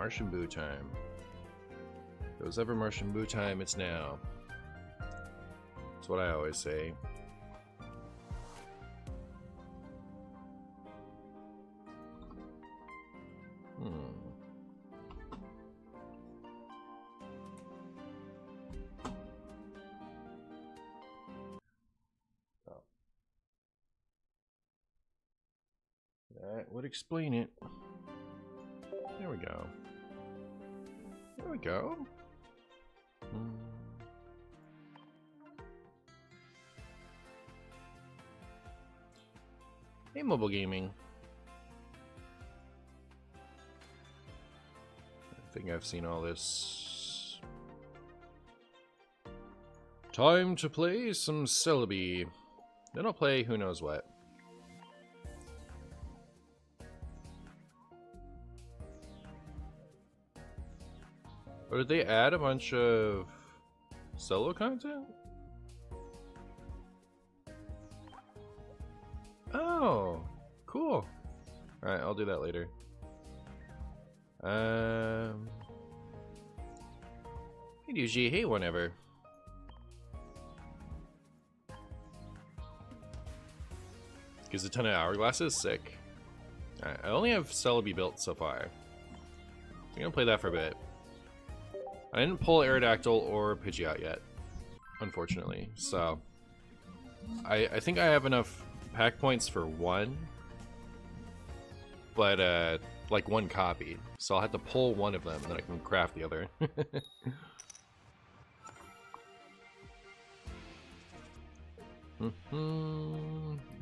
Martian Boo time. If it was ever Martian Boo time, it's now. That's what I always say. That would explain it. There we go. There we go. Hey, mobile gaming. I think I've seen all this. Time to play some Celebi. Then I'll play who knows what. Or did they add a bunch of solo content? Oh, cool. Alright, I'll do that later. Hey, Duji, hey, whenever. Gives a ton of hourglasses, sick. Alright, I only have Celebi built so far. I'm gonna play that for a bit. I didn't pull Aerodactyl or Pidgeot yet, unfortunately. So, I think I have enough pack points for one, but like one copy. So I'll have to pull one of them, and then I can craft the other.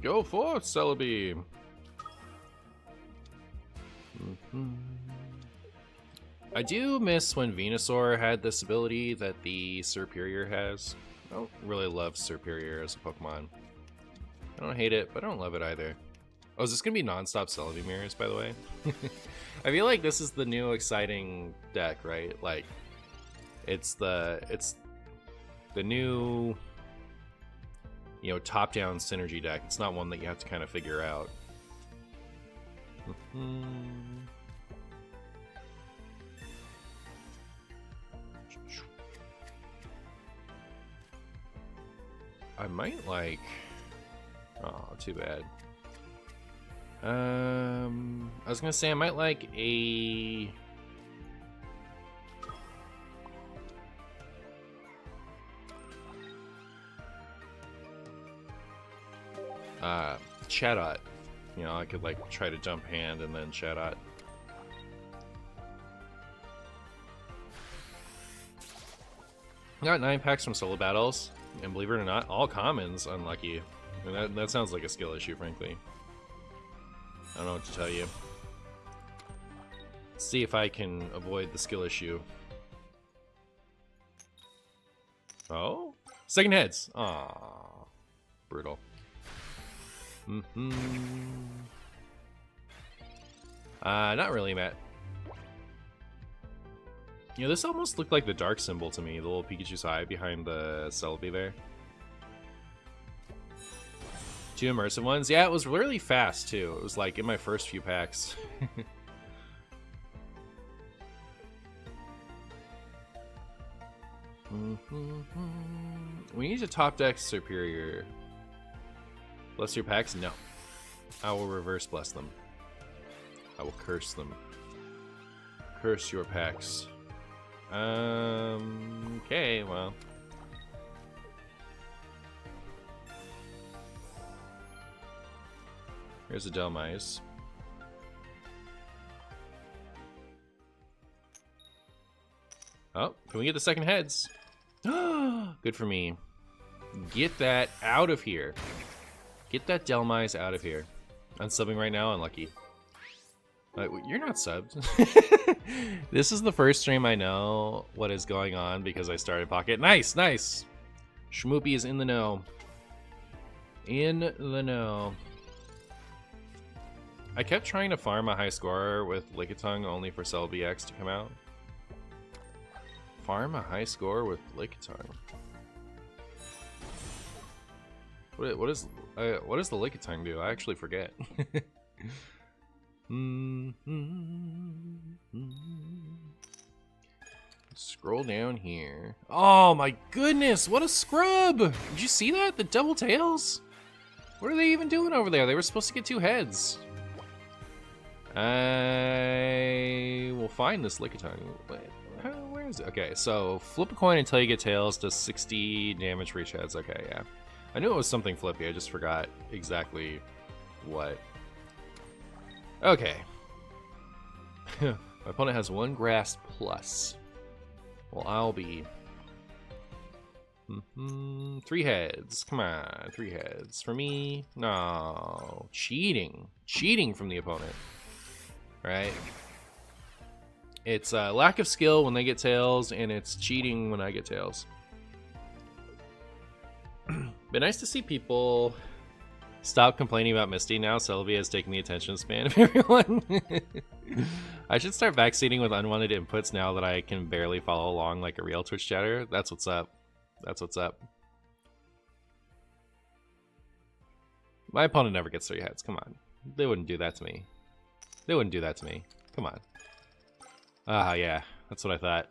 Go forth, Celebi! I do miss when Venusaur had this ability that the Serperior has. I don't really love Serperior as a Pokemon. I don't hate it, but I don't love it either. Oh, is this gonna be non-stop Celebi mirrors, by the way? I feel like this is the new exciting deck, right? Like, it's the new, you know, top-down synergy deck. It's not one that you have to kind of figure out. I might like... Oh, too bad. I was gonna say I might like a... Chatot. You know, I could like try to jump hand and then Chatot. I got 9 packs from solo battles. And believe it or not, all commons unlucky. And that sounds like a skill issue, frankly. I don't know what to tell you. Let's see if I can avoid the skill issue. Oh? Second heads! Aww. Brutal. Not really, Matt. You know, this almost looked like the dark symbol to me, the little Pikachu's eye behind the Celebi there. 2 immersive ones. Yeah, it was really fast, too. It was like in my first few packs. We need to top deck Serperior. Bless your packs? No. I will reverse bless them. I will curse them. Curse your packs. Okay, well. Here's a Delmise. Oh, can we get the second heads? Good for me. Get that out of here. Get that Delmise out of here. Unsubbing right now, unlucky. You're not subbed. This is the first stream I know what is going on because I started Pocket. Nice, nice. Schmoopy is in the know. In the know. I kept trying to farm a high score with Lickitung only for Celebi X to come out. Farm a high score with Lickitung. What does the Lickitung do? I actually forget. Scroll down here. Oh my goodness, what a scrub! Did you see that? The double tails? What are they even doing over there? They were supposed to get 2 heads. I will find this Lickitung. Where is it? Okay, so flip a coin until you get tails, does 60 damage for each heads. Okay, yeah. I knew it was something flippy, I just forgot exactly what. Okay. My opponent has 1 grass plus. Well, I'll be... 3 heads. Come on, 3 heads. For me? No. Cheating. Cheating from the opponent. Right? It's lack of skill when they get tails, and it's cheating when I get tails. But nice to see people stop complaining about Misty now. Celebi has taken the attention span of everyone. I should start backseating with unwanted inputs now that I can barely follow along like a real Twitch chatter. That's what's up. That's what's up. My opponent never gets 3 heads. Come on. They wouldn't do that to me. They wouldn't do that to me. Come on. Ah, yeah. That's what I thought.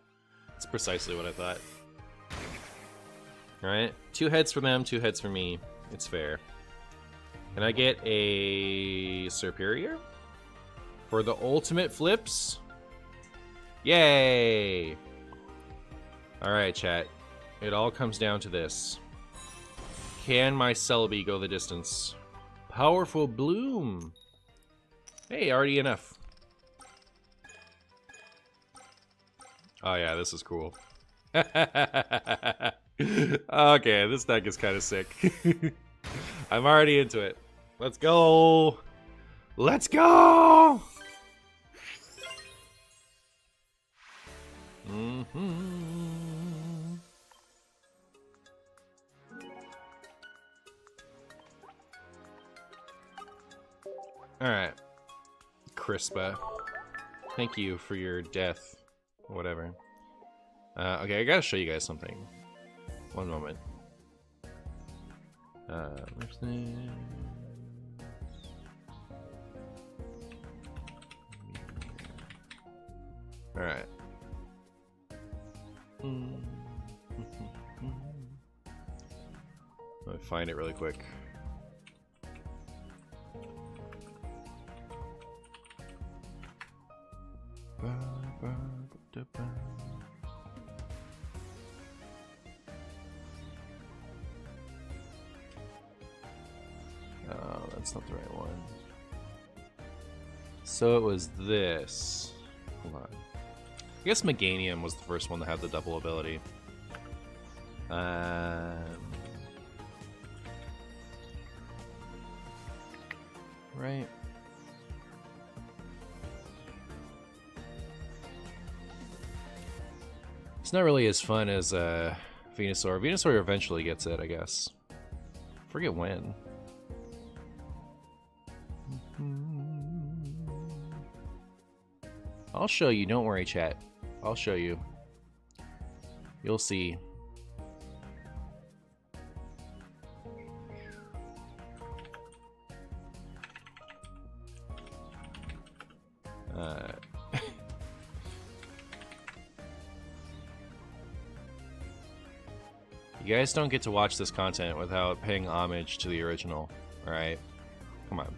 That's precisely what I thought. Alright. 2 heads for them, 2 heads for me. It's fair. Can I get a superior? For the ultimate flips? Yay! Alright, chat. It all comes down to this. Can my Celebi go the distance? Powerful Bloom! Hey, already enough. Oh yeah, this is cool. Okay, this deck is kind of sick. I'm already into it. Let's go! Let's go! Alright. Crispa. Thank you for your death. Whatever. Okay, I gotta show you guys something. One moment. Alright. Let me find it really quick. Oh, that's not the right one. So it was this. Hold on. I guess Meganium was the first one that had the double ability. Right. It's not really as fun as Venusaur. Venusaur eventually gets it, I guess. Forget when. I'll show you, don't worry, chat. I'll show you. You'll see. You guys don't get to watch this content without paying homage to the original, alright? Come on.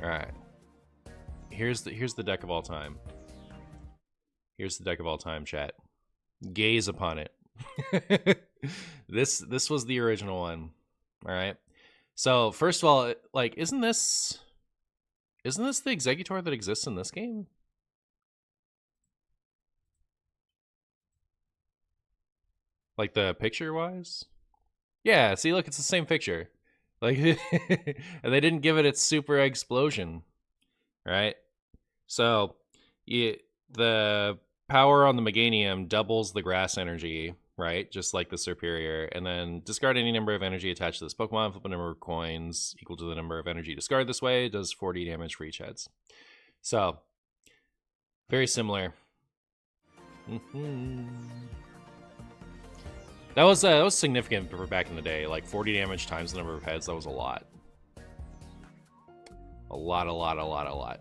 Alright. Here's the deck of all time. Here's the deck of all time, chat. Gaze upon it. This was the original one. Alright. So first of all, like, isn't this the Executor that exists in this game? Like the picture wise? Yeah, see, look, it's the same picture. Like, and they didn't give it its super explosion, right? So, the power on the Meganium doubles the grass energy, right? Just like the Superior. And then discard any number of energy attached to this Pokemon, flip a number of coins equal to the number of energy discarded this way. It does 40 damage for each heads. So, Very similar. That was significant for back in the day. Like 40 damage times the number of heads. That was a lot. A lot.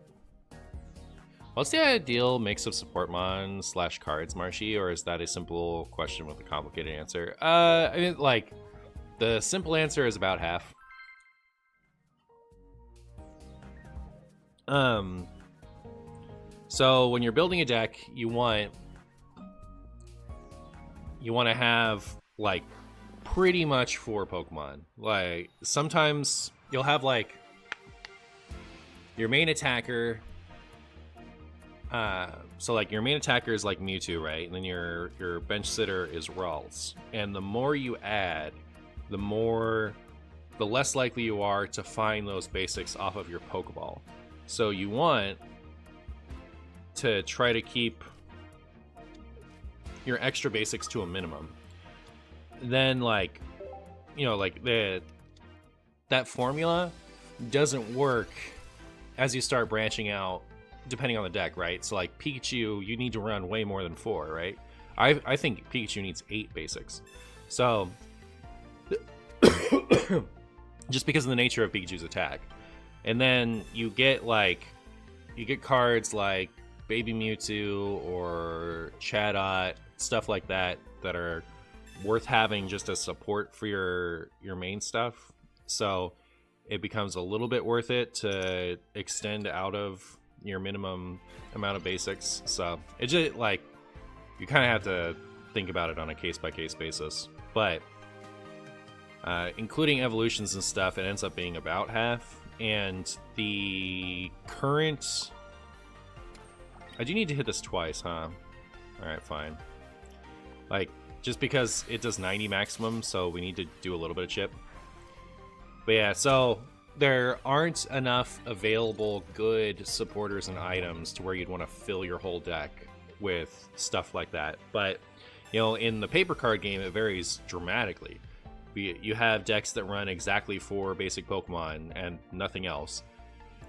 What's the ideal mix of support mon / cards, Marshy, or is that a simple question with a complicated answer? I mean, like, the simple answer is about half. So when you're building a deck, you want to have like pretty much 4 Pokemon. Like sometimes you'll have like your main attacker. So like your main attacker is like Mewtwo, right? And then your bench sitter is Ralts. And the more you add, the less likely you are to find those basics off of your Pokeball. So you want to try to keep your extra basics to a minimum. Then like, you know, like that formula doesn't work as you start branching out depending on the deck, right? So like Pikachu, you need to run way more than 4, right? I think Pikachu needs 8 basics. So just because of the nature of Pikachu's attack. And then you get cards like Baby Mewtwo or Chatot, stuff like that are worth having just as support for your main stuff. So it becomes a little bit worth it to extend out of your minimum amount of basics. So it just like you kind of have to think about it on a case-by-case basis. But including evolutions and stuff, it ends up being about half. And the current... I do need to hit this twice, huh? Alright, fine. Like, just because it does 90 maximum, so we need to do a little bit of chip. But yeah, so there aren't enough available good supporters and items to where you'd want to fill your whole deck with stuff like that. But, you know, in the paper card game, it varies dramatically. You have decks that run exactly 4 basic Pokemon and nothing else.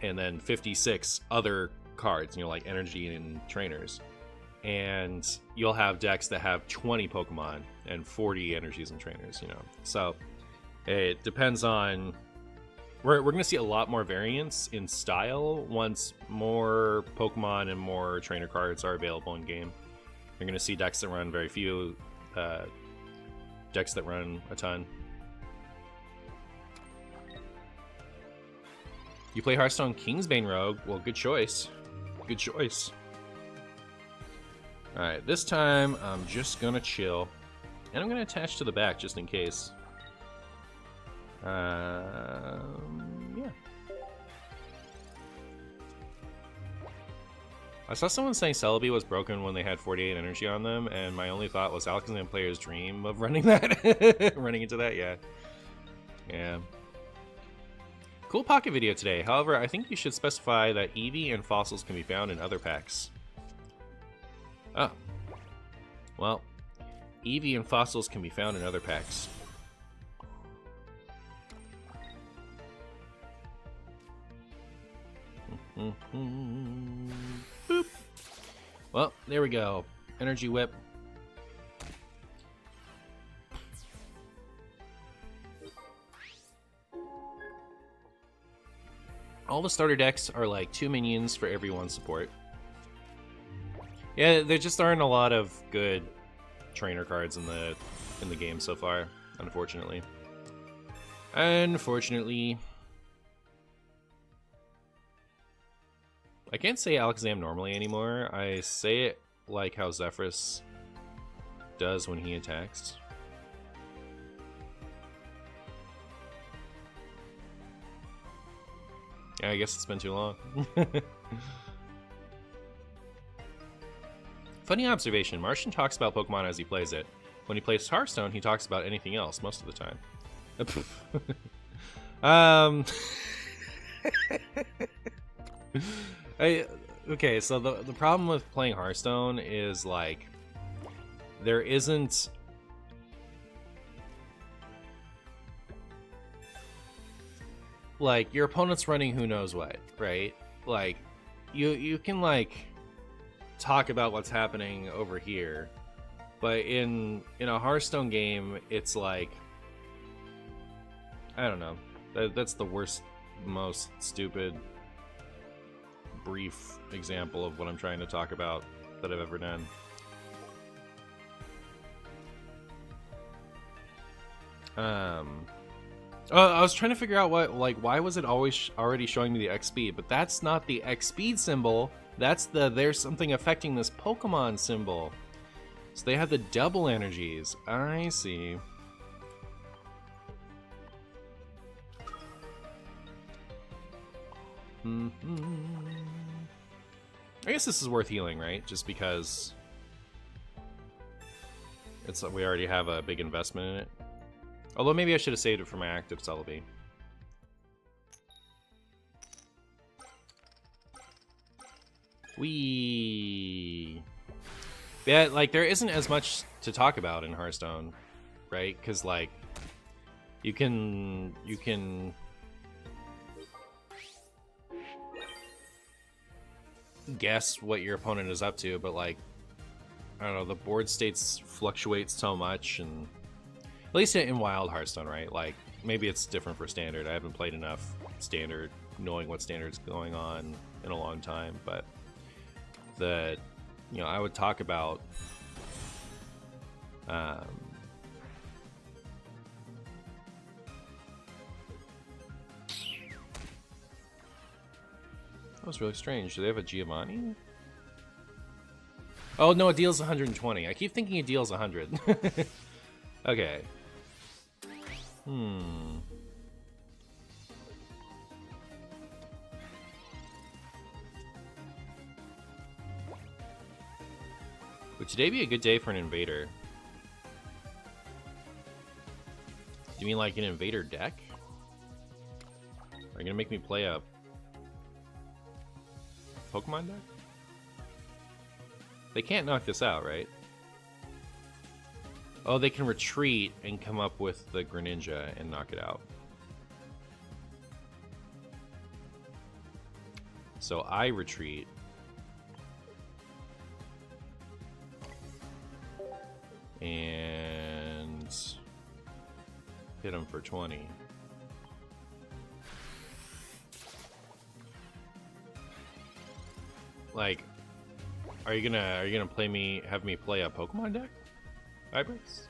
And then 56 other cards, you know, like energy and trainers. And you'll have decks that have 20 Pokemon and 40 energies and trainers, you know. So it depends on... We're going to see a lot more variance in style once more Pokemon and more trainer cards are available in game. You're going to see decks that run very few, decks that run a ton. You play Hearthstone Kingsbane Rogue? Well, good choice. Good choice. Alright, this time I'm just gonna chill. And I'm gonna attach to the back just in case. Yeah. I saw someone saying Celebi was broken when they had 48 energy on them, and my only thought was Alakazam player's dream of running that. Running into that, yeah. Yeah. Cool pocket video today. However, I think you should specify that Eevee and fossils can be found in other packs. Oh. Well, Eevee and fossils can be found in other packs. Boop. Well, there we go. Energy Whip. All the starter decks are like 2 minions for every 1 support. Yeah, there just aren't a lot of good trainer cards in the game so far, unfortunately. Unfortunately. I can't say Alakazam normally anymore. I say it like how Zephyrus does when he attacks. Yeah, I guess it's been too long. Funny observation, Martian talks about Pokemon as he plays it. When he plays Hearthstone, he talks about anything else most of the time. Okay, so the problem with playing Hearthstone is, like, there isn't... Like, your opponent's running who knows what, right? Like, you can, like... talk about what's happening over here. But in a Hearthstone game, it's like, I don't know. That's the worst, most stupid, brief example of what I'm trying to talk about that I've ever done. I was trying to figure out why was it always already showing me the X speed, but that's not the X speed symbol. That's the there's something affecting this Pokemon symbol. So they have the double energies. I see. I guess this is worth healing, right? Just because it's we already have a big investment in it. Although maybe I should have saved it for my active Celebi. Yeah, like there isn't as much to talk about in Hearthstone, right? Because like you can guess what your opponent is up to, but like I don't know, the board states fluctuate so much, and at least in Wild Hearthstone, right? Like maybe it's different for Standard. I haven't played enough Standard, knowing what Standard's going on in a long time, but I would talk about that was really strange. Do they have a Giovanni? Oh no, it deals 120. I keep thinking it deals 100. Okay. Would today be a good day for an invader? Do you mean like an invader deck? Are you gonna make me play a Pokemon deck? They can't knock this out, right? Oh, they can retreat and come up with the Greninja and knock it out. So I retreat. And hit him for 20. Like, are you gonna have me play a Pokemon deck? Vibrates?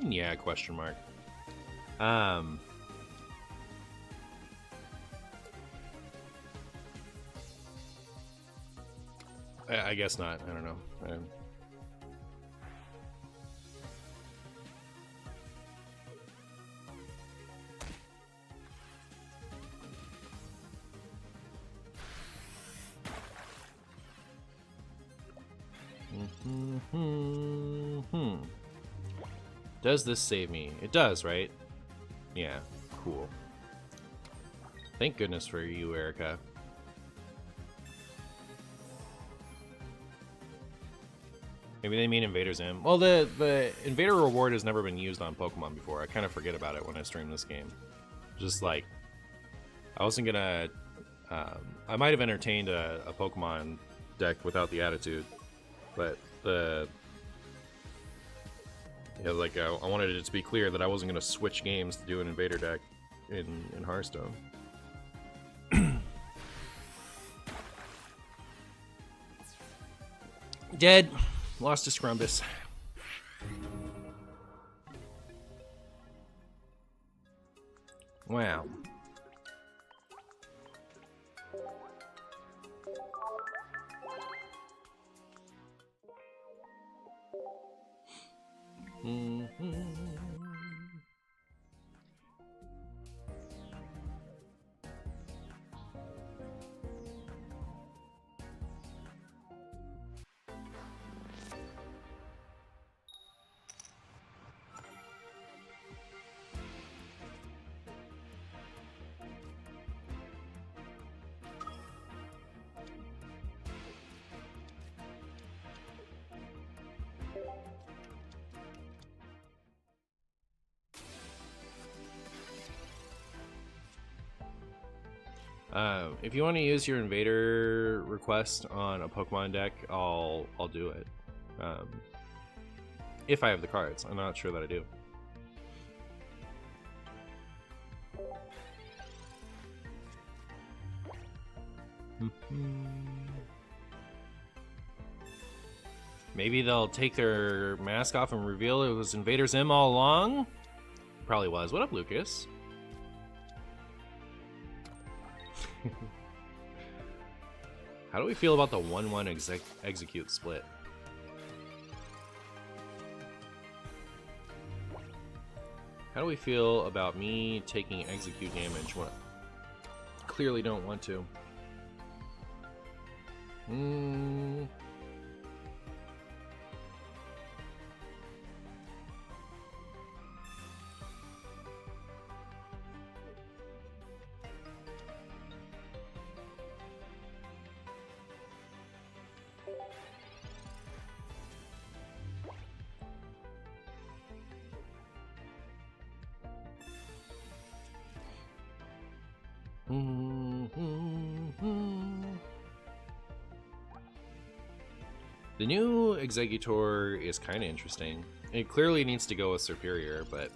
Yeah, question mark. I guess not. I don't know. Does this save me? It does, right? Yeah, cool. Thank goodness for you, Erica. Maybe they mean Invader's M. Well, the Invader reward has never been used on Pokemon before. I kind of forget about it when I stream this game. Just like, I wasn't gonna... I might have entertained a Pokemon deck without the attitude, but I wanted it to be clear that I wasn't gonna switch games to do an Invader deck in Hearthstone. Dead. Lost to Scrumbus. Wow. If you want to use your invader request on a Pokemon deck, I'll do it. If I have the cards. I'm not sure that I do. Maybe they'll take their mask off and reveal it was Invader Zim all along? Probably was. What up, Lucas? How do we feel about the 1-1 execute split? How do we feel about me taking execute damage when I clearly don't want to? The new Executor is kind of interesting. It clearly needs to go with Superior, but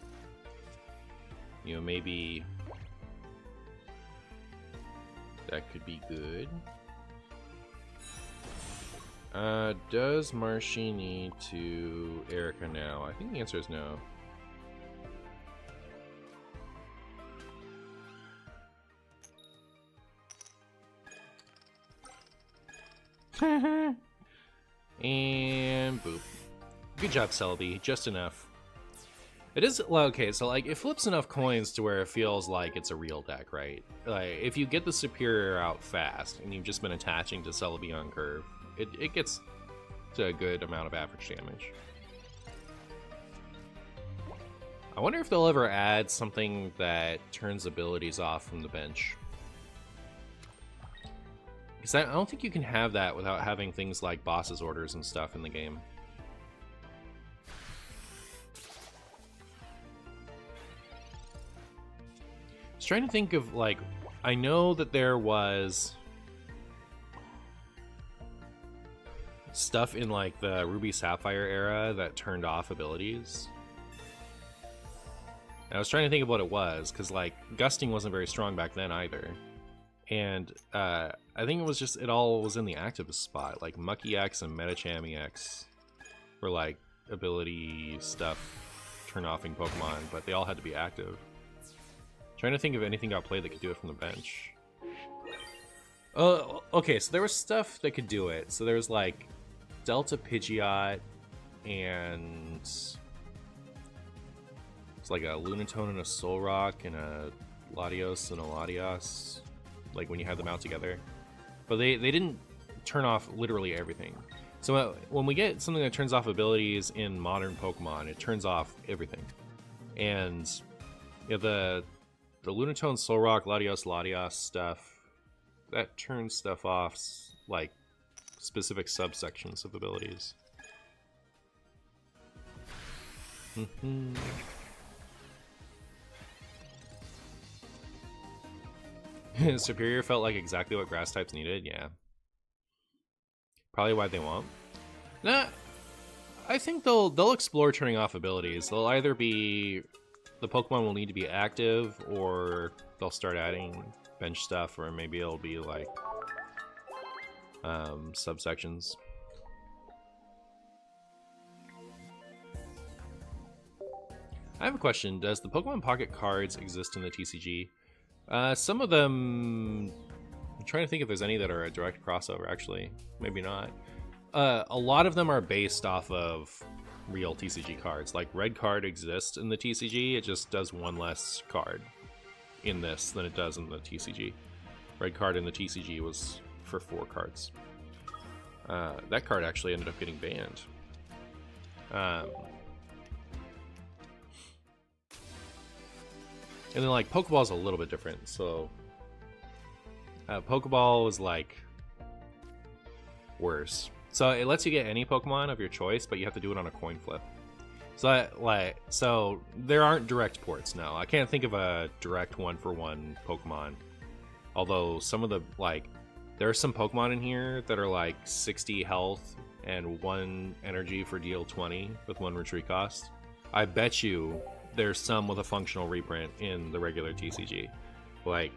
you know, maybe that could be good. Does Martian need to Erica now? I think the answer is no. And boop. Good job, Celebi. Just enough. It is, well, okay, so like it flips enough coins to where it feels like it's a real deck, right? Like if you get the Superior out fast and you've just been attaching to Celebi on curve, it gets to a good amount of average damage. I wonder if they'll ever add something that turns abilities off from the bench. Because I don't think you can have that without having things like boss's orders and stuff in the game. I was trying to think of, like, I know that there was stuff in, like, the Ruby Sapphire era that turned off abilities. And I was trying to think of what it was, because, like, Gusting wasn't very strong back then either. And I think it was just, it all was in the active spot. Like Mucky X and Metacham EX were like ability stuff, turn offing Pokemon, but they all had to be active. Trying to think of anything got played that could do it from the bench. Okay, so there was stuff that could do it. So there was like Delta Pidgeot and it's like a Lunatone and a Solrock and a Latios and a Latias. Like when you had them out together, but they didn't turn off literally everything. So when we get something that turns off abilities in modern Pokemon, it turns off everything. And yeah, the Lunatone, Solrock, Latias stuff that turns stuff off like specific subsections of abilities. Superior felt like exactly what grass types needed, yeah. Probably why they won't. Nah, I think they'll explore turning off abilities. They'll either be, the Pokemon will need to be active, or they'll start adding bench stuff, or maybe it'll be like subsections. I have a question. Does the Pokemon Pocket cards exist in the TCG? Some of them, I'm trying to think if there's any that are a direct crossover, actually. Maybe not. A lot of them are based off of real TCG cards. Like Red Card exists in the TCG, it just does one less card in this than it does in the TCG. Red Card in the TCG was for 4 cards. That card actually ended up getting banned. And then, like, Pokeball is a little bit different. So, Pokeball was, like, worse. So, it lets you get any Pokemon of your choice, but you have to do it on a coin flip. So, so there aren't direct ports, no. I can't think of a direct one-for-one Pokemon Although some of the, like, there are some Pokemon in here that are like 60 health and 1 energy for deal 20 with 1 retreat cost. I bet you there's some with a functional reprint in the regular TCG. Like,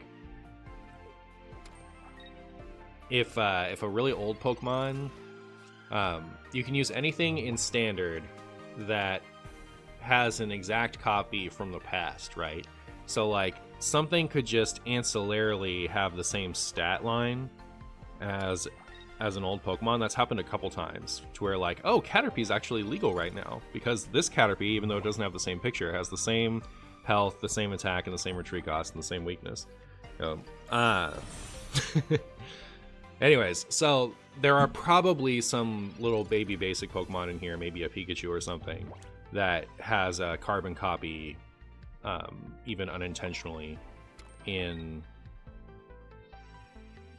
if a really old Pokemon, you can use anything in Standard that has an exact copy from the past, right? So like something could just ancillarily have the same stat line as an old Pokemon. That's happened a couple times to where like, oh, Caterpie's actually legal right now because this Caterpie, even though it doesn't have the same picture, has the same health, the same attack, and the same retreat cost, and the same weakness. Anyways, so there are probably some little baby basic Pokemon in here, maybe a Pikachu or something, that has a carbon copy, even unintentionally, in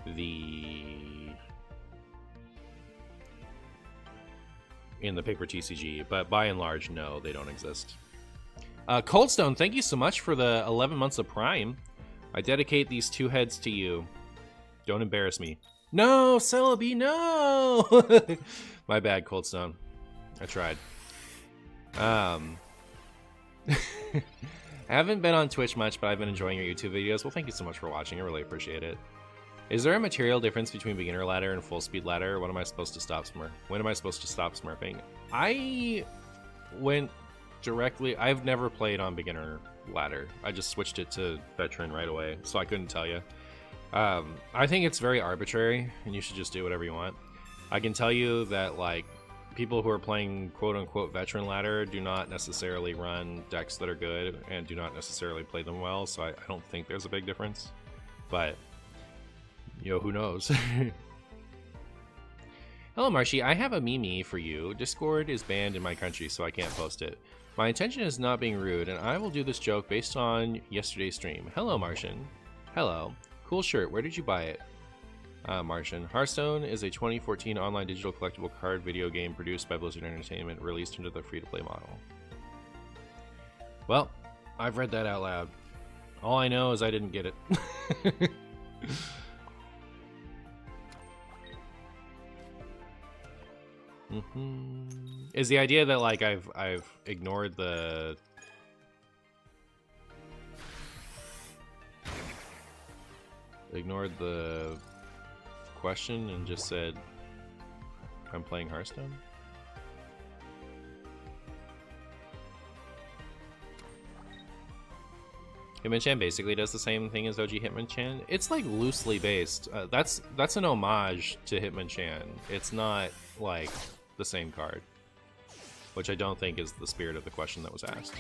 the paper TCG, but by and large, no, they don't exist. Coldstone, thank you so much for the 11 months of Prime. I dedicate these 2 heads to you. Don't embarrass me. No, Celebi, no! My bad, Coldstone. I tried. I haven't been on Twitch much, but I've been enjoying your YouTube videos. Well, thank you so much for watching. I really appreciate it. Is there a material difference between beginner ladder and full speed ladder? When am I supposed to stop smurfing? I went directly. I've never played on beginner ladder. I just switched it to veteran right away, so I couldn't tell you. I think it's very arbitrary, and you should just do whatever you want. I can tell you that like people who are playing quote-unquote veteran ladder do not necessarily run decks that are good and do not necessarily play them well, so I don't think there's a big difference. But you know, who knows? Hello, Marshy. I have a meme for you. Discord is banned in my country, so I can't post it. My intention is not being rude, and I will do this joke based on yesterday's stream. Hello, Martian. Hello. Cool shirt. Where did you buy it? Martian. Hearthstone is a 2014 online digital collectible card video game produced by Blizzard Entertainment, released under the free-to-play model. Well, I've read that out loud. All I know is I didn't get it. Is the idea that like I've ignored the question and just said I'm playing Hearthstone? Hitmonchan basically does the same thing as OG Hitmonchan. It's like loosely based. That's an homage to Hitmonchan. It's not like the same card, which I don't think is the spirit of the question that was asked.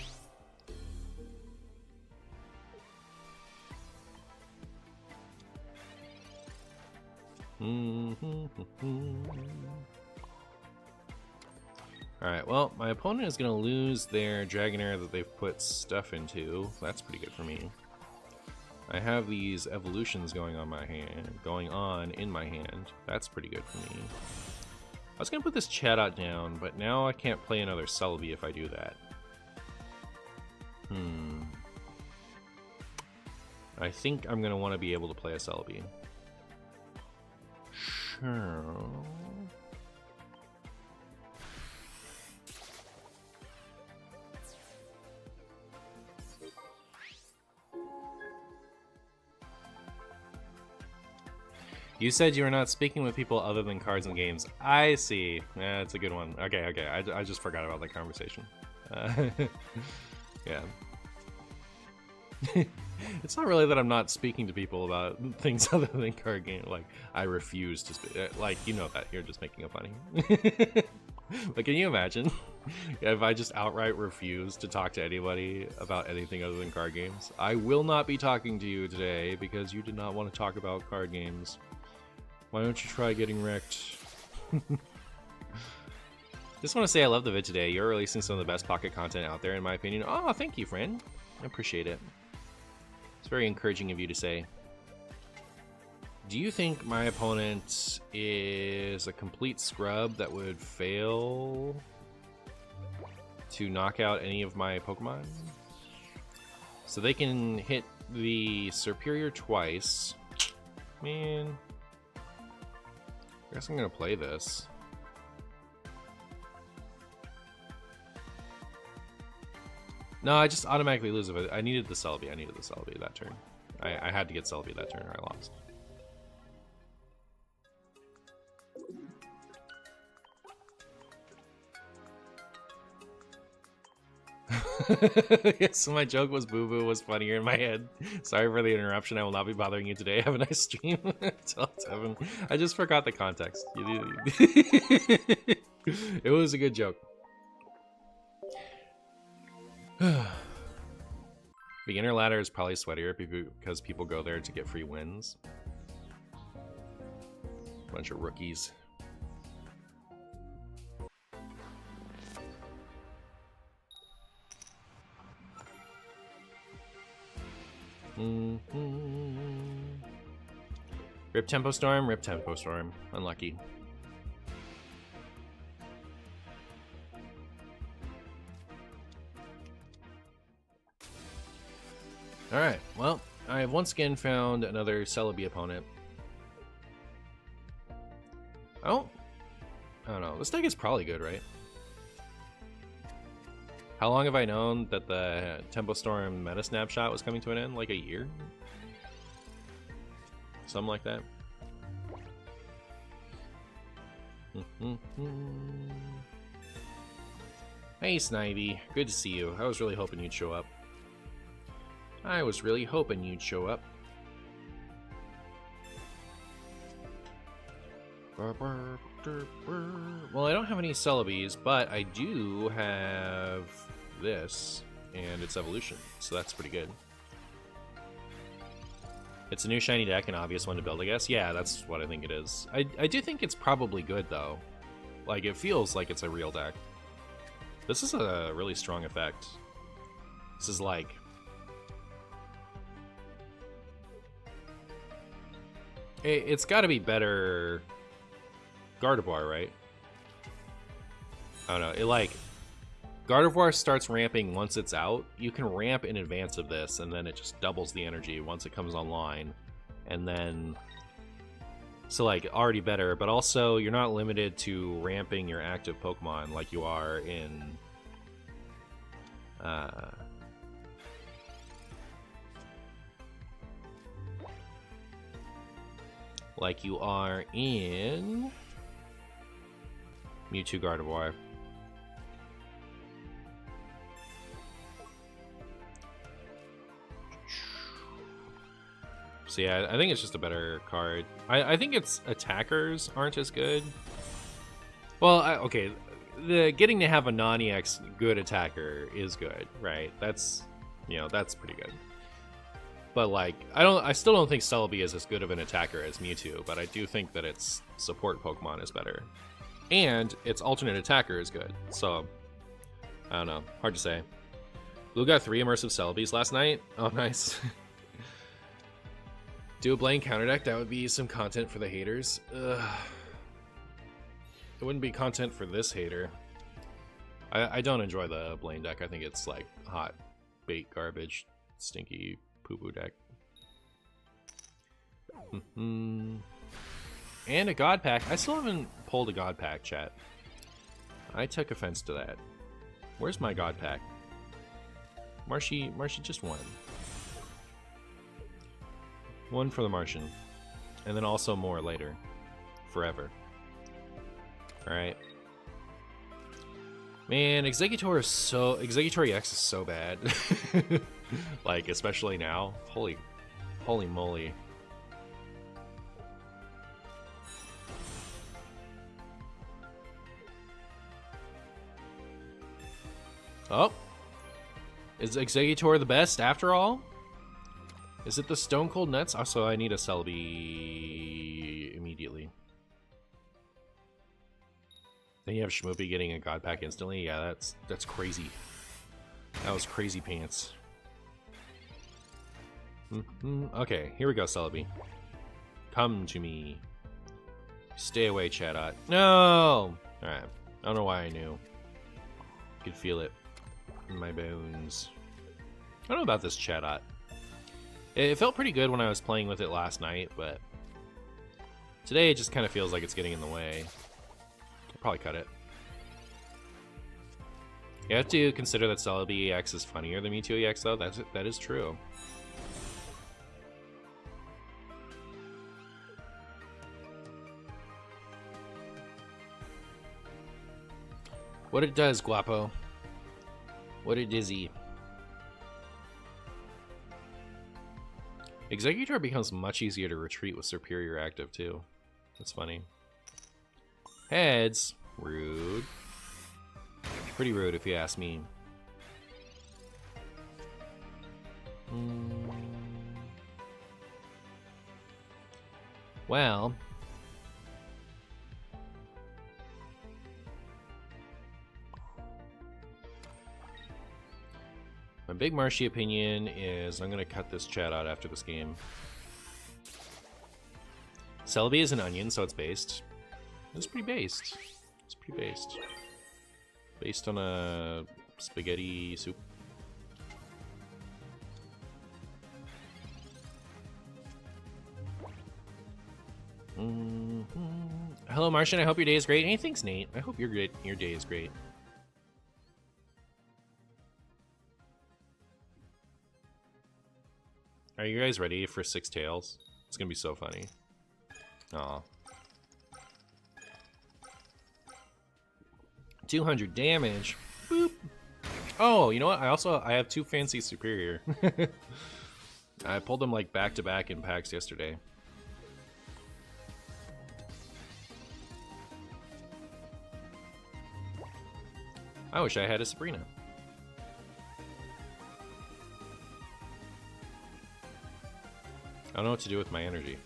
Alright, well, my opponent is going to lose their Dragonair that they've put stuff into. That's pretty good for me. I have these evolutions going on in my hand. That's pretty good for me. I was going to put this Chatot down, but now I can't play another Celebi if I do that. I think I'm going to want to be able to play a Celebi. Sure. You said you were not speaking with people other than cards and games. I see. Yeah, it's a good one. Okay. I just forgot about that conversation. Yeah. It's not really that I'm not speaking to people about things other than card game. Like, I refuse to speak. Like, you know that. You're just making it funny. Like, can you imagine if I just outright refuse to talk to anybody about anything other than card games? I will not be talking to you today because you did not want to talk about card games. Why don't you try getting wrecked? Just want to say I love the vid today. You're releasing some of the best pocket content out there, in my opinion. Oh, thank you, friend. I appreciate it. It's very encouraging of you to say. Do you think my opponent is a complete scrub that would fail to knock out any of my Pokemon? So they can hit the Superior twice. Man. I guess I'm gonna play this. No, I just automatically lose it. I needed the Celebi. I needed the Celebi that turn. I had to get Celebi that turn or I lost. Yes, so my joke was Boo Boo was funnier in my head. Sorry for the interruption. I will not be bothering you today. Have a nice stream. Tell Tevin. I just forgot the context. It was a good joke. Beginner ladder is probably sweatier because people go there to get free wins. Bunch of rookies. Rip Tempo Storm, Rip Tempo Storm. Unlucky. Alright, well, I have once again found another Celebi opponent. Oh, I don't know. This deck is probably good, right? How long have I known that the Tempo Storm meta snapshot was coming to an end? Like a year? Something like that. Hey, Snivy. Good to see you. I was really hoping you'd show up. Well, I don't have any Celebis, but I do have this and its evolution, so that's pretty good. It's a new shiny deck, an obvious one to build, I guess. Yeah, that's what I think it is. I do think it's probably good, though. Like, it feels like it's a real deck. This is a really strong effect. This is like... It's got to be better Gardevoir, right? I don't know. It like... Gardevoir starts ramping once it's out. You can ramp in advance of this, and then it just doubles the energy once it comes online. And then... So, like, already better, but also you're not limited to ramping your active Pokemon like you are in... like you are in... Mewtwo Gardevoir. So yeah, I think it's just a better card. I think its attackers aren't as good. Well, okay, the getting to have a non-EX good attacker is good, right? That's, you know, that's pretty good. But like, I still don't think Celebi is as good of an attacker as Mewtwo, but I do think that its support Pokemon is better. And its alternate attacker is good. So, I don't know. Hard to say. Blue got 3 immersive Celebis last night. Oh, nice. Do a Blaine counter deck. That would be some content for the haters. Ugh. It wouldn't be content for this hater. I don't enjoy the Blaine deck. I think it's like hot bait garbage, stinky poo-poo deck. And a God Pack. I still haven't pulled a God Pack, chat. I took offense to that. Where's my God Pack? Marshy just won. One for the Martian. And then also more later. Forever. Alright. Man, Executor EX is so bad. Like, especially now. Holy moly. Oh. Is Executor the best after all? Is it the Stone Cold Nuts? Also, I need a Celebi immediately. Then you have Shmoopy getting a God Pack instantly. Yeah, that's crazy. That was crazy pants. Okay, here we go, Celebi. Come to me. Stay away, Chatot. No! Alright. I don't know why I knew. Could feel it in my bones. I don't know about this Chatot. It felt pretty good when I was playing with it last night, but Today it just kind of feels like it's getting in the way. I'll probably cut it. You have to consider that Celebi EX is funnier than Mewtwo EX, though. That is true. What it does, Guapo. What it dizzy. Executor becomes much easier to retreat with Superior active, too. That's funny. Heads. Rude. Pretty rude, if you ask me. Well... my big Marshy opinion is I'm going to cut this chat out after this game. Celebi is an onion, so it's based. It's pretty based. It's pretty based. Based on a spaghetti soup. Hello, Martian. I hope your day is great. Hey, thanks, Nate. I hope your day is great. Are you guys ready for 6 tails? It's gonna be so funny. Aw. 200 damage. Boop. Oh, you know what? I have 2 fancy superior. I pulled them like back to back in packs yesterday. I wish I had a Sabrina. I don't know what to do with my energy.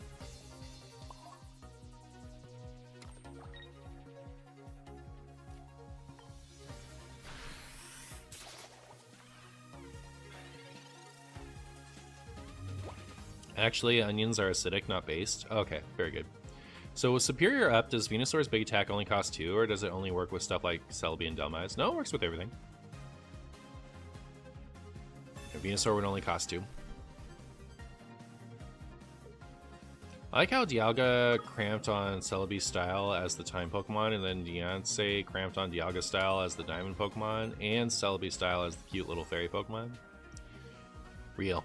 Actually, onions are acidic, not based. Okay, very good. So with Superior up, does Venusaur's big attack only cost 2, or does it only work with stuff like Celebi and Delmise? No, it works with everything. Venusaur would only cost 2. I like how Dialga cramped on Celebi's style as the time Pokemon, and then Deontay cramped on Dialga's style as the diamond Pokemon, and Celebi's style as the cute little fairy Pokemon. Real.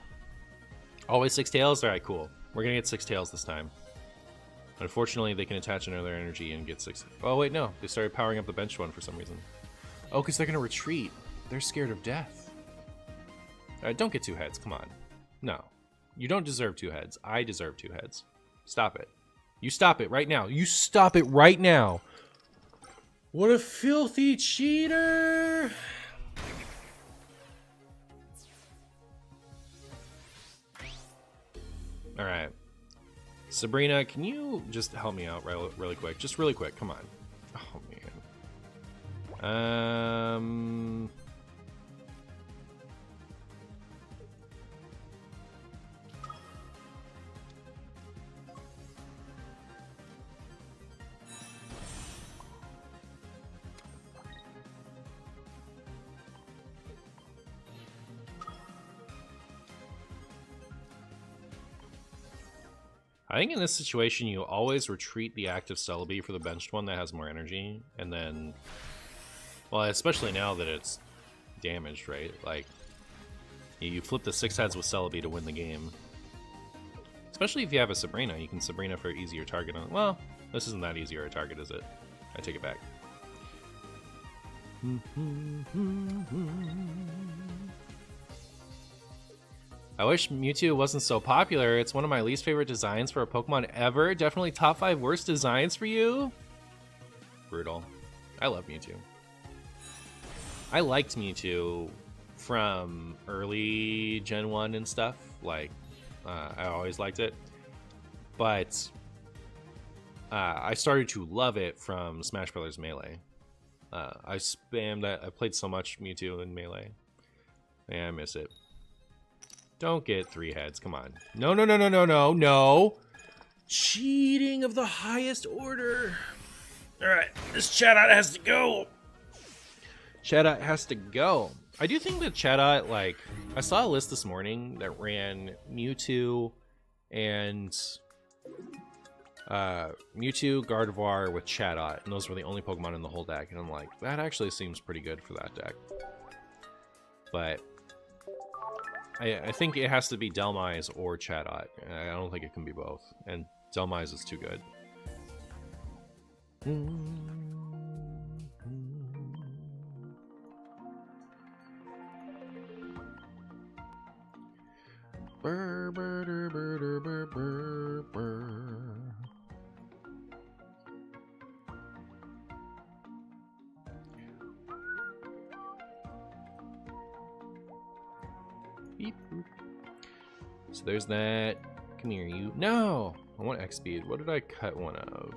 Always 6 tails? Alright, cool. We're gonna get 6 tails this time. Unfortunately, they can attach another energy and get 6. Oh, wait, no. They started powering up the bench one for some reason. Oh, because they're gonna retreat. They're scared of death. Alright, don't get 2 heads. Come on. No. You don't deserve 2 heads. I deserve 2 heads. Stop it. You stop it right now. You stop it right now. What a filthy cheater. All right. Sabrina, can you just help me out really quick? Just really quick. Come on. Oh, man. I think in this situation, you always retreat the active Celebi for the benched one that has more energy, and then, well, especially now that it's damaged, right? Like, you flip the 6 heads with Celebi to win the game. Especially if you have a Sabrina, you can Sabrina for easier target on. Well, this isn't that easier a target, is it? I take it back. I wish Mewtwo wasn't so popular. It's one of my least favorite designs for a Pokemon ever. Definitely top 5 worst designs for you. Brutal. I love Mewtwo. I liked Mewtwo from early Gen 1 and stuff. Like, I always liked it. But I started to love it from Smash Bros. Melee. I spammed that. I played so much Mewtwo in Melee. Yeah, I miss it. Don't get 3 heads. Come on. No, no, no, no, no, no, no. Cheating of the highest order. All right. This Chatot has to go. Chatot has to go. I do think that Chatot, like, I saw a list this morning that ran Mewtwo and Mewtwo, Gardevoir with Chatot, and those were the only Pokemon in the whole deck. And I'm like, that actually seems pretty good for that deck. But I think it has to be Delmise or Chatot. I don't think it can be both. And Delmise is too good. Burr, burr, burr, burr, burr, burr. Beep, boop. So there's that. Come here, you. No! I want X-Speed. What did I cut one of?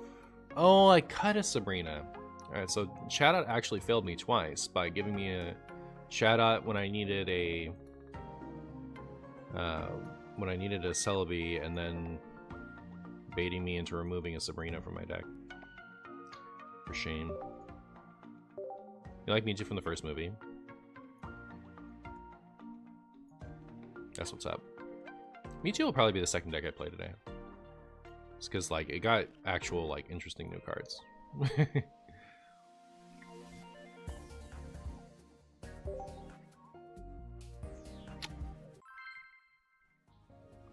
Oh, I cut a Sabrina. Alright, so Chatot actually failed me twice by giving me a Chatot when I needed a Celebi, and then baiting me into removing a Sabrina from my deck. For shame. You like Mewtwo from the first movie? That's what's up. Mewtwo will probably be the second deck I play today. It's because, like, it got actual, like, interesting new cards.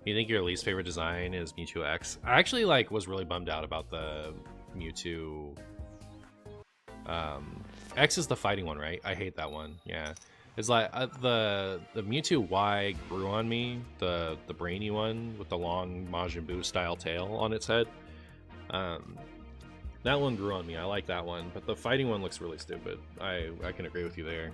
You think your least favorite design is Mewtwo X? I actually, like, was really bummed out about the Mewtwo... X is the fighting one, right? I hate that one, yeah. It's like, the Mewtwo Y grew on me, the brainy one with the long Majin Buu style tail on its head. That one grew on me, I like that one, but the fighting one looks really stupid. I can agree with you there.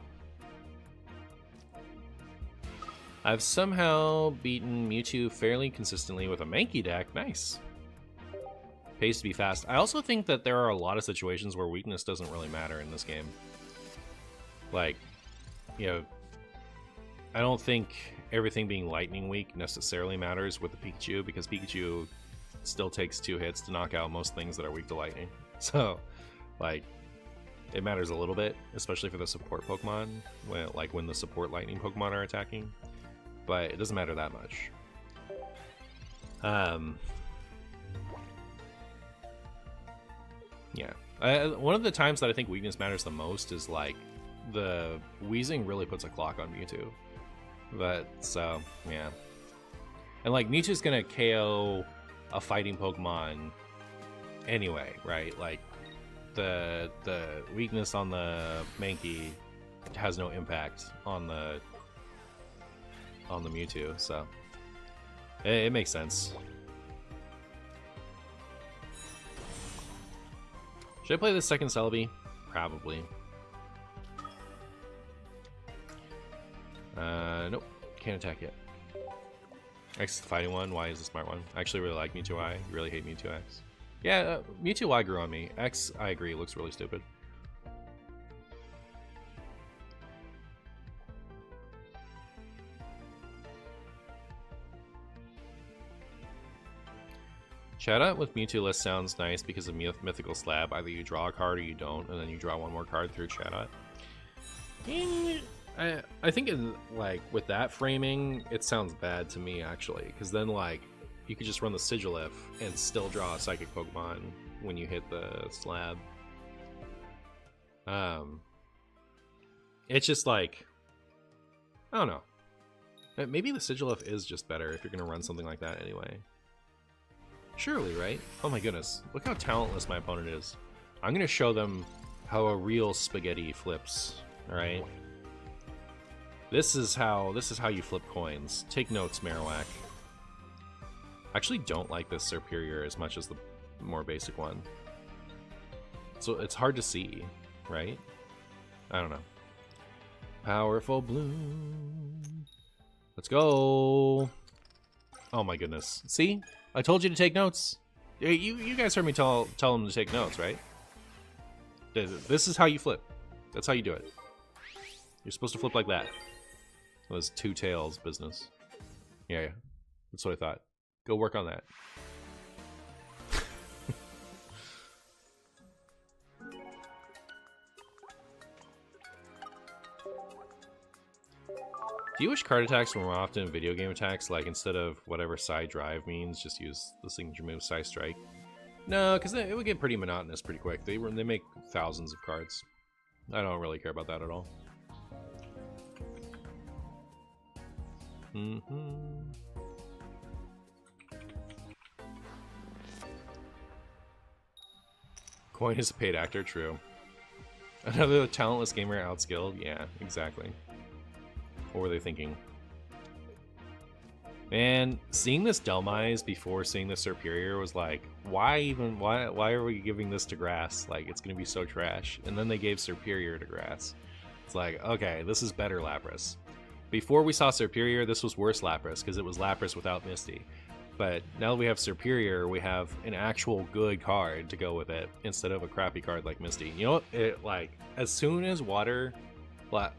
I've somehow beaten Mewtwo fairly consistently with a Mankey deck. Nice. Pays to be fast. I also think that there are a lot of situations where weakness doesn't really matter in this game. Like, you know, I don't think everything being lightning weak necessarily matters with the Pikachu, because Pikachu still takes 2 hits to knock out most things that are weak to lightning. So, like, it matters a little bit, especially for the support Pokemon, when the support lightning Pokemon are attacking. But it doesn't matter that much. Yeah. One of the times that I think weakness matters the most is, like, the Weezing really puts a clock on Mewtwo. But, so, yeah. And, like, Mewtwo's gonna KO a fighting Pokemon anyway, right? Like, the weakness on the Mankey has no impact on the Mewtwo, so it makes sense. Should I play the second Celebi? Probably. Nope, can't attack yet. X is the fighting one, Y is the smart one. I actually really like Mewtwo Y, really hate Mewtwo X. Yeah, Mewtwo Y grew on me. X, I agree, looks really stupid. Chatot with Mewtwo list sounds nice because of Mythical Slab. Either you draw a card or you don't, and then you draw one more card through Chatot. I think like with that framing, it sounds bad to me actually, because then like you could just run the Sigilif and still draw a Psychic Pokemon when you hit the slab. It's just like, I don't know. Maybe the Sigilif is just better if you're gonna run something like that anyway. Surely, right? Oh my goodness, look how talentless my opponent is. I'm gonna show them how a real spaghetti flips. All right. This is how you flip coins. Take notes, Marowak. I actually don't like this Superior as much as the more basic one. So it's hard to see, right? I don't know. Powerful Bloom. Let's go. Oh my goodness. See? I told you to take notes. You guys heard me tell them to take notes, right? This is how you flip. That's how you do it. You're supposed to flip like that. It was 2 tails business. Yeah, that's what I thought. Go work on that. Do you wish card attacks were more often video game attacks? Like, instead of whatever Psy Drive means, just use the signature move Psy Strike? No, because it would get pretty monotonous pretty quick. They make thousands of cards. I don't really care about that at all. Coin is a paid actor, true. Another talentless gamer outskilled? Yeah, exactly. What were they thinking? Man, seeing this Delmise before seeing the Superior was like, why are we giving this to Grass? Like, it's gonna be so trash. And then they gave Superior to Grass. It's like, okay, this is better Lapras. Before we saw Superior, this was worse Lapras, because it was Lapras without Misty. But now that we have Superior, we have an actual good card to go with it, instead of a crappy card like Misty. You know what? It, like, as soon as Water... I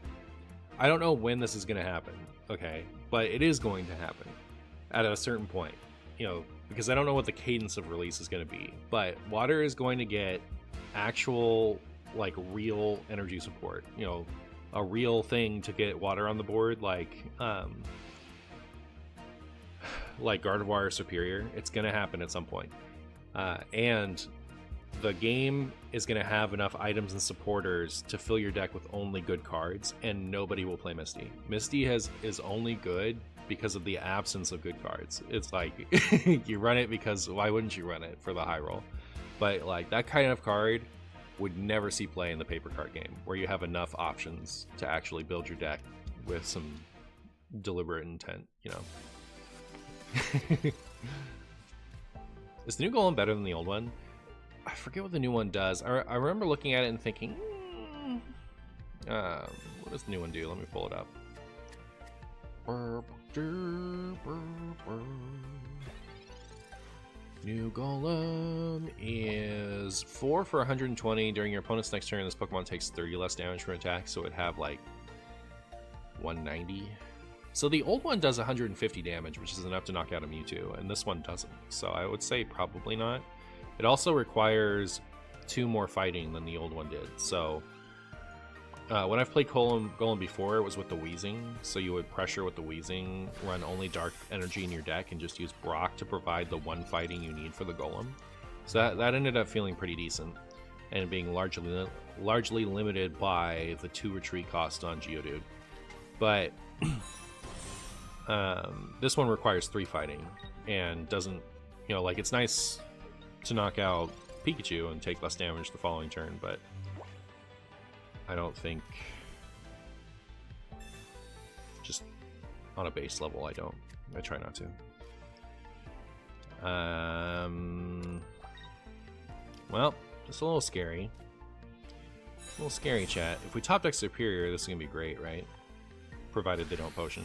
don't know when this is going to happen, okay? But it is going to happen at a certain point, you know, because I don't know what the cadence of release is going to be. But Water is going to get actual, like, real energy support, you know, a real thing to get Water on the board, like Gardevoir Superior. It's going to happen at some point. And the game is going to have enough items and supporters to fill your deck with only good cards, and nobody will play Misty. Misty is only good because of the absence of good cards. It's like, you run it because why wouldn't you run it for the high roll? But like, that kind of card would never see play in the paper card game, where you have enough options to actually build your deck with some deliberate intent, you know. Is the new Golem better than the old one? I forget what the new one does. I remember looking at it and thinking, what does the new one do? Let me pull it up. New Golem is 4 for 120. During your opponent's next turn, this Pokemon takes 30 less damage from attack, so it'd have like 190. So the old one does 150 damage, which is enough to knock out a Mewtwo, and this one doesn't. So I would say probably not. It also requires 2 more fighting than the old one did. So when I've played Golem before, it was with the Weezing. So you would pressure with the Weezing, run only Dark Energy in your deck, and just use Brock to provide the 1 fighting you need for the Golem. So that ended up feeling pretty decent, and being largely limited by the 2 retreat cost on Geodude. But this one requires 3 fighting, and doesn't, you know, like, it's nice to knock out Pikachu and take less damage the following turn, but I don't think, just on a base level, I try not to. Well, just a little scary. A little scary, chat. If we top deck Superior, this is gonna be great, right? Provided they don't potion.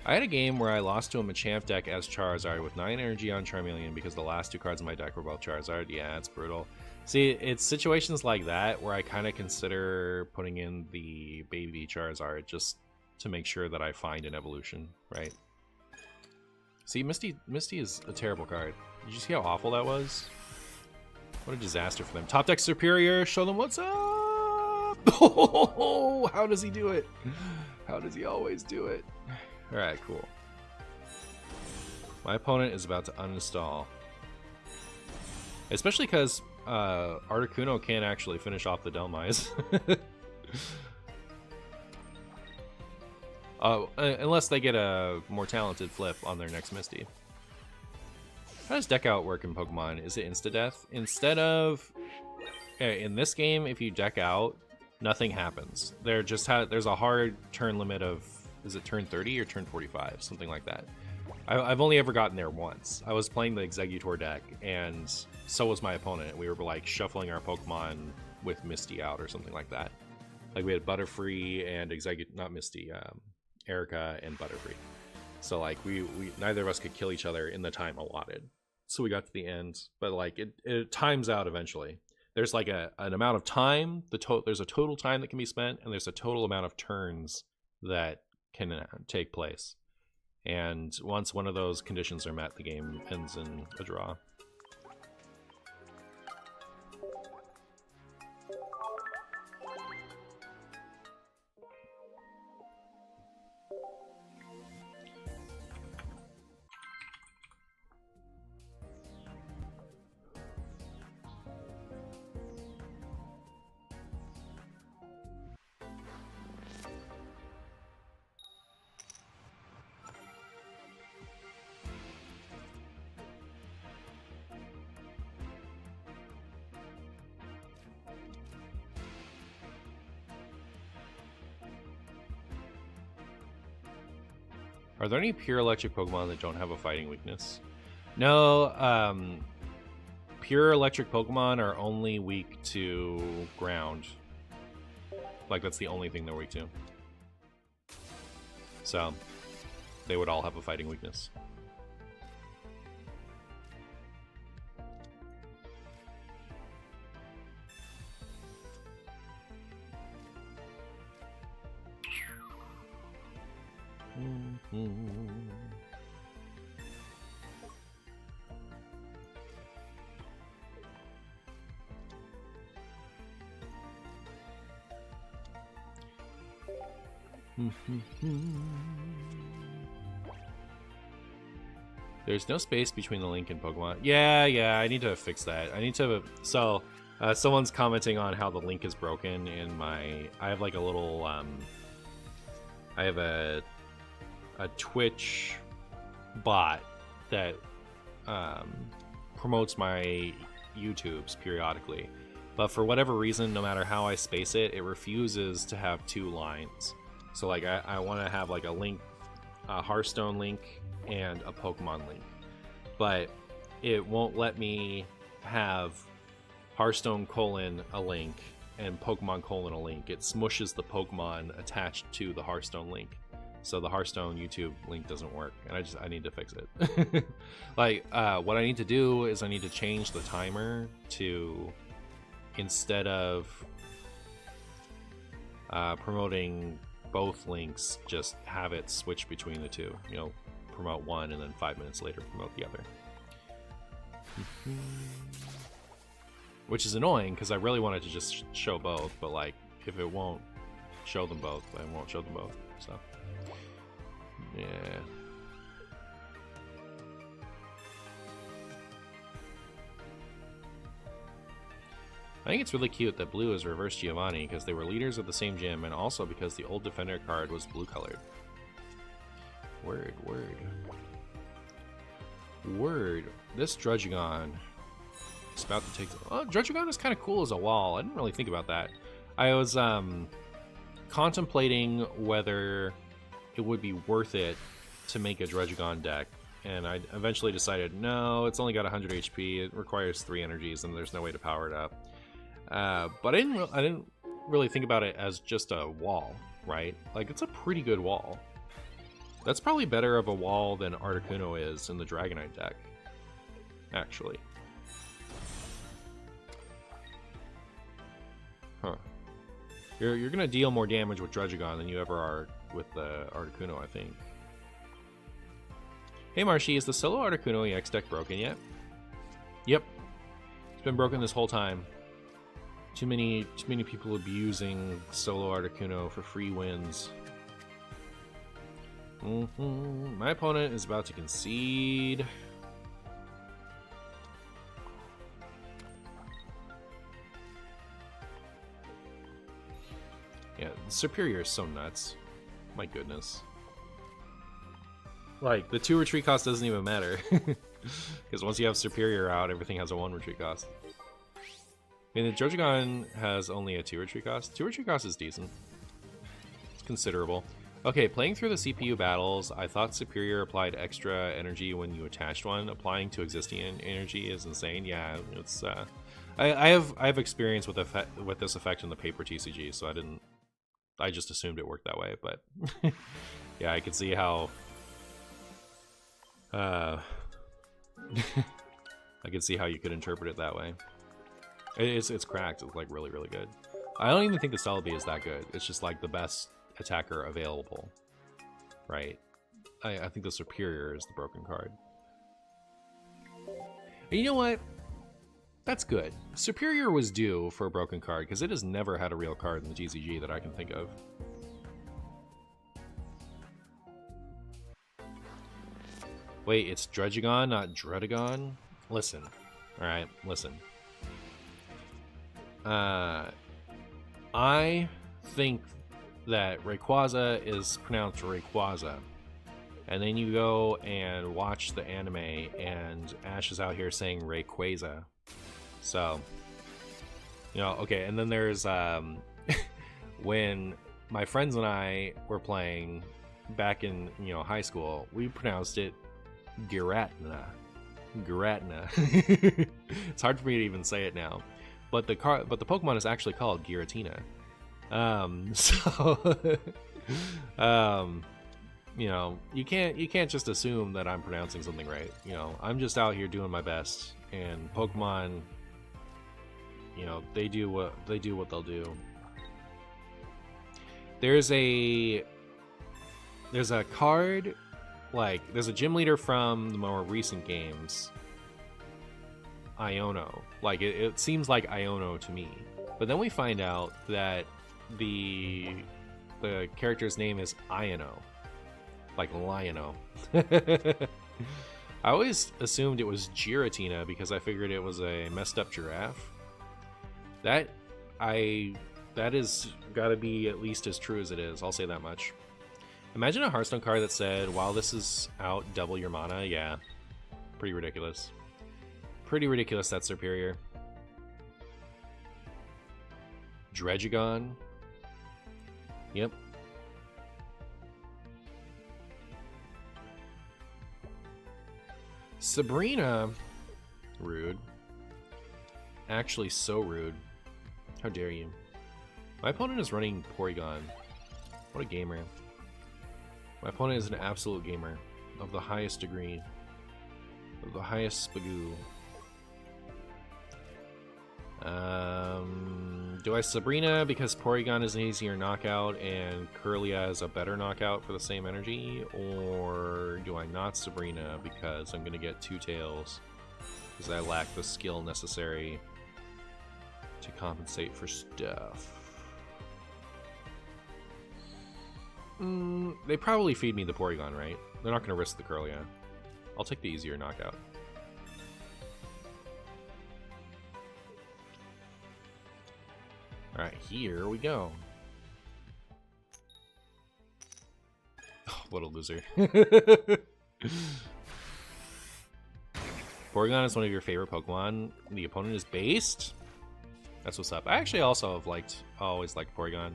I had a game where I lost to a Machamp deck as Charizard with 9 energy on Charmeleon because the last 2 cards in my deck were both Charizard. Yeah, it's brutal. See, it's situations like that where I kind of consider putting in the baby Charizard just to make sure that I find an evolution, right? See, Misty is a terrible card. Did you see how awful that was? What a disaster for them. Top deck Superior, show them what's up! Oh, how does he do it? How does he always do it? Alright, cool. My opponent is about to uninstall. Especially because Articuno can't actually finish off the Delmise. Unless they get a more talented flip on their next Misty. How does deck out work in Pokemon? Is it insta-death? Instead of... in this game, if you deck out, nothing happens. There's a hard turn limit of... Is it turn 30 or turn 45? Something like that. I've only ever gotten there once. I was playing the Exeggutor deck, and so was my opponent. We were like shuffling our Pokemon with Misty out or something like that. Like we had Butterfree and not Misty, Erica and Butterfree. So like we neither of us could kill each other in the time allotted. So we got to the end, but like it times out eventually. There's like an amount of time. There's a total time that can be spent, and there's a total amount of turns that can take place. And once one of those conditions are met, the game ends in a draw. Are there any pure electric Pokemon that don't have a fighting weakness? No, pure electric Pokemon are only weak to ground. Like, that's the only thing they're weak to. So, they would all have a fighting weakness. There's no space between the link and Pokemon. Yeah, I need to fix that. I need to... So, someone's commenting on how the link is broken in my... I have like a little... I have a Twitch bot that promotes my YouTubes periodically. But for whatever reason, no matter how I space it, it refuses to have two lines. So like I want to have like a link, a Hearthstone link, and a Pokemon link. But it won't let me have Hearthstone : a link and Pokemon : a link. It smushes the Pokemon attached to the Hearthstone link. So the Hearthstone YouTube link doesn't work, and I need to fix it. Like, what I need to do is I need to change the timer to, instead of promoting both links, just have it switch between the two. You know, promote one and then 5 minutes later promote the other. Which is annoying because I really wanted to just show both, but like, if it won't show them both, I won't show them both. So, yeah. I think it's really cute that Blue is reverse Giovanni because they were leaders of the same gym, and also because the old Defender card was blue colored. Word. This Druddigon is about to take... Oh, Druddigon is kind of cool as a wall. I didn't really think about that. I was contemplating whether it would be worth it to make a Druddigon deck, and I eventually decided, no, it's only got 100 HP, it requires 3 energies, and there's no way to power it up. But I didn't really think about it as just a wall, right? Like, it's a pretty good wall. That's probably better of a wall than Articuno is in the Dragonite deck, actually. Huh. You're gonna deal more damage with Druddigon than you ever are with the Articuno, I think. Hey Marshy, is the solo Articuno EX deck broken yet? Yep. It's been broken this whole time. Too many people abusing solo Articuno for free wins. My opponent is about to concede. Yeah, Superior is so nuts. My goodness. Like, the 2 retreat cost doesn't even matter. Because once you have Superior out, everything has a 1 retreat cost. I mean, the Druddigon has only a 2 retreat cost. 2 retreat cost is decent. It's considerable. Okay, playing through the CPU battles, I thought Superior applied extra energy when you attached one. Applying to existing energy is insane. Yeah, it's I have experience with this effect in the paper TCG, so I just assumed it worked that way. But yeah, I could see how I could see how you could interpret it that way. It's cracked. It's like really good. I don't even think the Celebi is that good. It's just like the best attacker available, right? I think the Superior is the broken card. And you know what? That's good. Superior was due for a broken card because it has never had a real card in the TCG that I can think of. Wait, it's Druddigon, not Druddigon? Listen. Alright, listen. I think that Rayquaza is pronounced Rayquaza. And then you go and watch the anime and Ash is out here saying Rayquaza. So, you know, okay, and then there's when my friends and I were playing back in, you know, high school, we pronounced it Giratina. Giratina. It's hard for me to even say it now. But the Pokemon is actually called Giratina. You know, you can't just assume that I'm pronouncing something right. You know, I'm just out here doing my best, and Pokemon, you know, they do what they'll do. There's a card, like, there's a gym leader from the more recent games, Iono. Like, it seems like Iono to me. But then we find out that the character's name is Iono. Like Liono. I always assumed it was Giratina because I figured it was a messed up giraffe. That is gotta be at least as true as it is, I'll say that much. Imagine a Hearthstone card that said, while this is out, double your mana. Yeah. Pretty ridiculous. Pretty ridiculous that's superior. Dredgegon. Yep. Sabrina. Rude. Actually, so rude. How dare you. My opponent is running Porygon. What a gamer. My opponent is an absolute gamer. Of the highest degree. Of the highest spagoo. Do I Sabrina because Porygon is an easier knockout and Kirlia is a better knockout for the same energy? Or do I not Sabrina because I'm going to get two tails because I lack the skill necessary to compensate for stuff? They probably feed me the Porygon, right? They're not going to risk the Kirlia. I'll take the easier knockout. Alright, here we go. Oh, what a loser. Porygon is one of your favorite Pokemon. The opponent is based? That's what's up. I actually also have always liked Porygon.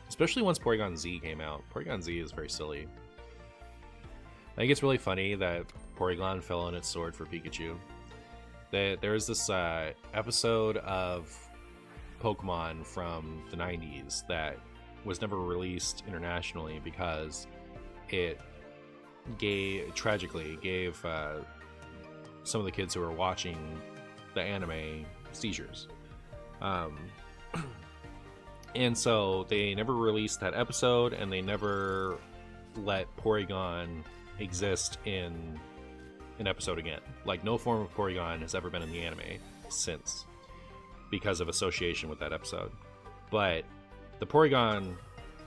Especially once Porygon Z came out. Porygon Z is very silly. I think it's really funny that Porygon fell on its sword for Pikachu. There's this episode of Pokemon from the 90s that was never released internationally because it tragically gave some of the kids who were watching the anime seizures. And so they never released that episode, and they never let Porygon exist in an episode again. Like, no form of Porygon has ever been in the anime since, because of association with that episode. But the Porygon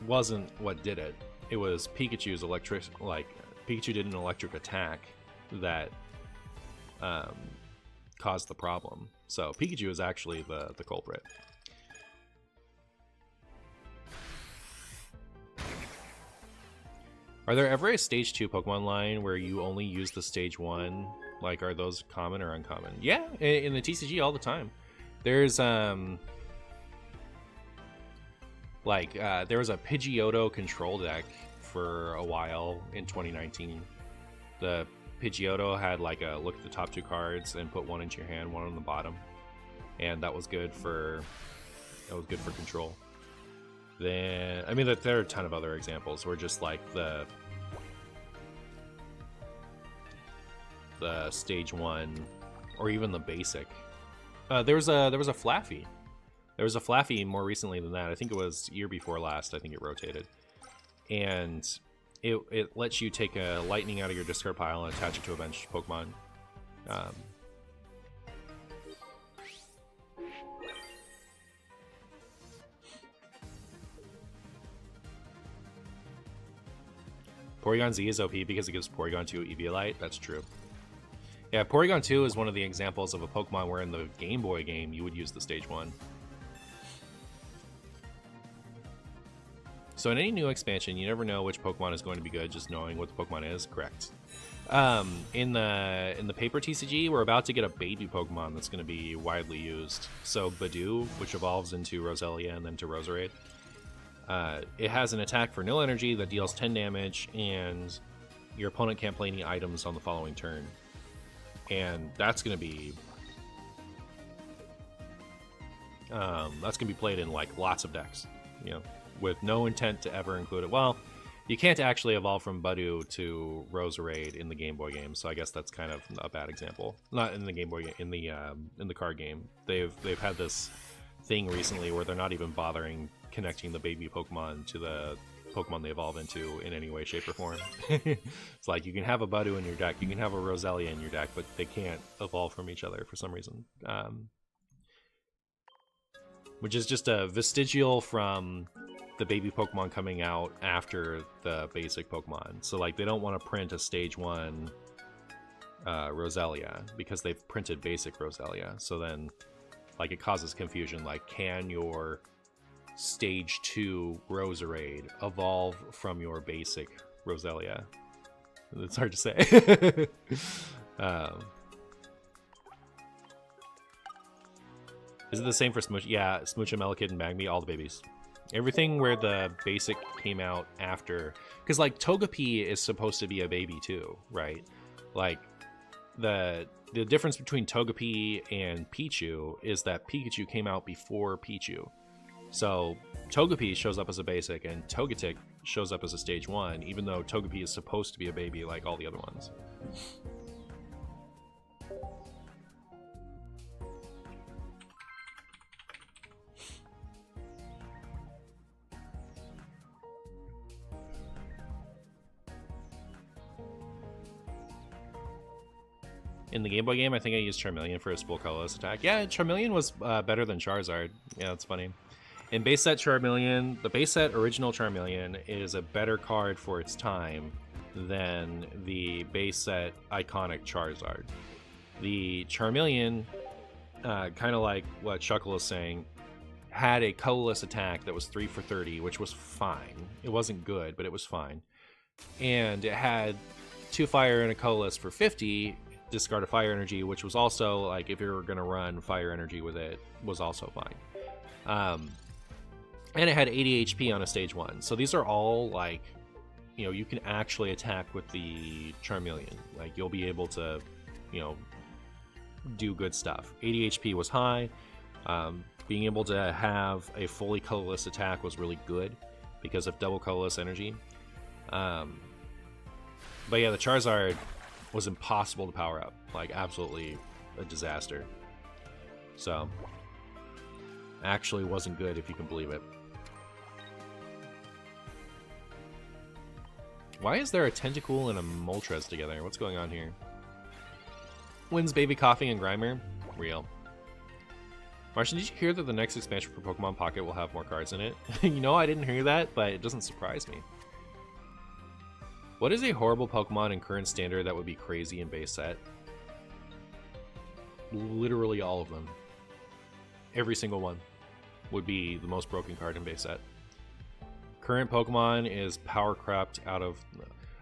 wasn't what did it. It was Pikachu's Pikachu did an electric attack that caused the problem. So Pikachu is actually the culprit. Are there ever a stage 2 Pokemon line where you only use the stage 1? Like, are those common or uncommon? Yeah, in the TCG all the time. There's there was a Pidgeotto control deck for a while in 2019. The Pidgeotto had like a look at the top 2 cards and put one into your hand, one on the bottom, and that was good for control. Then, I mean, there are a ton of other examples where just like the stage 1 or even the basic. There was a Flaffy. There was a Flaffy more recently than that. I think it was year before last. I think it rotated, and it lets you take a lightning out of your discard pile and attach it to a bench Pokemon. Porygon Z is OP because it gives Porygon 2 Eviolite. That's true. Yeah, Porygon 2 is one of the examples of a Pokemon where in the Game Boy game you would use the stage 1. So in any new expansion, you never know which Pokemon is going to be good, just knowing what the Pokemon is. Correct. In the paper TCG, we're about to get a baby Pokemon that's going to be widely used. So Badoo, which evolves into Roselia and then to Roserade. It has an attack for nil energy that deals 10 damage, and your opponent can't play any items on the following turn. And that's going to be played in like lots of decks, you know, with no intent to ever include it. Well, you can't actually evolve from Badu to Roserade in the Game Boy game, so I guess that's kind of a bad example. Not in the Game Boy game, in the card game. They've had this thing recently where they're not even bothering connecting the baby Pokemon to the Pokemon they evolve into in any way, shape, or form. It's like you can have a Badu in your deck, you can have a Roselia in your deck, but they can't evolve from each other for some reason. Which is just a vestigial from the baby Pokemon coming out after the basic Pokemon. So like they don't want to print a stage 1 Roselia because they've printed basic Roselia. So then like it causes confusion, like can your stage 2 Roserade evolve from your basic Roselia? It's hard to say. Is it the same for Smooch? Yeah, Smoochum, Elekid, and Magby, all the babies. Everything where the basic came out after, because like Togepi is supposed to be a baby too, right? Like the difference between Togepi and Pichu is that Pikachu came out before Pichu. So Togepi shows up as a basic and Togetic shows up as a stage 1, even though Togepi is supposed to be a baby like all the other ones. In the Game Boy game, I think I used Charmeleon for his full colorless attack. Yeah, Charmeleon was better than Charizard. Yeah, that's funny. In base set Charmeleon, the base set original Charmeleon is a better card for its time than the base set iconic Charizard. The Charmeleon, kind of like what Chuckle is saying, had a colorless attack that was 3 for 30, which was fine. It wasn't good, but it was fine. And it had 2 fire and a colorless for 50, discard a fire energy, which was also like if you were going to run fire energy with it, was also fine. And it had 80 HP on a stage 1. So these are all like, you know, you can actually attack with the Charmeleon. Like you'll be able to, you know, do good stuff. 80 HP was high. Being able to have a fully colorless attack was really good because of double colorless energy. But yeah, the Charizard was impossible to power up, like absolutely a disaster. So actually wasn't good, if you can believe it. Why is there a Tentacool and a Moltres together? What's going on here? Wins Baby Coughing and Grimer? Real. Martian, did you hear that the next expansion for Pokemon Pocket will have more cards in it? You know, I didn't hear that, but it doesn't surprise me. What is a horrible Pokemon in current standard that would be crazy in base set? Literally all of them. Every single one would be the most broken card in base set. Current Pokemon is power crept out of...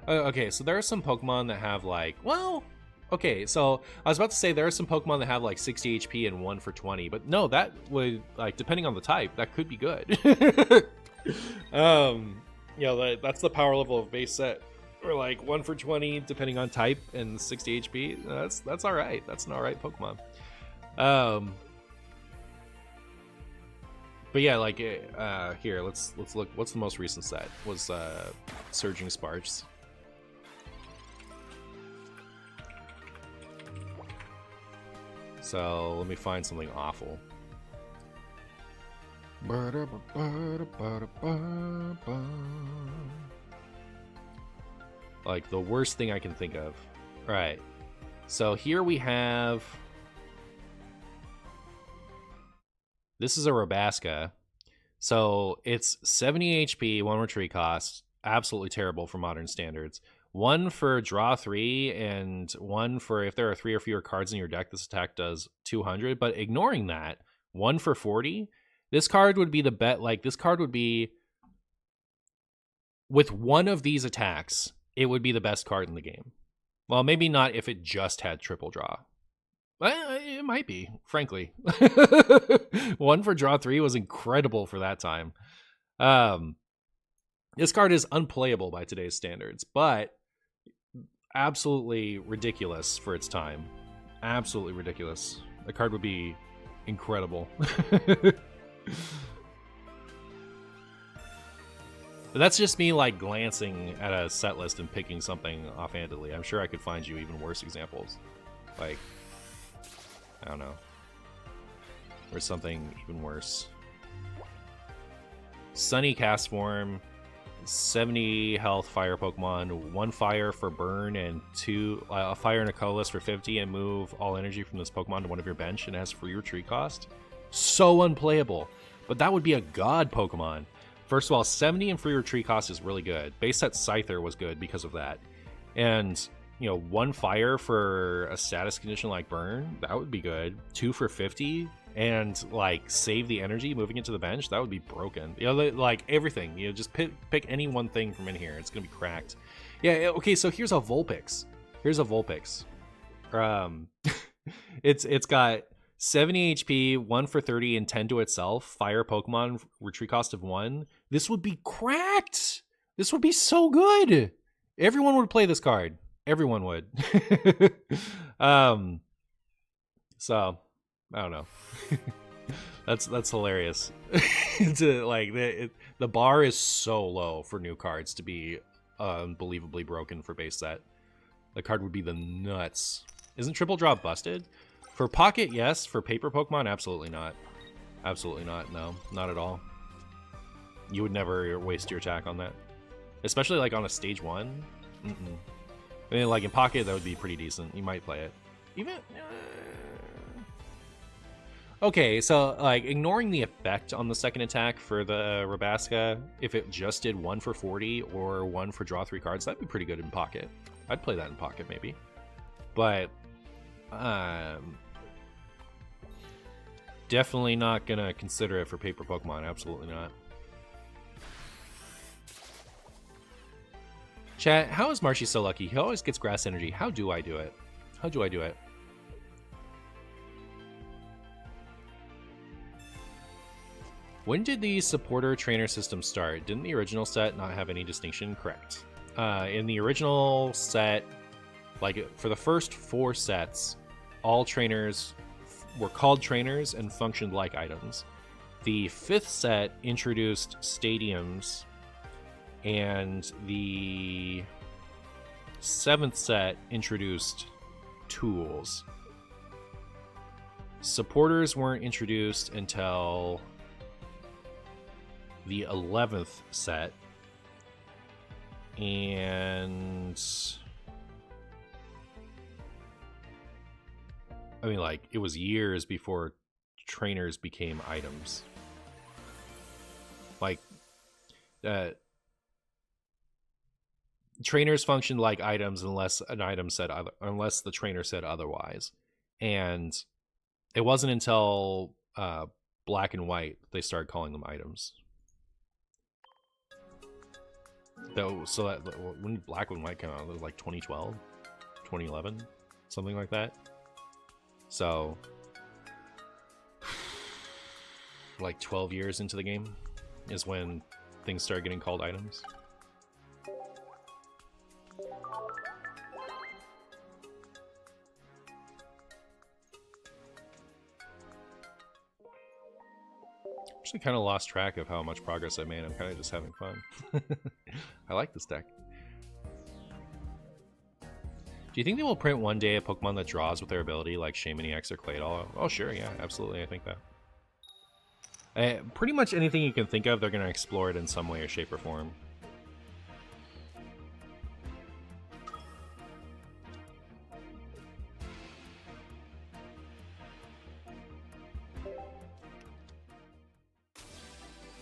okay, so there are some Pokemon that have like... Well, okay, so I was about to say there are some Pokemon that have like 60 HP and 1 for 20, but no, that would, like, depending on the type, that could be good. You know, that's the power level of base set. Or like 1 for 20 depending on type and 60 HP. That's all right. That's an all right Pokemon. But yeah, like here, let's look. What's the most recent set? Was Surging Sparks. So let me find something awful. Like the worst thing I can think of. All right. So here we have... This is a Rabasca. So it's 70 HP, 1 retreat cost. Absolutely terrible for modern standards. 1 for draw 3 and 1 for if there are 3 or fewer cards in your deck, this attack does 200. But ignoring that, 1 for 40. This card would be the bet. Like this card would be... With one of these attacks, it would be the best card in the game. Well, maybe not if it just had triple draw. It might be, frankly. 1 for draw 3 was incredible for that time. This card is unplayable by today's standards, but absolutely ridiculous for its time. Absolutely ridiculous. The card would be incredible. But that's just me, like, glancing at a set list and picking something offhandedly. I'm sure I could find you even worse examples. Like, I don't know. Or something even worse. Sunny cast form, 70 health fire Pokemon, 1 fire for burn, and 2 a fire and a colorless for 50, and move all energy from this Pokemon to one of your bench, and it has free retreat cost. So unplayable. But that would be a god Pokemon. First of all, 70 and free retreat cost is really good. Base set Scyther was good because of that. And, you know, 1 fire for a status condition like burn, that would be good. 2 for 50, and, like, save the energy moving it to the bench, that would be broken. You know, like, everything. You know, just pick any one thing from in here. It's going to be cracked. Yeah, okay, so here's a Vulpix. It's got 70 HP, 1 for 30, and 10 to itself. Fire Pokemon, retreat cost of 1. This would be cracked. This would be so good. Everyone would play this card. Everyone would. So I don't know. That's hilarious. The bar is so low for new cards to be unbelievably broken for base set. The card would be the nuts. Isn't triple drop busted? For pocket, yes. For paper Pokemon, absolutely not. Absolutely not. No, not at all. You would never waste your attack on that. Especially like on a stage 1. I mean, like in pocket, that would be pretty decent. You might play it. Even... Okay, so like ignoring the effect on the second attack for the Rabasca, if it just did 1 for 40 or 1 for draw 3 cards, that'd be pretty good in pocket. I'd play that in pocket maybe. But definitely not gonna consider it for paper Pokemon. Absolutely not. Chat, how is Marshy so lucky? He always gets grass energy. How do I do it? How do I do it? When did the supporter trainer system start? Didn't the original set not have any distinction? Correct. In the original set, like for the first 4 sets, all trainers were called trainers and functioned like items. The 5th set introduced stadiums, and the 7th set introduced tools. Supporters weren't introduced until the 11th set, and I mean, like, it was years before trainers became items. Like, trainers functioned like items unless the trainer said otherwise, and it wasn't until Black and White they started calling them items. Though, so that when Black and White came out, it was like 2012, 2011, something like that. So, like 12 years into the game is when things started getting called items. Actually kind of lost track of how much progress I made. I'm kind of just having fun. I like this deck. Do you think they will print one day a Pokemon that draws with their ability, like Shaymin EX or Claydol? Oh, sure, yeah, absolutely, I think that. Pretty much anything you can think of, they're going to explore it in some way or shape or form.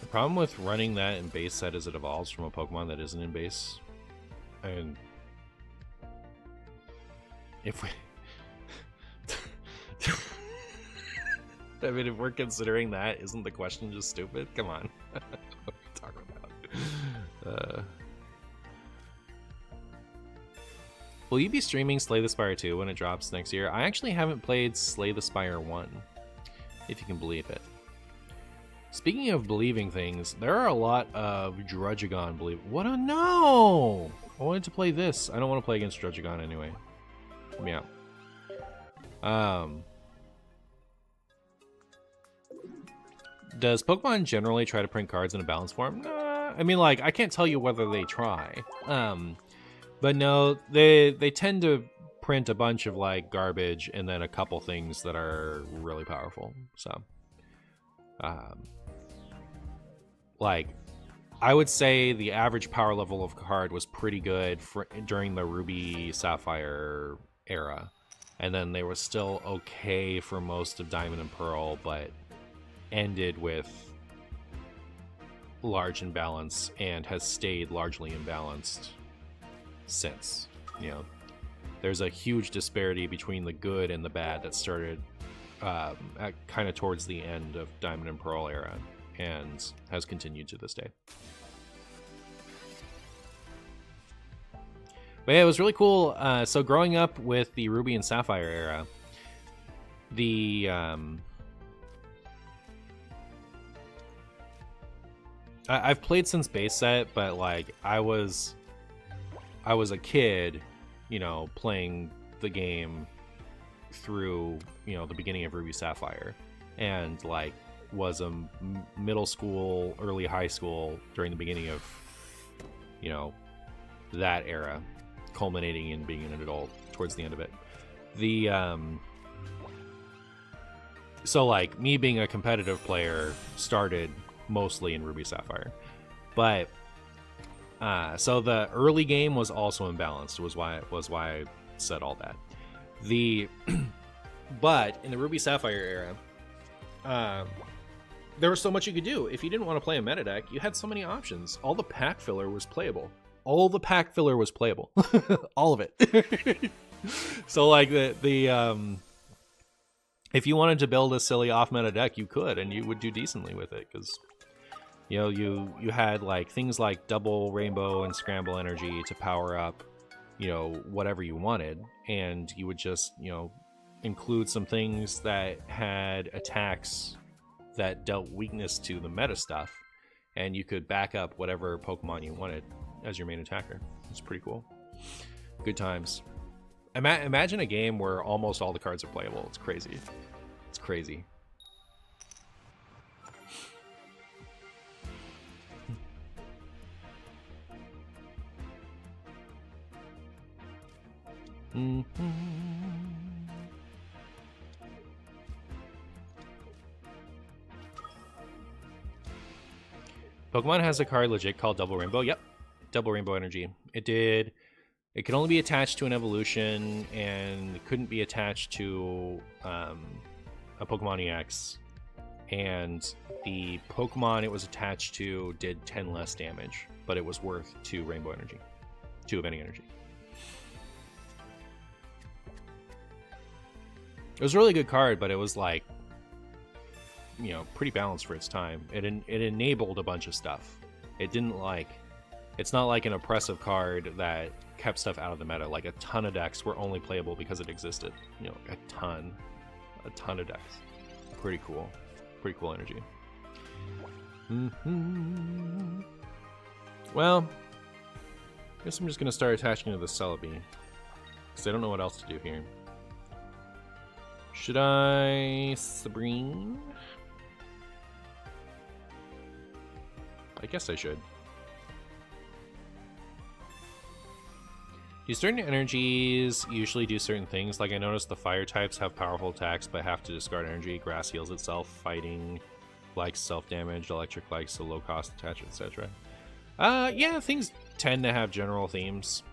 The problem with running that in base set is it evolves from a Pokemon that isn't in base. And if we... I mean, if we're considering that, isn't the question just stupid? Come on. What are you talking about? Will you be streaming Slay the Spire 2 when it drops next year? I actually haven't played Slay the Spire 1, if you can believe it. Speaking of believing things, there are a lot of Drudgegon believe. What a no! I wanted to play this. I don't want to play against Drudgegon anyway. Let me out. Does Pokemon generally try to print cards in a balanced form? I mean, like, I can't tell you whether they try. But no, they tend to print a bunch of, like, garbage and then a couple things that are really powerful. So, like, I would say the average power level of card was pretty good during the Ruby Sapphire era. And then they were still okay for most of Diamond and Pearl, but ended with large imbalance and has stayed largely imbalanced since. You know, there's a huge disparity between the good and the bad that started kind of towards the end of Diamond and Pearl era and has continued to this day. But yeah, it was really cool. So growing up with the Ruby and Sapphire era, I've played since base set, but like I was a kid, you know, playing the game through, you know, the beginning of Ruby Sapphire, and like was a middle school, early high school during the beginning of, you know, that era, culminating in being an adult towards the end of it. So like me being a competitive player started mostly in Ruby Sapphire, but so the early game was also imbalanced, was why I said all that. But in the Ruby Sapphire era, there was so much you could do. If you didn't want to play a meta deck, you had so many options. All the pack filler was playable. All of it. So like if you wanted to build a silly off meta deck, you could, and you would do decently with it, because you know you had like things like double rainbow and scramble energy to power up, you know, whatever you wanted, and you would just, you know, include some things that had attacks that dealt weakness to the meta stuff, and you could back up whatever Pokemon you wanted as your main attacker. It's pretty cool. Good times. Imagine a game where almost all the cards are playable. It's crazy. It's crazy. Pokemon has a card legit called Double Rainbow. Yep. Double Rainbow Energy. It could only be attached to an evolution, and it couldn't be attached to a Pokemon EX. And the Pokemon it was attached to did 10 less damage, but it was worth 2 Rainbow Energy. 2 Eventing Energy. It was a really good card, but it was like, you know, pretty balanced for its time. It enabled a bunch of stuff. It didn't like... It's not like an oppressive card that kept stuff out of the meta. Like a ton of decks were only playable because it existed. You know, a ton of decks. Pretty cool. Pretty cool energy. Well, I guess I'm just gonna start attaching to the Celebi, because I don't know what else to do here. Should I Sabrine? I guess I should. Do certain energies usually do certain things? Like I noticed the fire types have powerful attacks but have to discard energy. Grass heals itself. Fighting likes self-damage. Electric likes the low-cost attachment, etc. Yeah, things tend to have general themes.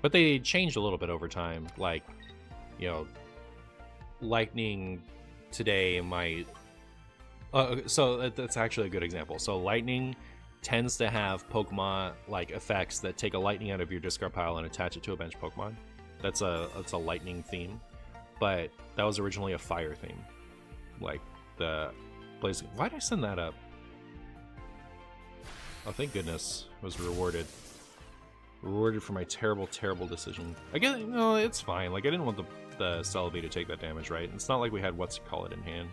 But they changed a little bit over time. Like, you know, lightning today might... so that's actually a good example. So lightning tends to have Pokemon like effects that take a lightning out of your discard pile and attach it to a bench Pokemon. That's a lightning theme, but that was originally a fire theme. Like the blazing. Why did I send that up? Oh, thank goodness, it was rewarded. Rewarded for my terrible, terrible decision. Again, no, it's fine. Like, I didn't want the Celebi to take that damage, right? It's not like we had what's call it in hand.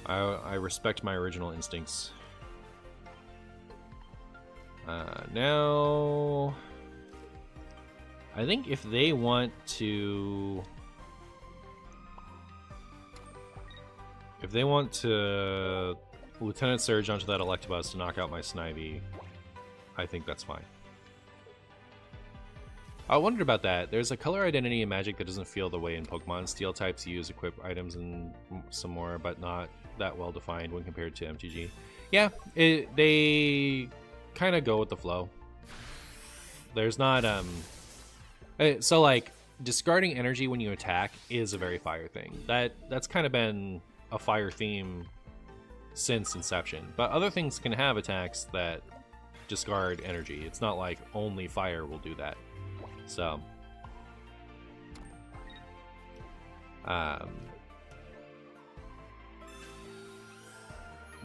I respect my original instincts. Now, I think if they want to... If they want to Lieutenant Surge onto that Electabuzz to knock out my Snivy, I think that's fine. I wondered about that. There's a color identity in Magic that doesn't feel the way in Pokemon. Steel types use equip items and some more, but not that well defined when compared to MTG. Yeah, they kind of go with the flow. There's not so like discarding energy when you attack is a very fire thing. That's kind of been a fire theme since inception. But other things can have attacks that discard energy. It's not like only fire will do that. So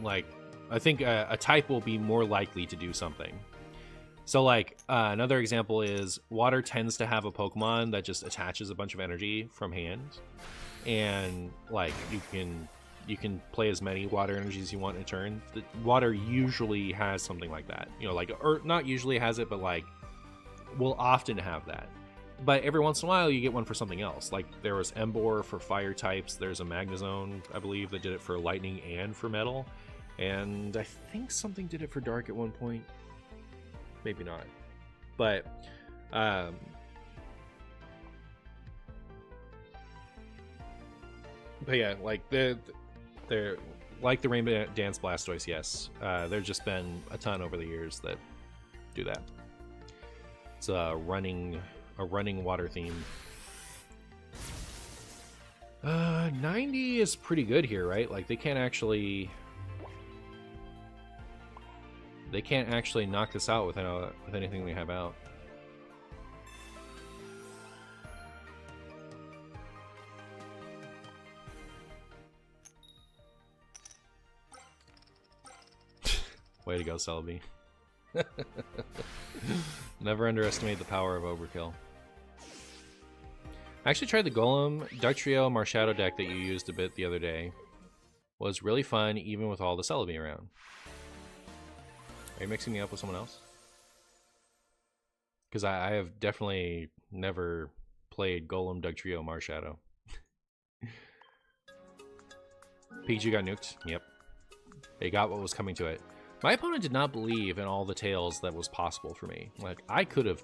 like I think a type will be more likely to do something. So like another example is water tends to have a Pokemon that just attaches a bunch of energy from hand, and like you can play as many water energies as you want in a turn. The water usually has something like that, you know, like, or not usually has it, but like will often have that. But every once in a while you get one for something else. Like there was Embor for fire types. There's a Magnezone, I believe, that did it for lightning and for metal. And I think something did it for dark at one point. Maybe not. But yeah, like they're like the Rainbow Dance Blastoise, yes. There's just been a ton over the years that do that. It's a running water theme. 90 is pretty good here, right? Like they can't actually knock this out with anything they have out. Way to go, Celebi. Never underestimate the power of overkill. I actually tried the Golem Duck Trio Marshadow deck that you used a bit the other day. Was really fun, even with all the Celebi around. Are you mixing me up with someone else? Because I have definitely never played Golem Duck Trio Marshadow. Pikachu got nuked. Yep. They got what was coming to it. My opponent did not believe in all the tails that was possible for me. Like I could have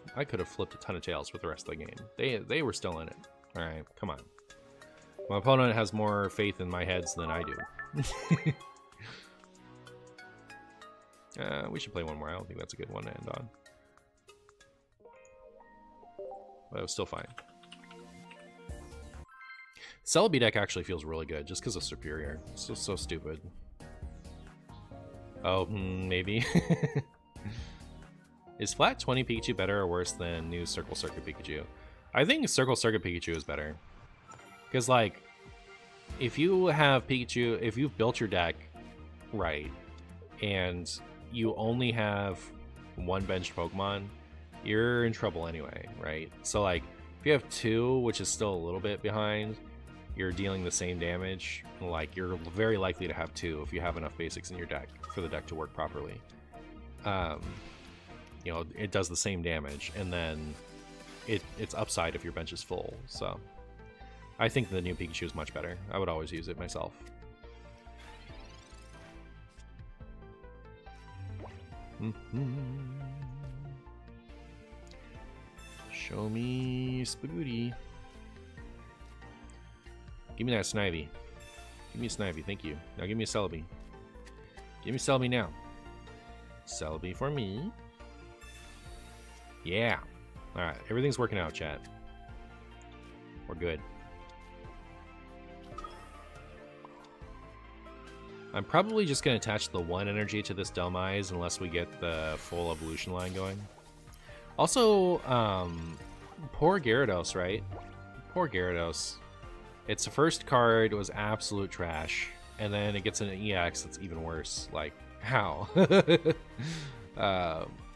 flipped a ton of tails with the rest of the game. They were still in it. All right, come on. My opponent has more faith in my heads than I do. We should play one more. I don't think that's a good one to end on. But it was still fine. Celebi deck actually feels really good just because of Superior. It's so stupid. Oh, maybe. Is flat 20 Pikachu better or worse than new Circle Circuit Pikachu? I think Circle Circuit Pikachu is better. Because, like, if you have Pikachu, if you've built your deck right, and you only have one benched Pokemon, you're in trouble anyway, right? So, like, if you have two, which is still a little bit behind, you're dealing the same damage. Like, you're very likely to have two if you have enough basics in your deck for the deck to work properly. You know, it does the same damage, and then it's upside if your bench is full. So I think the new Pikachu is much better. I would always use it myself. Show me Spagooty. Give me that Snivy. Give me a Snivy, thank you. Now give me a Celebi. Give me Celebi now. Celebi for me. Yeah. Alright, everything's working out, chat. We're good. I'm probably just going to attach the one energy to this Delmise unless we get the full evolution line going. Also, poor Gyarados, right? Poor Gyarados. Its first card was absolute trash, and then it gets an EX that's even worse. Like, how?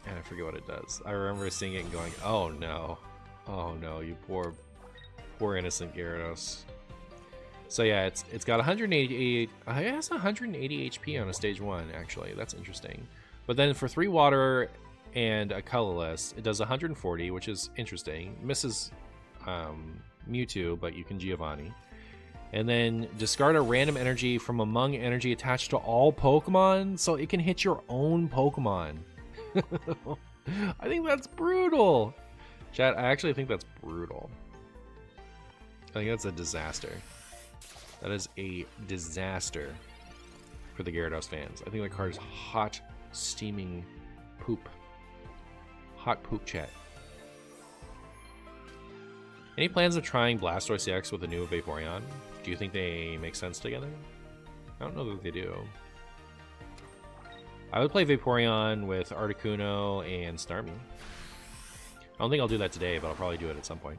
And I forget what it does. I remember seeing it and going, oh no. Oh no, you poor innocent Gyarados. So yeah, it's got 188. It has 180 HP on a stage 1, actually. That's interesting. But then for 3 water and a colorless, it does 140, which is interesting. Misses Mewtwo, but you can Giovanni. And then discard a random energy from among energy attached to all Pokemon, so it can hit your own Pokemon. I think that's brutal. Chat, I actually think that's brutal. I think that's a disaster. That is a disaster for the Gyarados fans. I think the card is hot, steaming poop. Hot poop, chat. Any plans of trying Blastoise EX with a new Vaporeon? Do you think they make sense together? I don't know that they do. I would play Vaporeon with Articuno and Starmie. I don't think I'll do that today, but I'll probably do it at some point.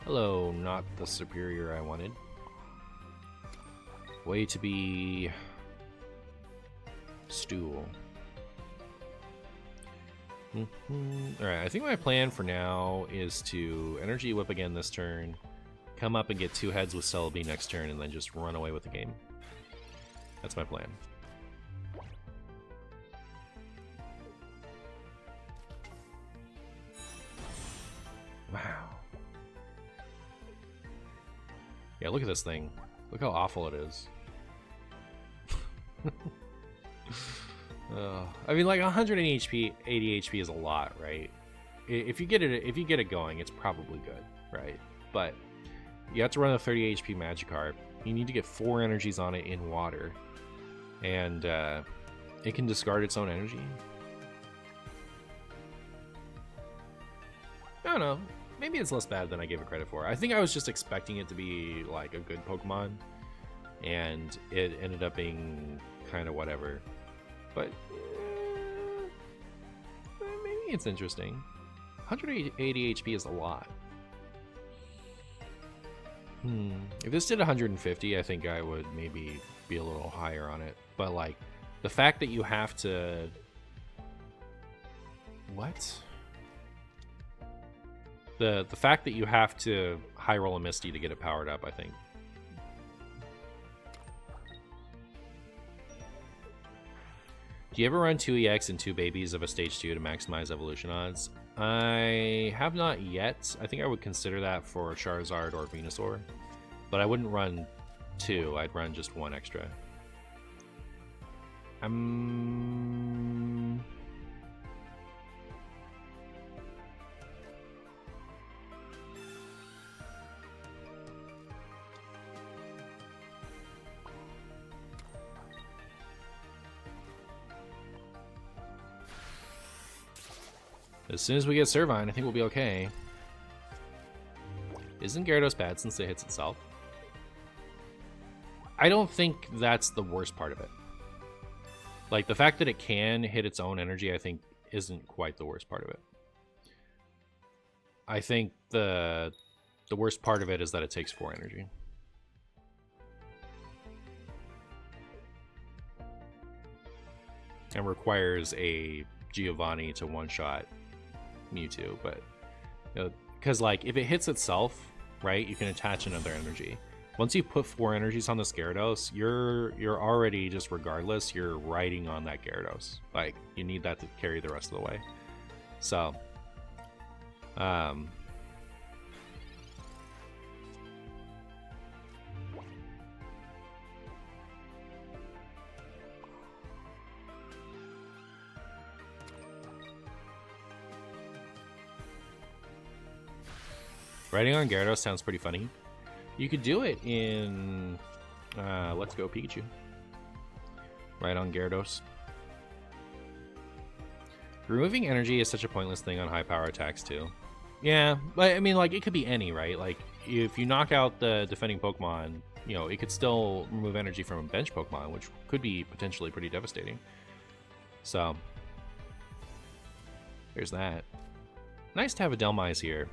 Hello, not the superior I wanted. Way to be... stool. Alright, I think my plan for now is to Energy Whip again this turn, come up and get 2 heads with Celebi next turn, and then just run away with the game. That's my plan. Wow. Yeah, look at this thing. Look how awful it is. I mean, like 180 HP, 80 HP is a lot, right? If you get it going, it's probably good, right? But you have to run a 30 HP Magikarp. You need to get 4 energies on it in water, and it can discard its own energy. I don't know. Maybe it's less bad than I gave it credit for. I think I was just expecting it to be like a good Pokemon, and it ended up being kind of whatever. But maybe it's interesting. 180 HP is a lot. If this did 150, I think I would maybe be a little higher on it. But like, the fact that you have to... What? The fact that you have to high roll a Misty to get it powered up, I think. Do you ever run 2 EX and 2 babies of a stage 2 to maximize evolution odds? I have not yet. I think I would consider that for Charizard or Venusaur. But I wouldn't run 2. I'd run just 1 extra. As soon as we get Servine, I think we'll be okay. Isn't Gyarados bad since it hits itself? I don't think that's the worst part of it. Like, the fact that it can hit its own energy, I think, isn't quite the worst part of it. I think the worst part of it is that it takes 4 energy. And requires a Giovanni to one-shot Mewtwo, but you know, because like if it hits itself, right, you can attach another energy. Once you put 4 energies on this Gyarados, you're already, just regardless, you're riding on that Gyarados. Like, you need that to carry the rest of the way. So riding on Gyarados sounds pretty funny. You could do it in Let's Go Pikachu. Ride on Gyarados. Removing energy is such a pointless thing on high power attacks too. Yeah, but I mean, like, it could be any, right? Like, if you knock out the defending Pokemon, you know, it could still remove energy from a bench Pokemon, which could be potentially pretty devastating. So there's that. Nice to have a Delmise here.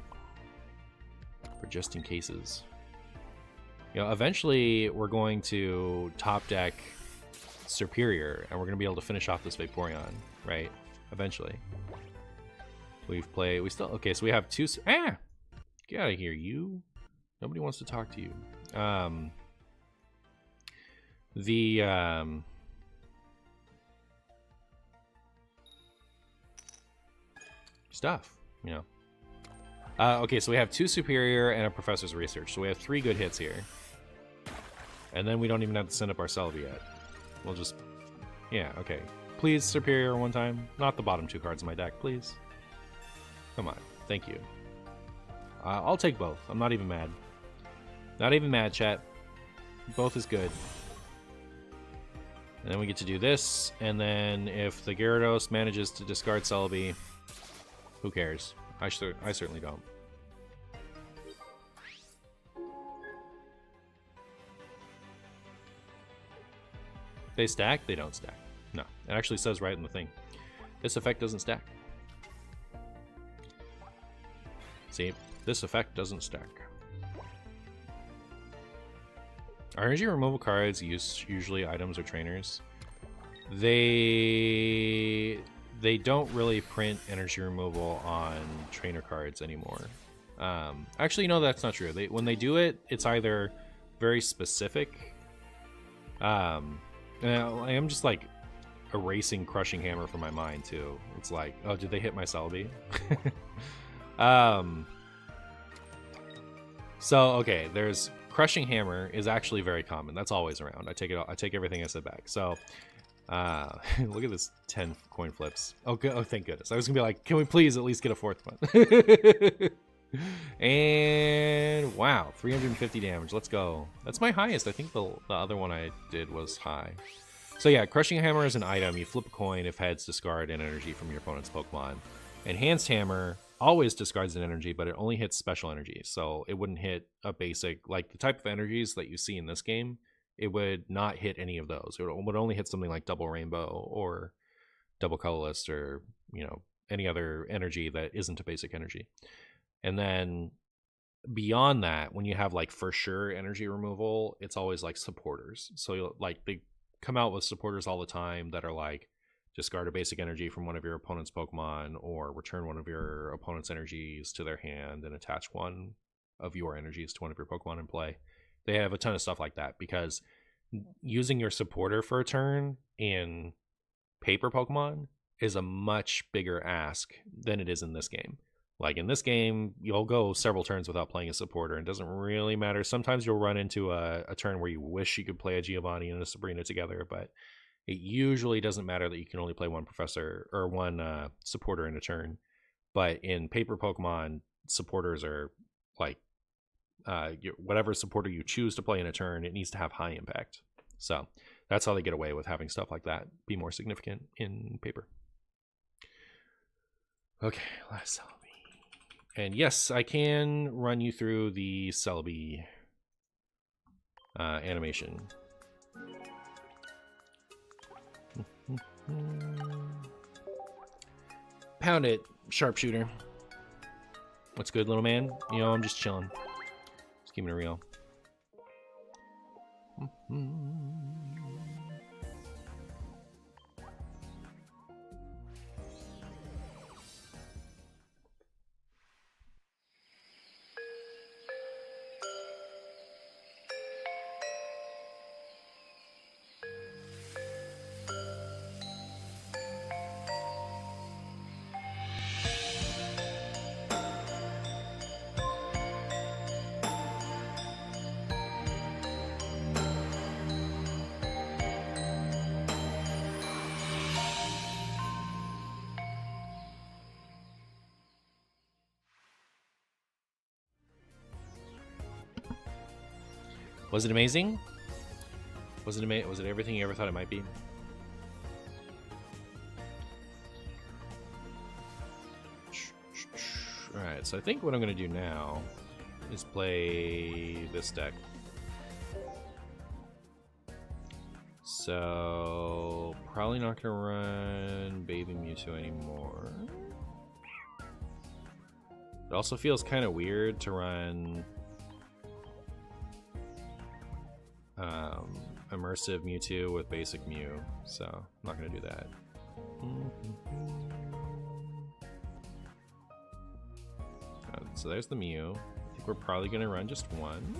For just in cases. You know, eventually we're going to top deck superior, and we're gonna be able to finish off this Vaporeon, right? Eventually. We still, okay, so we have two, get out of here, you. Nobody wants to talk to you. Stuff, you know. Okay, so we have 2 superior and a professor's research, so we have 3 good hits here. And then we don't even have to send up our Celebi yet. We'll just, yeah, okay. Please, superior one time. Not the bottom 2 cards in my deck, please. Come on, thank you. I'll take both. I'm not even mad. Not even mad, chat. Both is good. And then we get to do this, and then if the Gyarados manages to discard Celebi, who cares? I certainly don't. They stack? They don't stack. No, it actually says right in the thing. This effect doesn't stack. See, this effect doesn't stack. Are energy removal cards usually items or trainers? They don't really print energy removal on trainer cards anymore. Actually, no, that's not true. When they do it, it's either very specific. And I am just like erasing Crushing Hammer from my mind too. It's like, oh, did they hit my Celebi? So okay, there's Crushing Hammer is actually very common. That's always around. I take everything I said back. So look at this 10 coin flips. Oh, oh, thank goodness. I was gonna be like, can we please at least get a 4th one? And wow, 350 damage. Let's go. That's my highest. I think the other one I did was high. So yeah, Crushing Hammer is an item. You flip a coin if heads, discard an energy from your opponent's Pokemon. Enhanced Hammer always discards an energy, but it only hits special energy. So it wouldn't hit a basic, like the type of energies that you see in this game. It would not hit any of those. It would only hit something like Double Rainbow or Double Colorless or, you know, any other energy that isn't a basic energy. And then beyond that, when you have like for sure energy removal, it's always like supporters. So like they come out with supporters all the time that are like discard a basic energy from one of your opponent's Pokemon or return one of your opponent's energies to their hand and attach one of your energies to one of your Pokemon in play. They have a ton of stuff like that because using your supporter for a turn in paper Pokemon is a much bigger ask than it is in this game. Like in this game, you'll go several turns without playing a supporter. It doesn't really matter. Sometimes you'll run into a turn where you wish you could play a Giovanni and a Sabrina together, but it usually doesn't matter that you can only play one professor or one supporter in a turn. But in paper Pokemon, supporters are like whatever supporter you choose to play in a turn, it needs to have high impact. So that's how they get away with having stuff like that be more significant in paper. Okay, last Celebi. And yes, I can run you through the Celebi animation. Pound it, sharpshooter. What's good, little man? You know, I'm just chilling. Just keeping it real. Was it amazing? Was it everything you ever thought it might be? Alright, so I think what I'm going to do now is play this deck. So, probably not going to run Baby Mewtwo anymore. It also feels kind of weird to run immersive Mewtwo with basic Mew, so I'm not gonna do that. So there's the Mew. I think we're probably gonna run just one.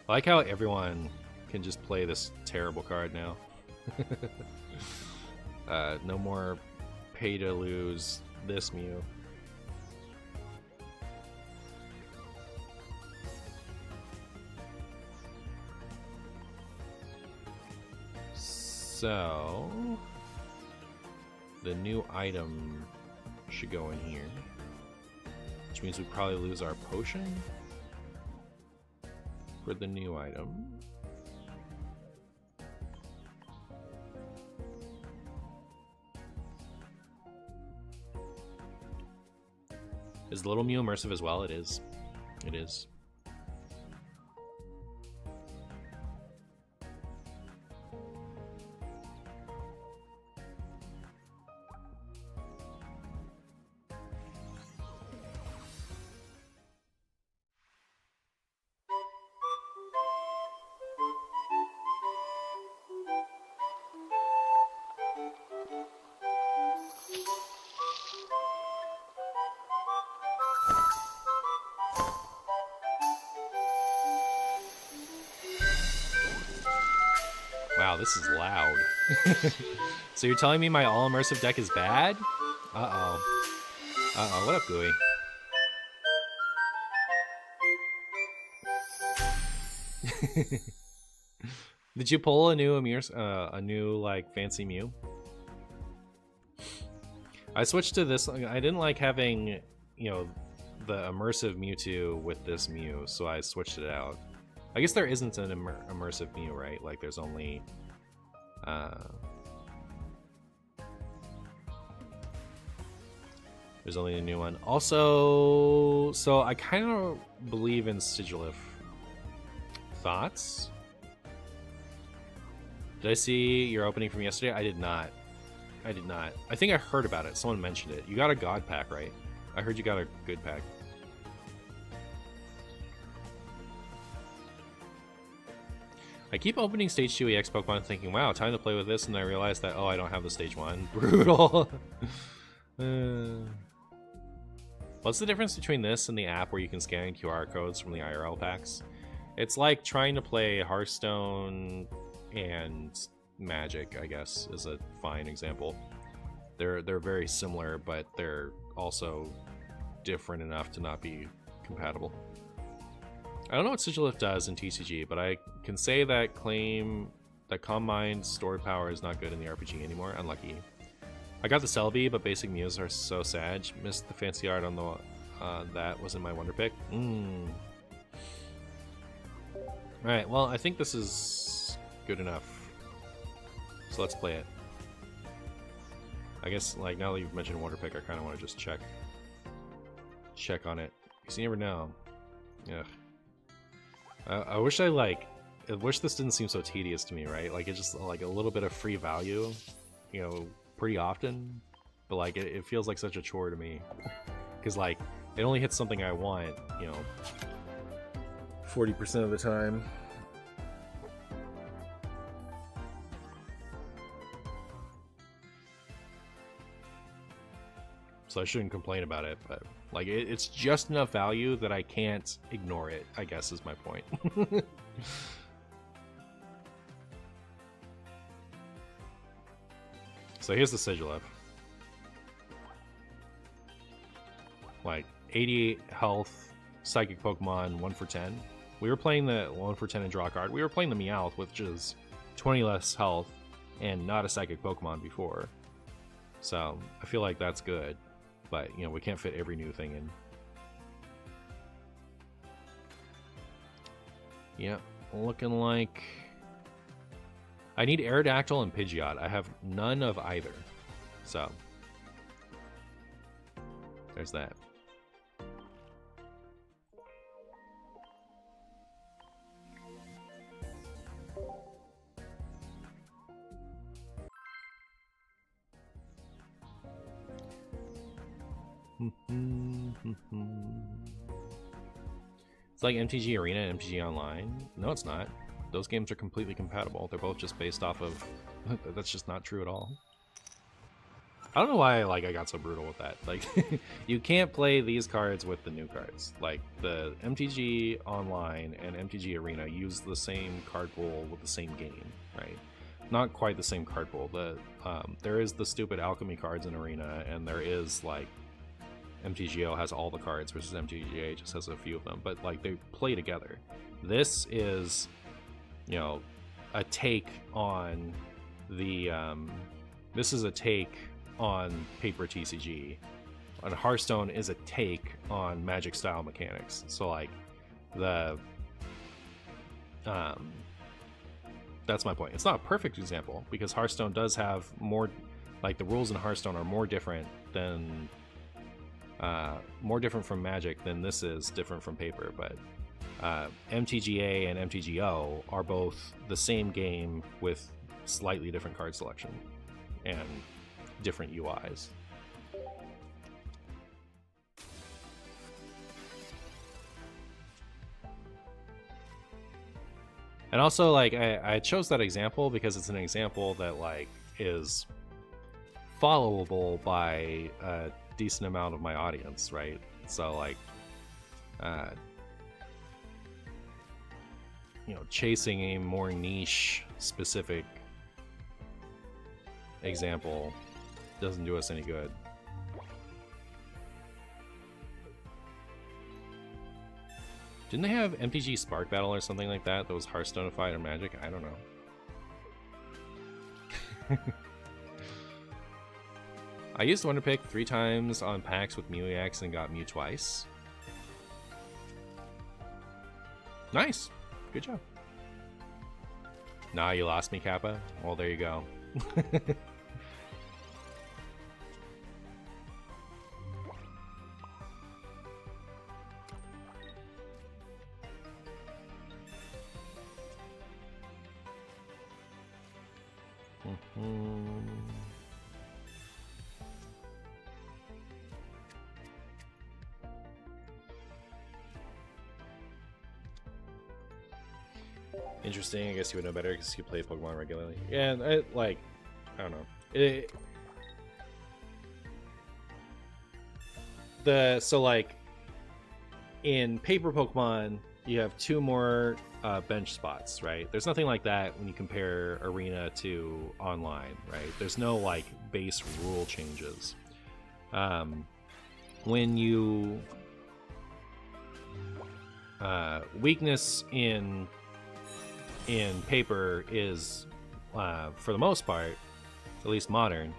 I like how everyone can just play this terrible card now. No more pay to lose this Mew. So the new item should go in here, which means we probably lose our potion for the new item. Is the little Mew immersive as well? It is. It is. Wow, this is loud. So you're telling me my all-immersive deck is bad? Uh-oh. Uh-oh, what up, Gooey? Did you pull a new like fancy Mew? I switched to this. I didn't like having, you know, the immersive Mewtwo with this Mew, so I switched it out. I guess there isn't an immersive Mew, right? Like there's only a new one. Also, so I kind of believe in Sigilif. Thoughts? Did I see your opening from yesterday? I did not. I did not. I think I heard about it. Someone mentioned it. You got a God pack, right? I heard you got a good pack. I keep opening Stage 2 EX Pokemon thinking, wow, time to play with this, and I realize that, oh, I don't have the Stage 1. Brutal! What's the difference between this and the app where you can scan QR codes from the IRL packs? It's like trying to play Hearthstone and Magic, I guess, is a fine example. They're very similar, but they're also different enough to not be compatible. I don't know what Sigilif does in TCG, but I can say that Calm Mind stored power is not good in the RPG anymore. Unlucky. I got the Celebi, but basic Mews are so sad. Missed the fancy art on the that was in my Wonder Pick. Alright, well, I think this is good enough. So let's play it. I guess, like, now that you've mentioned Wonder Pick, I kind of want to just check on it. Because you never know. Ugh. I wish I wish this didn't seem so tedious to me, right? Like, it's just like a little bit of free value, you know, pretty often. But like, it feels like such a chore to me. Because like, it only hits something I want, you know, 40% of the time. So I shouldn't complain about it, but like it's just enough value that I can't ignore it, I guess is my point. So here's the Sigilif. Like 88 health, psychic Pokemon, 1 for 10. We were playing the 1 for 10 and draw a card. We were playing the Meowth, which is 20 less health and not a psychic Pokemon before. So I feel like that's good. But, you know, we can't fit every new thing in. Yeah, looking like... I need Aerodactyl and Pidgeot. I have none of either. So, there's that. It's like MTG Arena and MTG Online. No, it's not. Those games are completely compatible. They're both just based off of... That's just not true at all. I don't know why I got so brutal with that. Like, you can't play these cards with the new cards. Like, the MTG Online and MTG Arena use the same card pool with the same game, right? Not quite the same card pool. There is the stupid alchemy cards in Arena, and there is, like, MTGO has all the cards versus MTGA just has a few of them, but like they play together. This is, you know, a take on the this is a take on paper TCG, and Hearthstone is a take on Magic style mechanics. So like the that's my point. It's not a perfect example because Hearthstone does have more, like the rules in Hearthstone are more different than from Magic than this is different from paper, but MTGA and MTGO are both the same game with slightly different card selection and different UIs. And also, like, I chose that example because it's an example that like is followable by a decent amount of my audience, right? So like you know, chasing a more niche specific example doesn't do us any good. Didn't they have MTG Spark Battle or something like that that was Hearthstone-ified or Magic? I don't know. I used Wonder Pick 3 times on packs with Mew EX and got Mew twice. Nice. Good job. Nah, you lost me, Kappa. Well, there you go. Interesting. I guess you would know better because you play Pokemon regularly. Yeah, I don't know. So like in paper Pokemon, you have 2 more bench spots, right? There's nothing like that when you compare Arena to online, right? There's no like base rule changes. When you weakness in paper is for the most part, at least modern,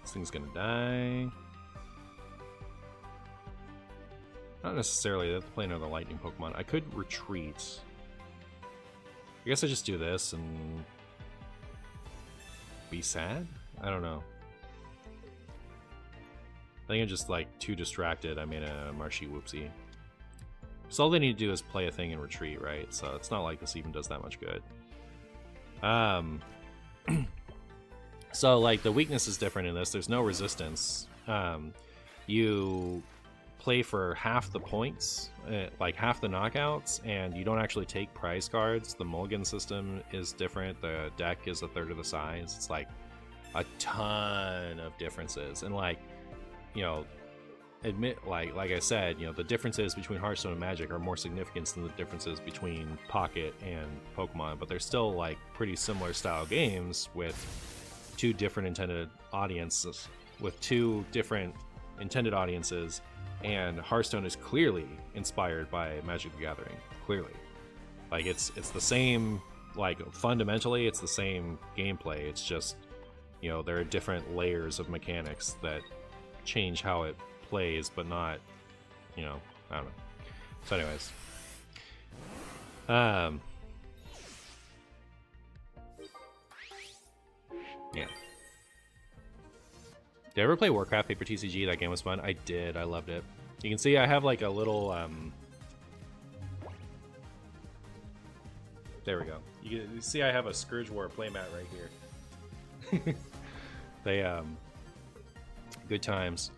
this thing's gonna die. Not necessarily. They have to play another lightning Pokemon. I could retreat. I guess I just do this and be sad? I don't know. I think I'm just like too distracted. I made a marshy whoopsie. So all they need to do is play a thing and retreat, right? So it's not like this even does that much good. So like the weakness is different in this. There's no resistance. You play for half the points, like half the knockouts, and you don't actually take prize cards. The mulligan system is different. The deck is a third of the size. It's like a ton of differences, and like, you know, like I said, you know, the differences between Hearthstone and Magic are more significant than the differences between Pocket and Pokemon, but they're still like pretty similar style games with 2 different intended audiences, and Hearthstone is clearly inspired by Magic the Gathering. Clearly, like it's the same, like fundamentally it's the same gameplay. It's just, you know, there are different layers of mechanics that change how it plays, but not, you know, I don't know. So anyways, yeah. Did I ever play Warcraft Paper TCG? That game was fun. I did. I loved it. You can see I have like a little there we go. You see I have a Scourge War playmat right here. They good times.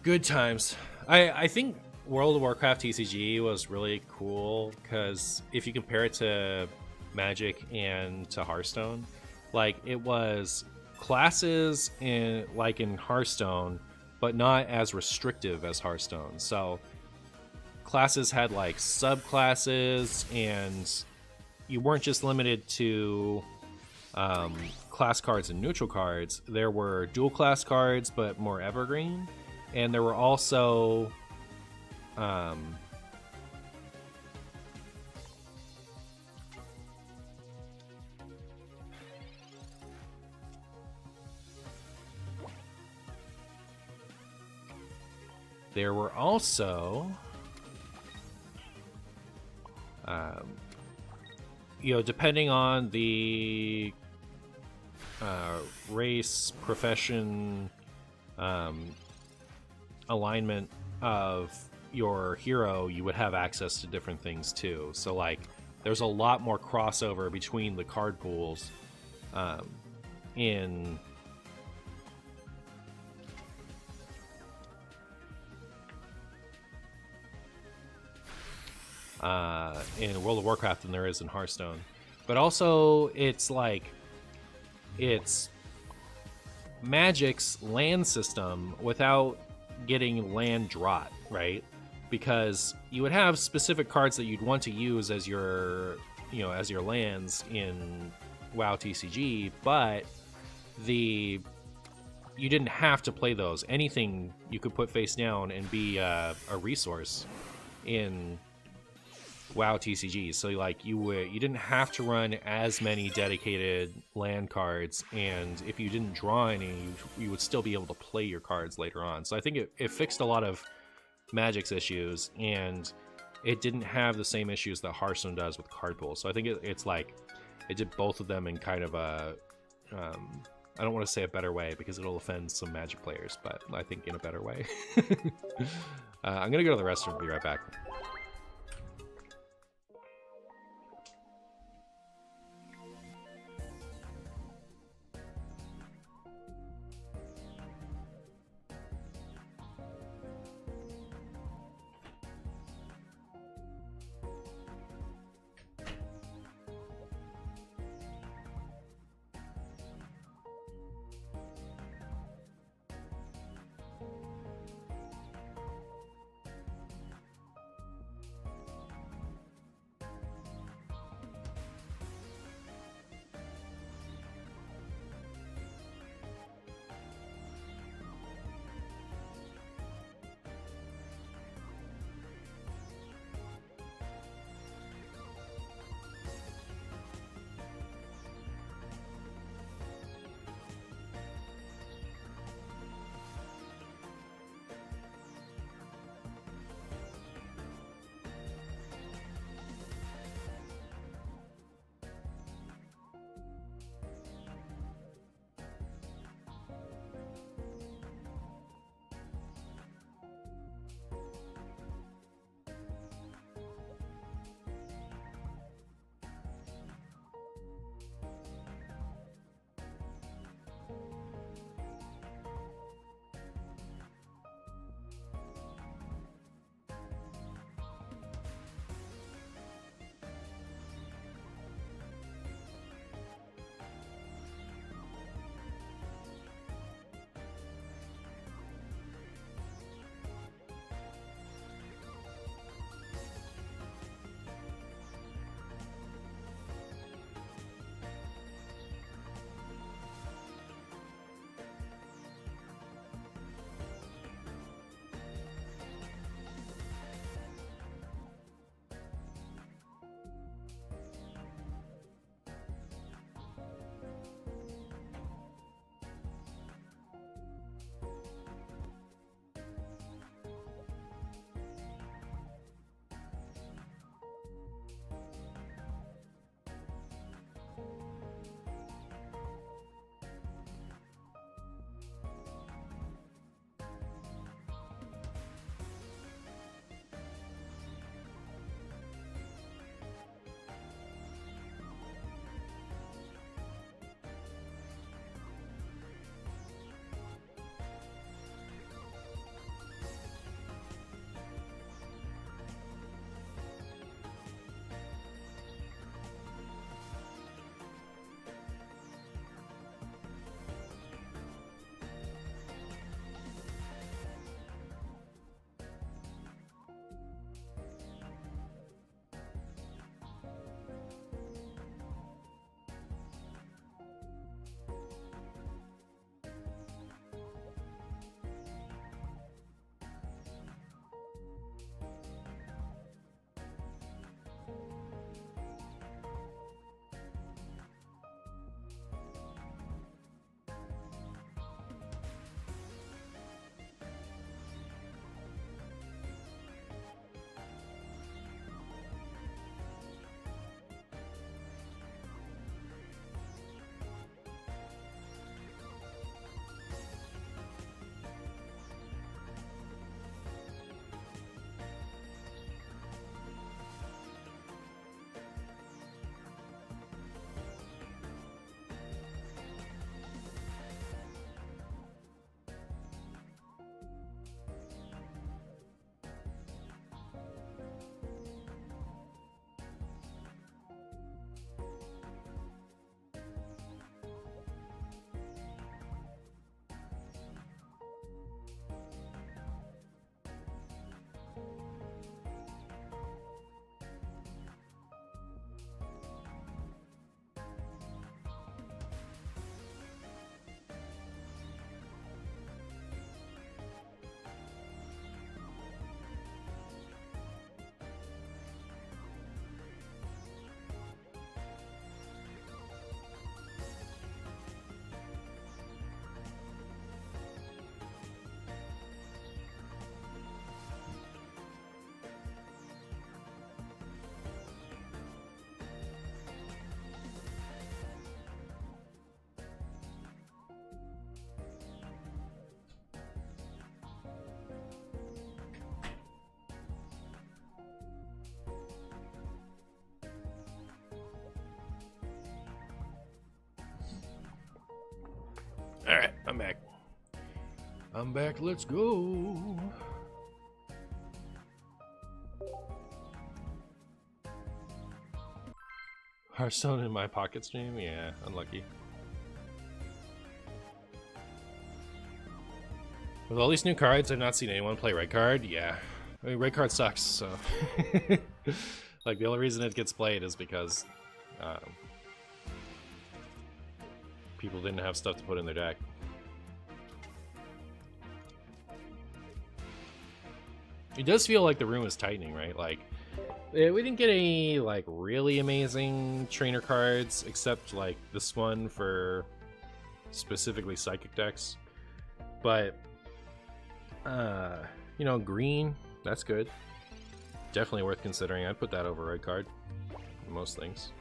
Good times. I think World of Warcraft TCG was really cool because if you compare it to Magic and to Hearthstone, like it was classes in Hearthstone, but not as restrictive as Hearthstone. So classes had like subclasses, and you weren't just limited to class cards and neutral cards. There were dual class cards, but more evergreen, and there were also there were also depending on the race, profession, alignment of your hero, you would have access to different things too. So like there's a lot more crossover between the card pools in World of Warcraft than there is in Hearthstone. But also it's Magic's land system without getting land drought, right? Because you would have specific cards that you'd want to use as your lands in WoW TCG, but you didn't have to play those. Anything you could put face down and be a resource in WoW TCG. So like you didn't have to run as many dedicated land cards, and if you didn't draw any, you would still be able to play your cards later on. So I think it fixed a lot of Magic's issues, and it didn't have the same issues that Hearthstone does with card pools. So I think it's like it did both of them in kind of a I don't want to say a better way because it'll offend some Magic players, but I think in a better way. I'm gonna go to the restroom and be right back. I'm back. I'm back, let's go. Hearthstone in my pocket stream? Yeah, unlucky. With all these new cards, I've not seen anyone play red card. Yeah. I mean, red card sucks, so... like, the only reason it gets played is because... people didn't have stuff to put in their deck. It does feel like the room is tightening, right? Like, we didn't get any, like, really amazing trainer cards, except, like, this one for specifically Psychic decks. But, you know, green, that's good. Definitely worth considering. I'd put that over red card. Most things.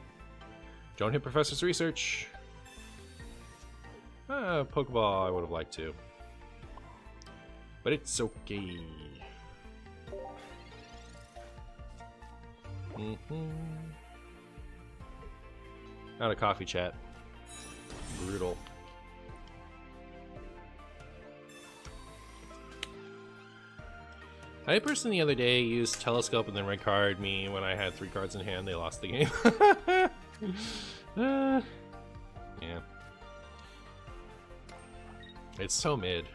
Don't hit Professor's research. Pokeball I would have liked to. But it's okay. Not a coffee chat. Brutal. I personally the other day used Telescope and then red card me when I had 3 cards in hand. They lost the game. Yeah. It's so mid.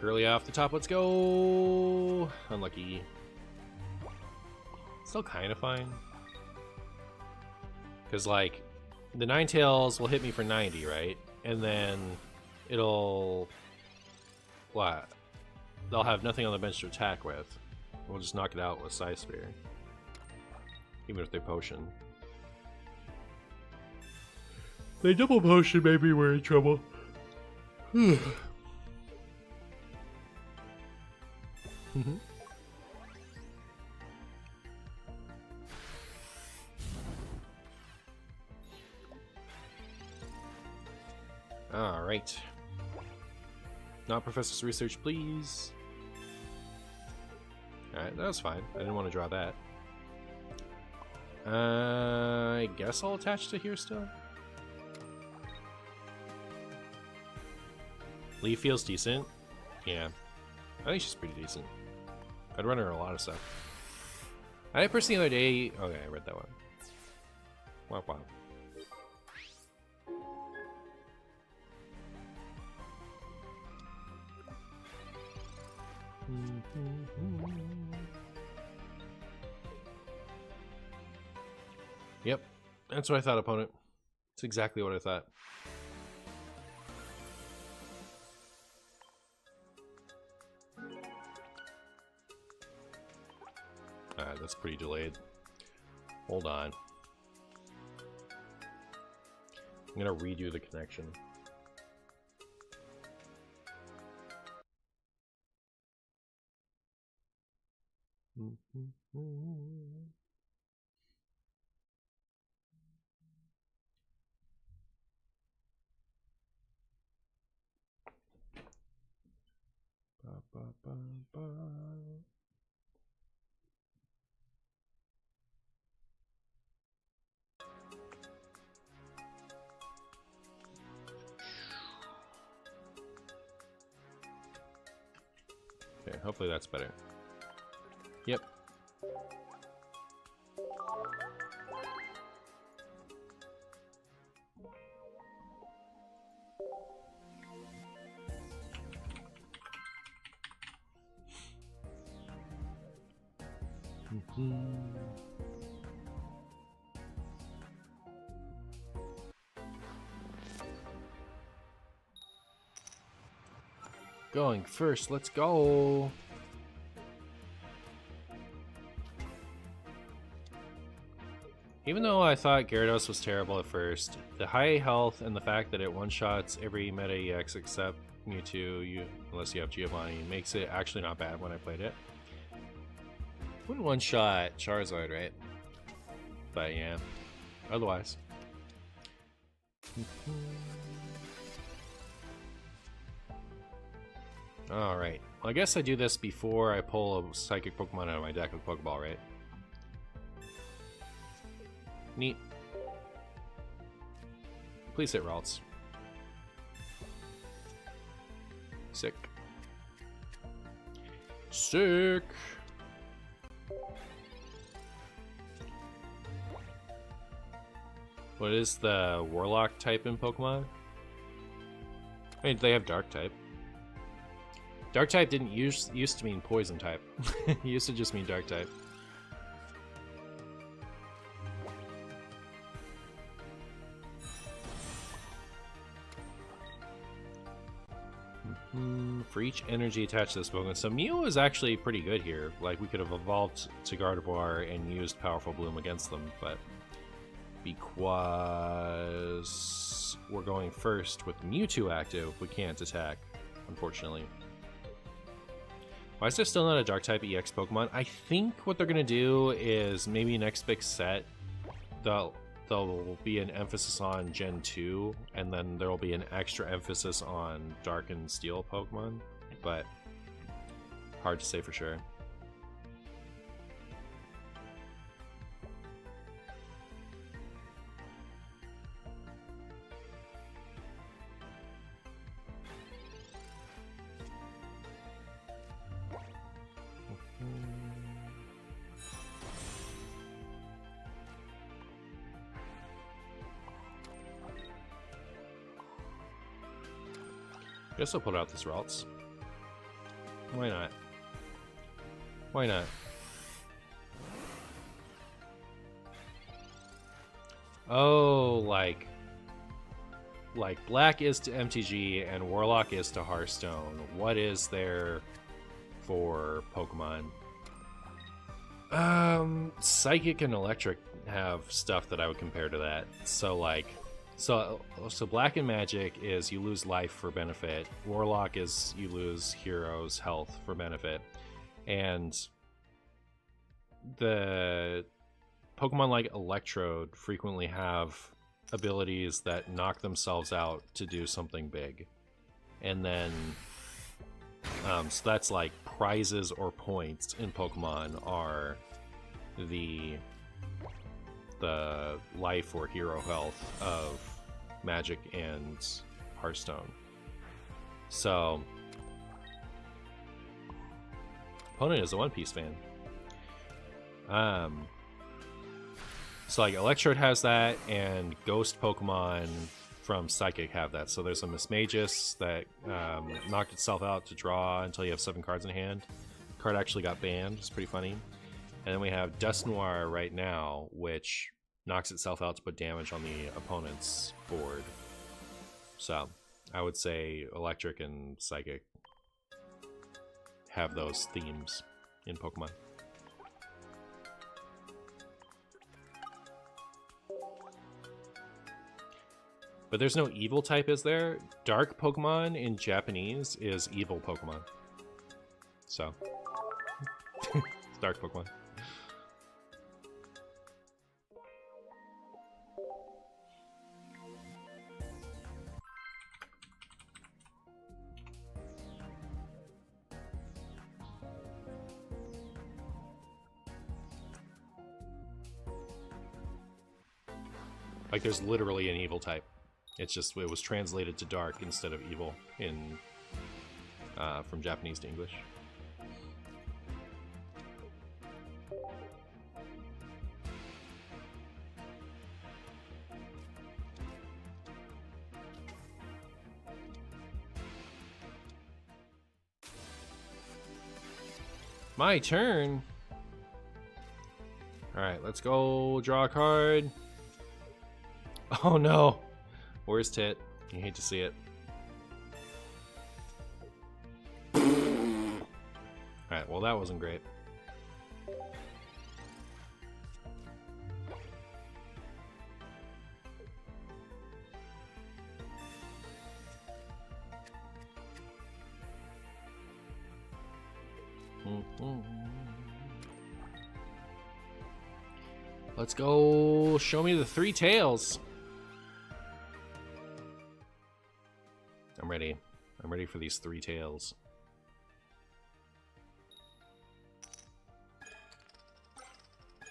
Curly off the top, let's go! Unlucky. Still kind of fine. Because, like, the Ninetales will hit me for 90, right? And then it'll... what? They'll have nothing on the bench to attack with. We'll just knock it out with Scythe Spear. Even if they potion. They double potion, maybe we're in trouble. Alright. Not Professor's research, please. Alright, that was fine. I didn't want to draw that. I guess I'll attach to here still. Lee feels decent. Yeah. I think she's pretty decent. I'd run her a lot of stuff. I personally the other day... okay, I read that one. Wow, wow. Yep. That's what I thought, opponent. It's exactly what I thought. That's pretty delayed. Hold on. I'm gonna redo the connection. Ba, ba, ba, ba. Okay, hopefully that's better. Yep. Going first, let's go. Even though I thought Gyarados was terrible at first, the high health and the fact that it one-shots every meta EX except Mewtwo, unless you have Giovanni, makes it actually not bad when I played it. Wouldn't one-shot Charizard, right? But yeah, otherwise. Alright, well, I guess I do this before I pull a Psychic Pokemon out of my deck with Pokeball, right? Neat. Please hit Ralts. Sick. What is the Warlock type in Pokemon? I mean, they have Dark type. Dark type didn't used to mean Poison type. It used to just mean Dark type. For each energy attached to this Pokemon. So Mew is actually pretty good here. Like, we could have evolved to Gardevoir and used Powerful Bloom against them, but because we're going first with Mewtwo active, we can't attack, unfortunately. Why is there still not a Dark-type EX Pokemon? I think what they're going to do is maybe next big set, there'll be an emphasis on Gen 2, and then there will be an extra emphasis on Dark and Steel Pokemon, but hard to say for sure. Guess I'll put out this Ralts. Why not? Why not? Oh, like Black is to MTG and Warlock is to Hearthstone. What is there for Pokemon? Psychic and Electric have stuff that I would compare to that. So like, so Black and Magic is you lose life for benefit. Warlock is you lose heroes' health for benefit. And the Pokemon like Electrode frequently have abilities that knock themselves out to do something big. And then, so that's like prizes or points in Pokemon are the life or hero health of Magic and Hearthstone. So opponent is a One Piece fan. So like Electrode has that, and Ghost Pokemon from Psychic have that. So there's a Mismagius that knocked itself out to draw until you have 7 cards in hand. The card actually got banned. It's pretty funny. And then we have Dusknoir right now, which knocks itself out to put damage on the opponent's board. So I would say Electric and Psychic have those themes in Pokemon. But there's no evil type, is there? Dark Pokemon in Japanese is evil Pokemon. So, it's Dark Pokemon. Like, there's literally an evil type. It's just, it was translated to dark instead of evil in from Japanese to English. My turn. All right, let's go draw a card. Oh no. Where's Tit? You hate to see it. Alright, well that wasn't great. Let's go show me the 3 tails. I'm ready. I'm ready for these 3 tails.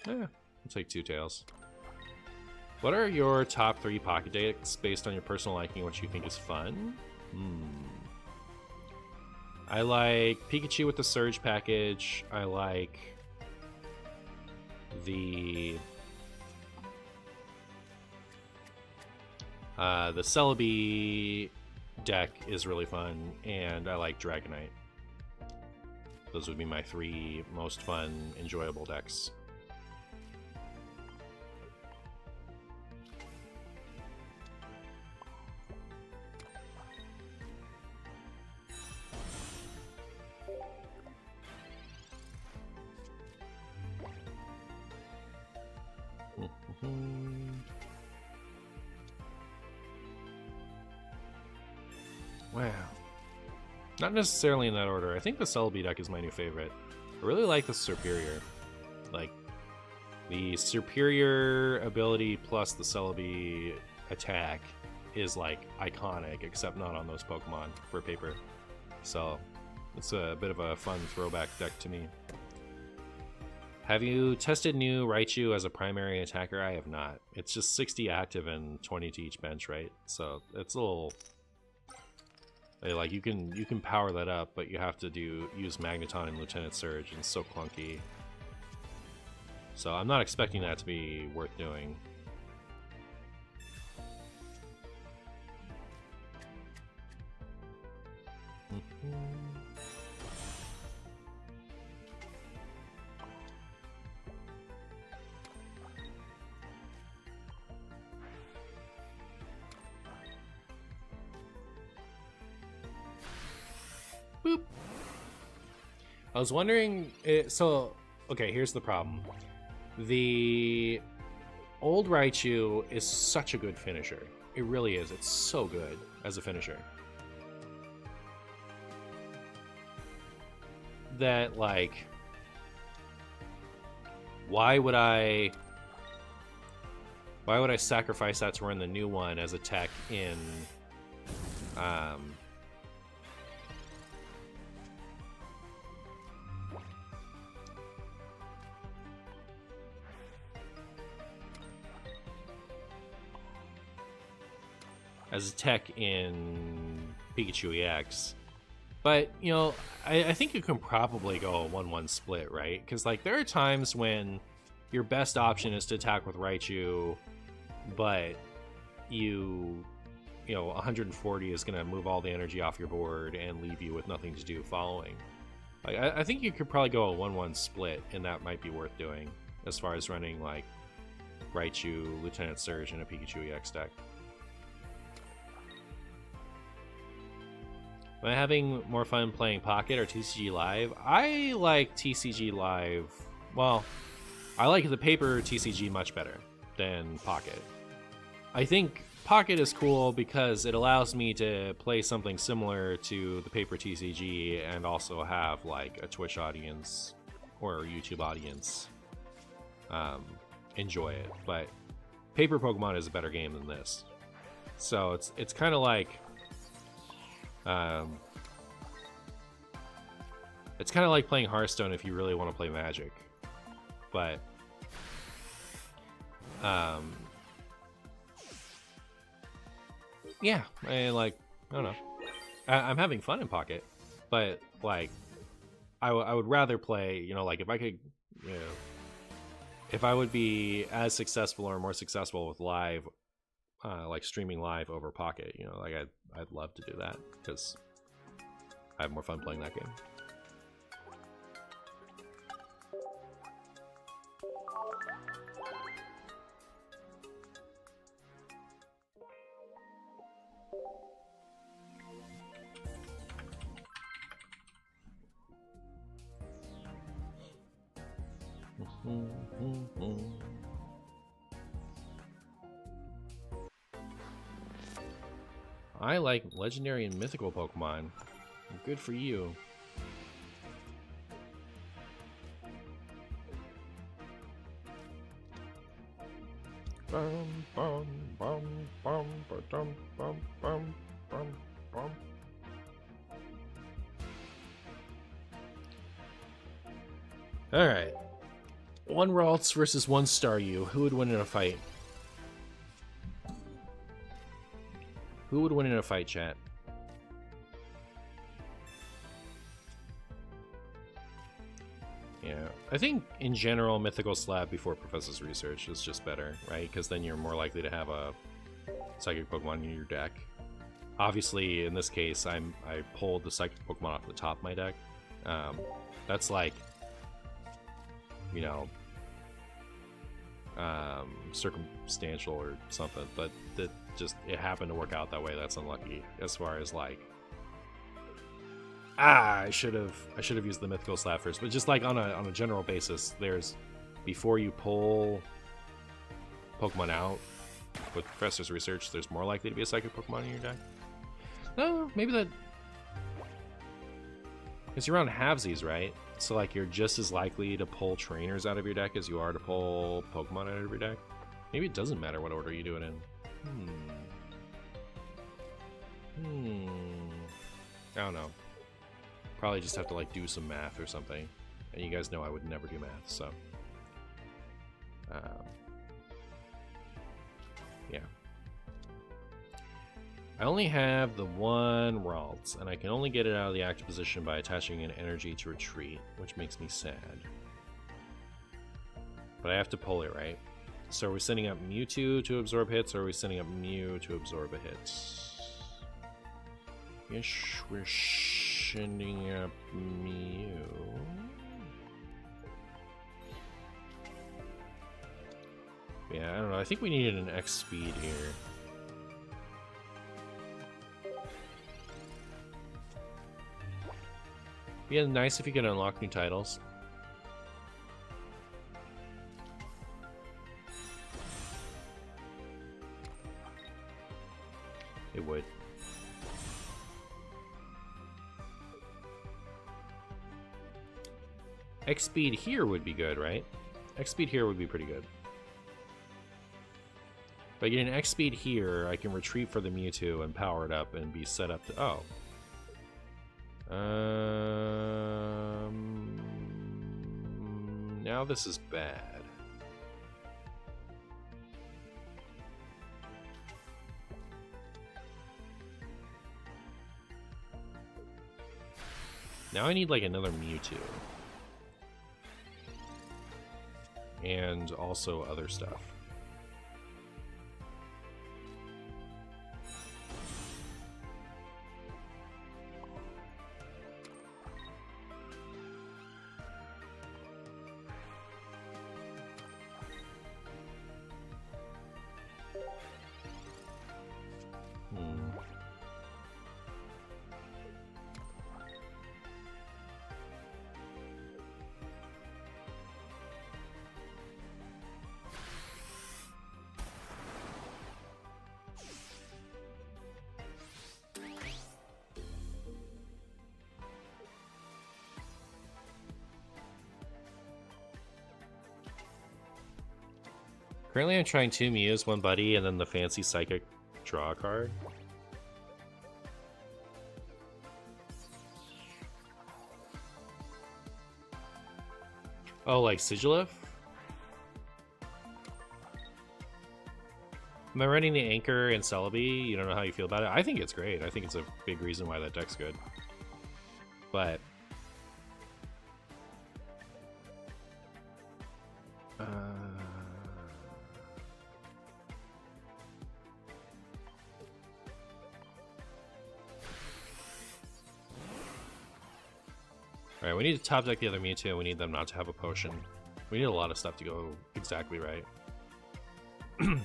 Yeah, I'll take 2 tails. What are your top 3 pocket decks based on your personal liking, what you think is fun? I like Pikachu with the Surge package. I like the Celebi deck is really fun, and I like Dragonite. Those would be my 3 most fun, enjoyable decks. Wow. Not necessarily in that order. I think the Celebi deck is my new favorite. I really like the Superior. Like, the Superior ability plus the Celebi attack is, like, iconic, except not on those Pokemon for paper. So, it's a bit of a fun throwback deck to me. Have you tested new Raichu as a primary attacker? I have not. It's just 60 active and 20 to each bench, right? So, it's a little... Like, you can power that up, but you have to use Magneton and Lieutenant Surge, and it's so clunky. So I'm not expecting that to be worth doing. Boop. I was wondering, okay, here's the problem. The old Raichu is such a good finisher. It really is. It's so good as a finisher. That, like, why would I sacrifice that to run the new one as a tech in, as a tech in Pikachu EX. But, you know, I think you can probably go a 1-1 split, right? Because, like, there are times when your best option is to attack with Raichu, but you know, 140 is going to move all the energy off your board and leave you with nothing to do following. Like, I think you could probably go a 1-1 split, and that might be worth doing as far as running, like, Raichu, Lieutenant Surge, and a Pikachu EX deck. Am I having more fun playing Pocket or TCG Live? I like TCG Live. Well, I like the paper TCG much better than Pocket. I think Pocket is cool because it allows me to play something similar to the paper TCG and also have, like, a Twitch audience or a YouTube audience enjoy it. But paper Pokemon is a better game than this. So it's kind of like... it's kind of like playing Hearthstone if you really want to play Magic, but yeah, I don't know. I'm having fun in Pocket, but, like, I would rather play, you know, like, if I could, you know, if I would be as successful or more successful with live, like streaming live over Pocket, you know, like, I'd love to do that because I have more fun playing that game. I like legendary and mythical Pokemon. Good for you. Alright. One Ralts versus one Staryu. Who would win in a fight? Who would win in a fight, chat? I think in general, Mythical Slab before Professor's Research is just better, right? Because then you're more likely to have a Psychic Pokemon in your deck. Obviously, in this case, I pulled the Psychic Pokemon off the top of my deck. That's like, you know, circumstantial or something, but that just, it happened to work out that way. That's unlucky. As far as like, I should have used the Mythical Slab first, but just like on a general basis, there's, before you pull Pokemon out with Professor's Research, there's more likely to be a Psychic Pokemon in your deck. No, maybe that, because you're on halvesies, right? So like you're just as likely to pull trainers out of your deck as you are to pull Pokemon out of your deck. Maybe it doesn't matter what order you do it in. I don't know. Probably just have to like do some math or something. And you guys know I would never do math, so yeah. I only have the one Ralts, and I can only get it out of the active position by attaching an energy to retreat, which makes me sad. But I have to pull it, right? So are we sending up Mewtwo to absorb hits, or are we sending up Mew to absorb a hit? Yes, we're sending up Mew. Yeah, I don't know. I think we needed an X speed here. Yeah, nice if you could unlock new titles. It would. X speed here would be good, right? X speed here would be pretty good. If I get an X speed here, I can retreat for the Mewtwo and power it up and be set up to... Oh. Now this is bad. Now I need like another Mewtwo. And also other stuff. Currently I'm trying 2 Mews, 1 Buddy, and then the fancy Psychic draw card. Oh, like Sigilif? Am I running the Anchor and Celebi? You don't know how you feel about it? I think it's great. I think it's a big reason why that deck's good. But... Alright, we need to top deck the other Mewtwo. We need them not to have a potion. We need a lot of stuff to go exactly right. I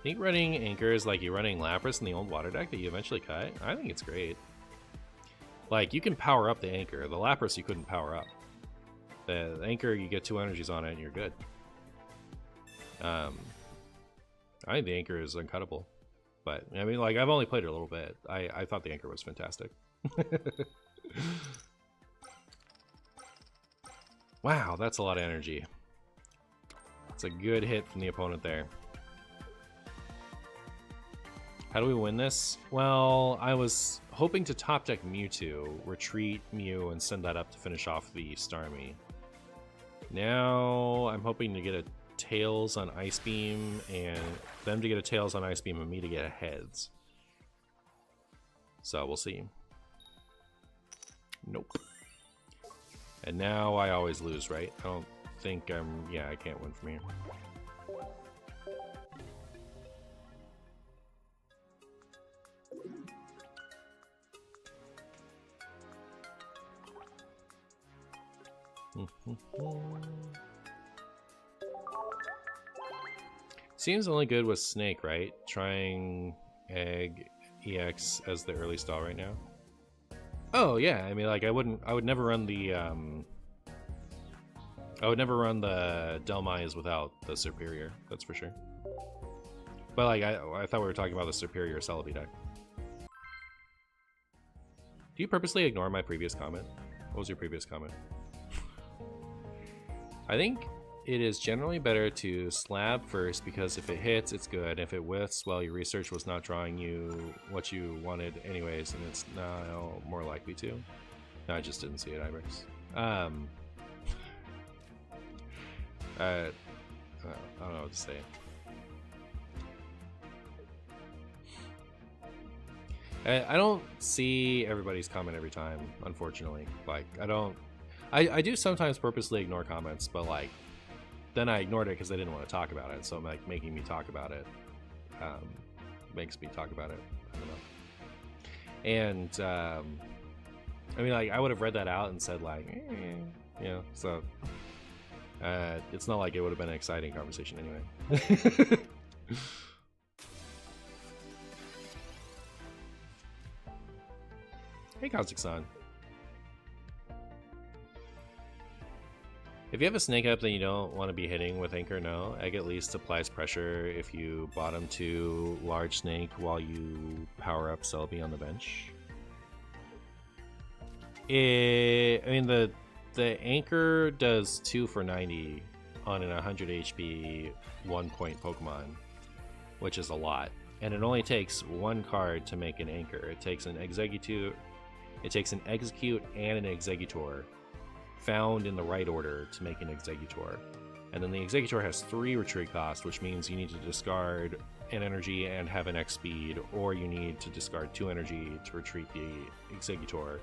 think running Anchor is like you running Lapras in the old water deck that you eventually cut. I think it's great. Like, you can power up the Anchor. The Lapras you couldn't power up. The Anchor, you get 2 energies on it and you're good. I think the Anchor is uncuttable. But, I mean, like, I've only played it a little bit. I thought the Anchor was fantastic. Wow, that's a lot of energy. It's a good hit from the opponent there. How do we win this? Well, I was hoping to top deck Mewtwo, retreat Mew, and send that up to finish off the Starmie. Now I'm hoping to get a Tails on Ice Beam, and them to get a Tails on Ice Beam, and me to get a Heads. So we'll see. Nope. And now I always lose, right? I don't think yeah, I can't win from here. Seems only good with Snake, right? Trying Egg EX as the early stall right now. Oh yeah, I mean, like I would never run the Delmise without the Superior, that's for sure. But like I thought we were talking about the Superior Celebi deck. Do you purposely ignore my previous comment? What was your previous comment? I think it is generally better to slab first because if it hits, it's good. If it whiffs, well, your research was not drawing you what you wanted anyways, and it's now more likely to. No, I just didn't see it, Ibex. I don't know what to say. I don't see everybody's comment every time, unfortunately. Like, I do sometimes purposely ignore comments, but like, then I ignored it because I didn't want to talk about it. So like making me talk about it makes me talk about it. I don't know. And I mean, like I would have read that out and said like, you know. So it's not like it would have been an exciting conversation anyway. Hey, Kazakhstan. If you have a snake up that you don't want to be hitting with Anchor, no. Egg at least applies pressure if you bottom 2 large snake while you power up Celebi on the bench. I mean, the Anchor does 2 for 90 on an 100 HP 1-point Pokemon, which is a lot. And it only takes 1 card to make an Anchor. It takes an Exeggutor, and an Exeggutor found in the right order to make an Exeggutor. And then the Exeggutor has 3 retreat cost, which means you need to discard an energy and have an X speed, or you need to discard 2 energy to retreat the Exeggutor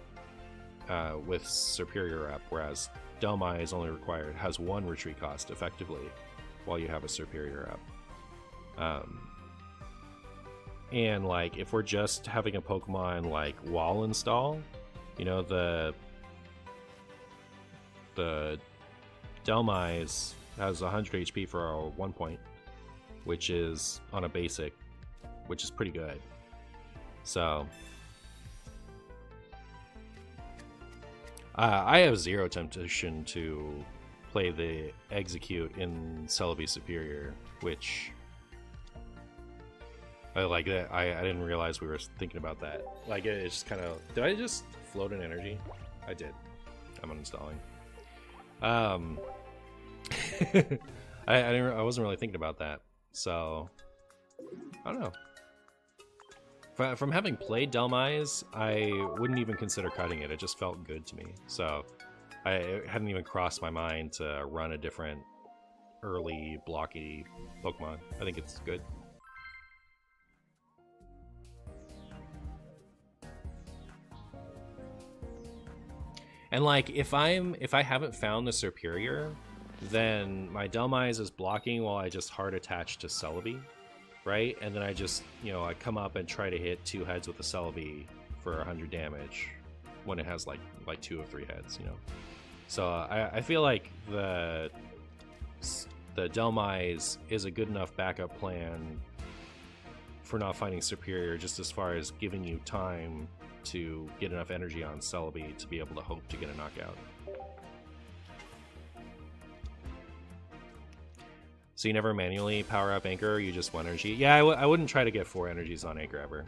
with Superior up, whereas Delmise only has 1 retreat cost effectively while you have a Superior up. And like if we're just having a Pokemon like wall install, you know, the Delmise has 100 HP for a 1 point, which is on a basic, which is pretty good. So I have 0 temptation to play the Execute in Celebi Superior, which I like that. I didn't realize we were thinking about that. Like it's just kind of, did I just float an energy? I did. I'm uninstalling. I wasn't really thinking about that, so I don't know. From having played Delmise, I wouldn't even consider cutting it. It just felt good to me, so it hadn't even crossed my mind to run a different early blocky Pokemon. I think it's good. And like if I haven't found the Superior, then my Delmise is blocking while I just hard attach to Celebi, right? And then I just, you know, I come up and try to hit 2 heads with the Celebi for 100 damage when it has like 2 or 3 heads, you know. So I feel like the Delmise is a good enough backup plan for not finding Superior, just as far as giving you time to get enough energy on Celebi to be able to hope to get a knockout. So you never manually power up Anchor, you just 1 energy? Yeah, I wouldn't try to get 4 energies on Anchor ever.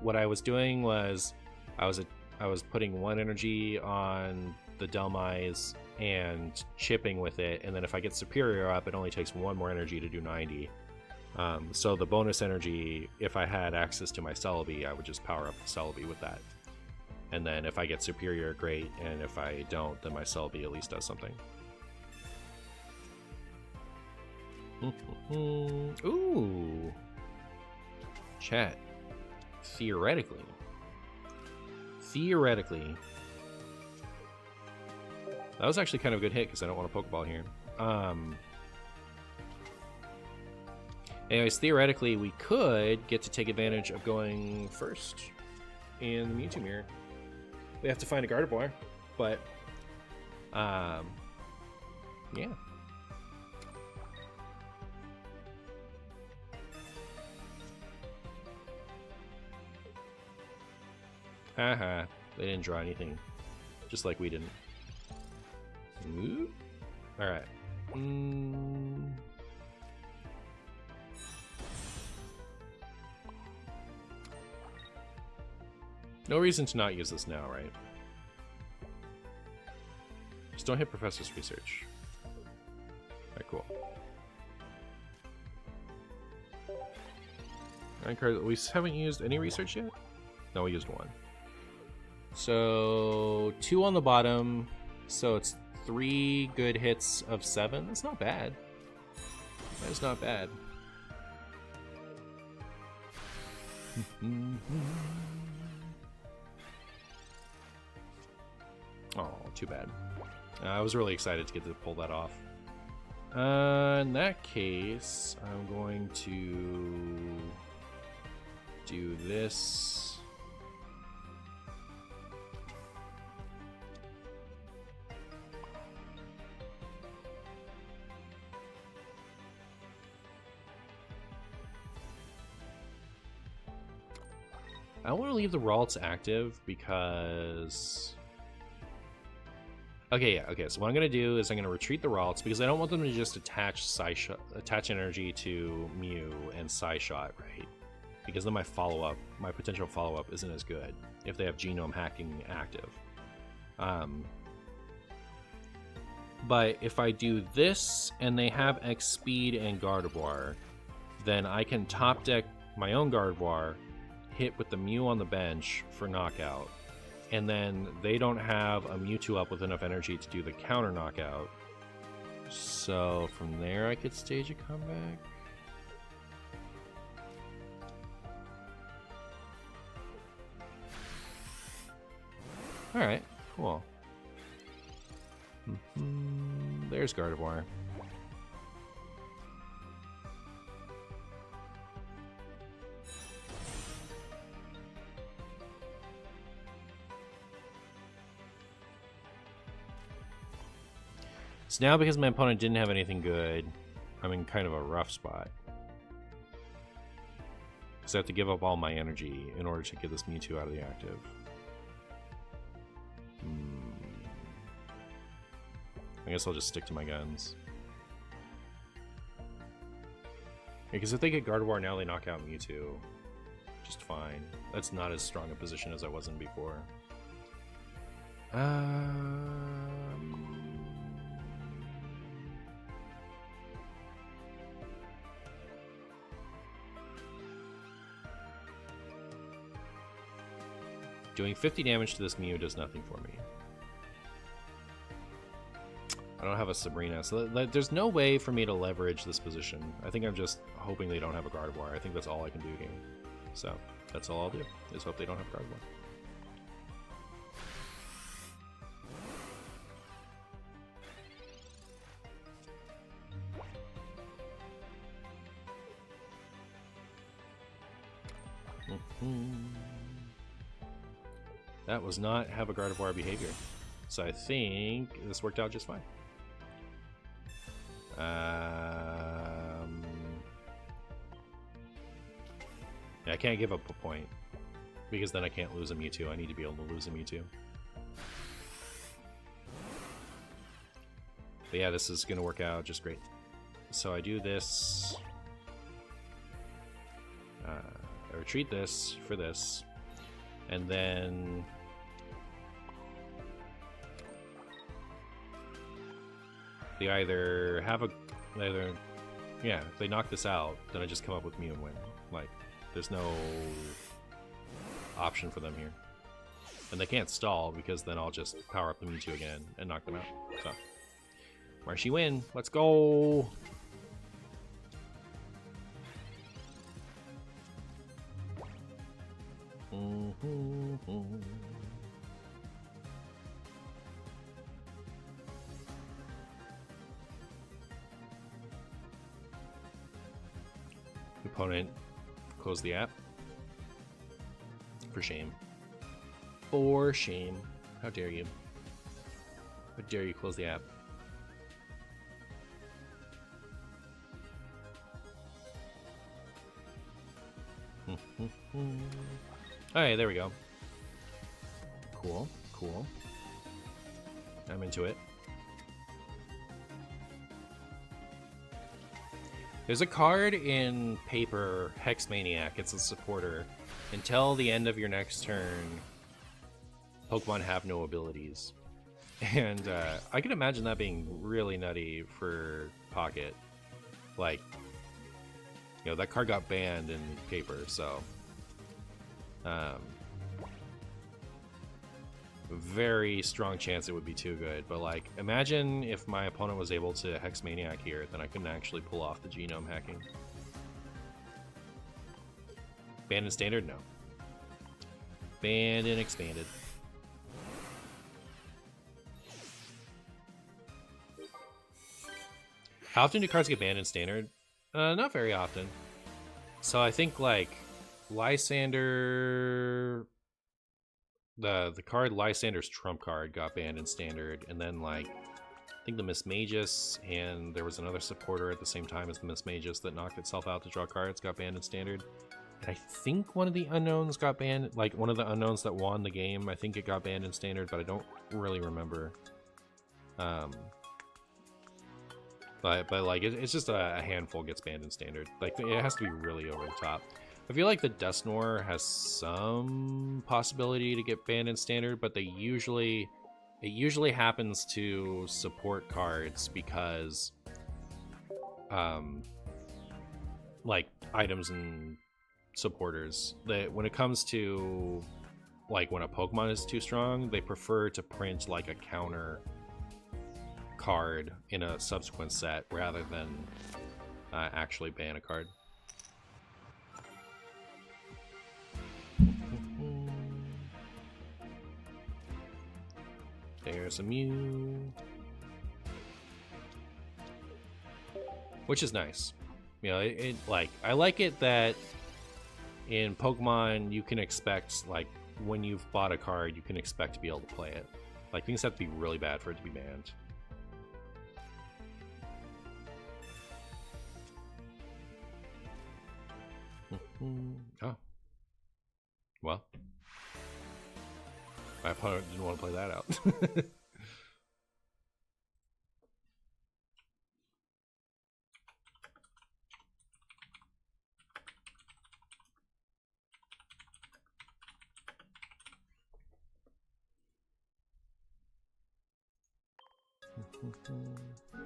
What I was doing was I was putting 1 energy on the Delmise and chipping with it, and then if I get Superior up, it only takes 1 more energy to do 90. So the bonus energy, if I had access to my Celebi, I would just power up the Celebi with that. And then if I get Superior, great, and if I don't, then my Celebi at least does something. Ooh. Chat. Theoretically, That was actually kind of a good hit because I don't want a Pokeball here. Anyways, theoretically, we could get to take advantage of going first in the Mewtwo mirror. We have to find a Gardevoir, but yeah. Haha, they didn't draw anything, just like we didn't. Ooh. All right. No reason to not use this now, right? Just don't hit Professor's Research. Alright, cool. We haven't used any research yet? No, we used one. So 2 on the bottom. So it's 3 good hits of 7. That's not bad. That is not bad. Oh, too bad. I was really excited to get to pull that off. In that case, I'm going to do this. I want to leave the Ralts active because... Okay, yeah, okay. So what I'm going to do is I'm going to retreat the Ralts because I don't want them to just attach energy to Mew and Psyshot, right? Because then my potential follow-up isn't as good if they have genome hacking active. But if I do this and they have X Speed and Gardevoir, then I can top deck my own Gardevoir, hit with the Mew on the bench for knockout, and then they don't have a Mewtwo up with enough energy to do the counter knockout. So from there I could stage a comeback. Alright, cool. There's Gardevoir. So now, because my opponent didn't have anything good, I'm in kind of a rough spot. Because I have to give up all my energy in order to get this Mewtwo out of the active. I guess I'll just stick to my guns. Because if they get Gardevoir now, they knock out Mewtwo. Just fine. That's not as strong a position as I was in before. Doing 50 damage to this Mew does nothing for me. I don't have a Sabrina, so there's no way for me to leverage this position. I think I'm just hoping they don't have a Gardevoir. I think that's all I can do here. So, that's all I'll do, is hope they don't have Gardevoir. That was not have a Gardevoir behavior. So I think this worked out just fine. Yeah, I can't give up a point because then I can't lose a Mewtwo. I need to be able to lose a Mewtwo. But yeah, this is going to work out just great. So I do this. I retreat this for this. And then they either have a... Yeah, if they knock this out, then I just come up with Mew and win. Like, there's no option for them here. And they can't stall, because then I'll just power up the Mewtwo again and knock them out. So, Marshy win. Let's go! opponent close the app. For shame. For shame. How dare you? How dare you close the app? Alright, there we go. Cool, cool. I'm into it. There's a card in paper, Hex Maniac. It's a supporter. Until the end of your next turn, Pokemon have no abilities. And I can imagine that being really nutty for Pocket. Like, you know, that card got banned in paper, so very strong chance it would be too good. But like, imagine if my opponent was able to Hex Maniac here, then I couldn't actually pull off the genome hacking. Banned in standard? No. Banned and expanded. How often do cards get banned in standard? Not very often. So I think like Lysander, the card Lysander's trump card got banned in standard, and then like I think the Miss Magus, and there was another supporter at the same time as the Miss Magus that knocked itself out to draw cards, got banned in standard. And I think one of the unknowns got banned, like one of the unknowns that won the game, I think it got banned in standard, but I don't really remember. But like it's just a handful gets banned in standard. Like it has to be really over the top. I feel like the Dusknoir has some possibility to get banned in standard, but it usually happens to support cards because like items and supporters, that when it comes to like when a Pokemon is too strong, they prefer to print like a counter card in a subsequent set rather than actually ban a card. There's a Mew, which is nice. You know, it like I like it that in Pokemon you can expect, like when you've bought a card, you can expect to be able to play it. Like things have to be really bad for it to be banned. Oh. Well. My opponent didn't want to play that out.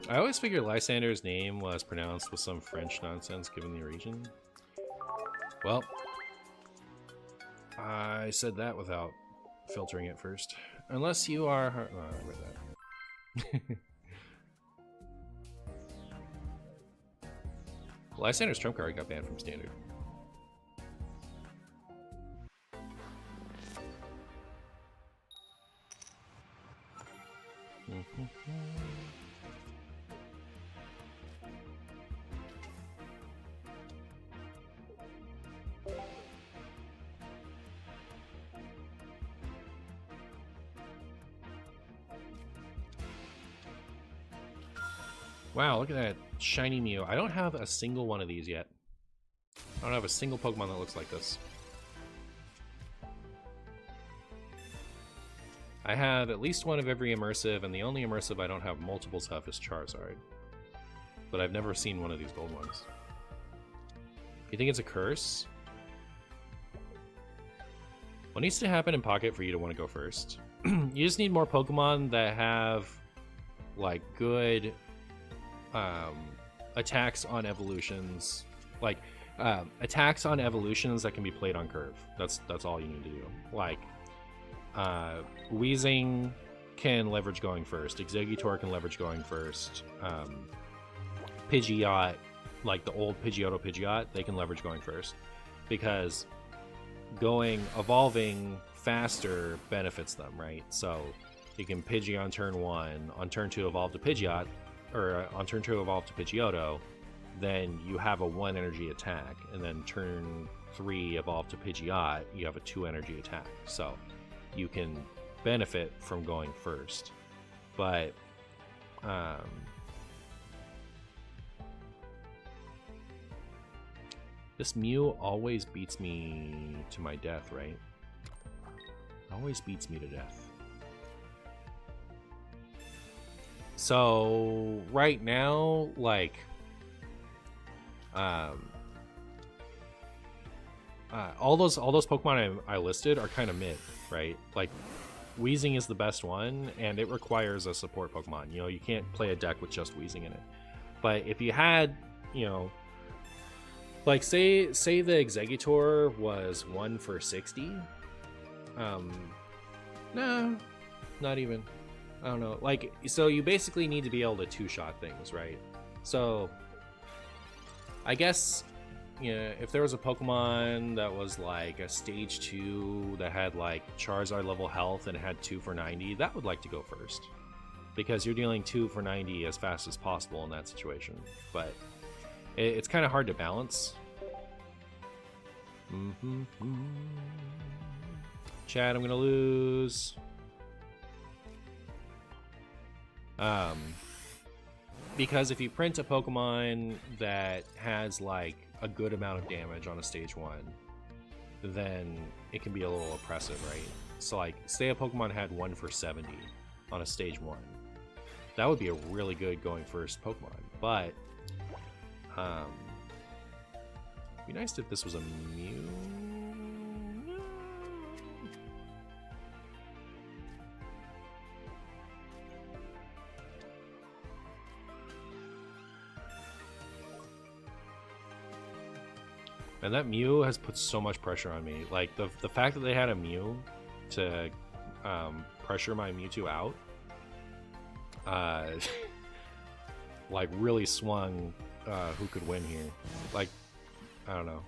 I always figured Lysander's name was pronounced with some French nonsense given the region. Well, I said that without filtering it first. Unless you are... Oh, I read that. Lysander's trump card got banned from standard. Wow, look at that shiny Mew. I don't have a single one of these yet. I don't have a single Pokemon that looks like this. I have at least one of every immersive, and the only immersive I don't have multiples of is Charizard. But I've never seen one of these gold ones. You think it's a curse? What needs to happen in Pocket for you to want to go first? You just need more Pokemon that have, like, good... attacks on evolutions, like attacks on evolutions that can be played on curve. That's all you need to do. Like Weezing can leverage going first, Exeggutor can leverage going first, Pidgeot, like the old Pidgeotto, they can leverage going first, because evolving faster benefits them, right? So you can Pidgey on turn 1, on turn 2 evolve to Pidgeot, or on turn 2 evolve to Pidgeotto, then you have a 1 energy attack, and then turn 3 evolve to Pidgeot, you have a 2 energy attack. So you can benefit from going first. But this Mew always beats me to my death, right? Always beats me to death. So right now, like, all those Pokemon I listed are kind of mid, right? Like, Weezing is the best one, and it requires a support Pokemon. You know, you can't play a deck with just Weezing in it. But if you had, you know, like say the Exeggutor was 1 for 60. No, not even. I don't know. Like, so you basically need to be able to 2-shot things, right? So I guess, you know, if there was a Pokemon that was like a stage 2 that had like Charizard level health and it had 2 for 90, that would like to go first, because you're dealing 2 for 90 as fast as possible in that situation. But it's kind of hard to balance. Chad, I'm gonna lose. Because if you print a Pokemon that has like a good amount of damage on a stage 1, then it can be a little oppressive, right? So like, say a Pokemon had 1 for 70 on a stage 1, that would be a really good going first Pokemon. But it'd be nice if this was a Mew. And that Mew has put so much pressure on me. Like, the fact that they had a Mew to pressure my Mewtwo out, like, really swung who could win here. Like, I don't know.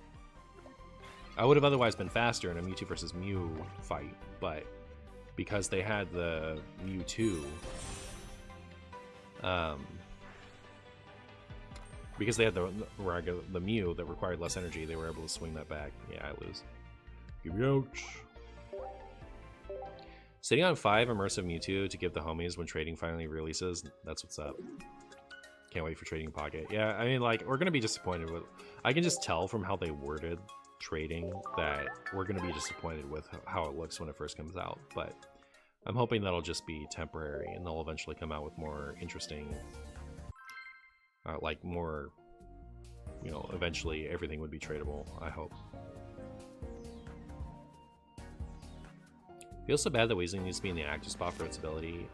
I would have otherwise been faster in a Mewtwo versus Mew fight, but because they had the Mewtwo, because they had the Mew that required less energy, they were able to swing that back. Yeah, I lose. Give me ouch. Sitting on 5 immersive Mewtwo to give the homies when trading finally releases. That's what's up. Can't wait for Trading Pocket. Yeah, I mean, like, we're gonna be disappointed with. I can just tell from how they worded trading that we're gonna be disappointed with how it looks when it first comes out. But I'm hoping that'll just be temporary, and they'll eventually come out with more interesting. Like more, you know, eventually everything would be tradable, I hope. Feels so bad that Weezing needs to be in the active spot for its ability.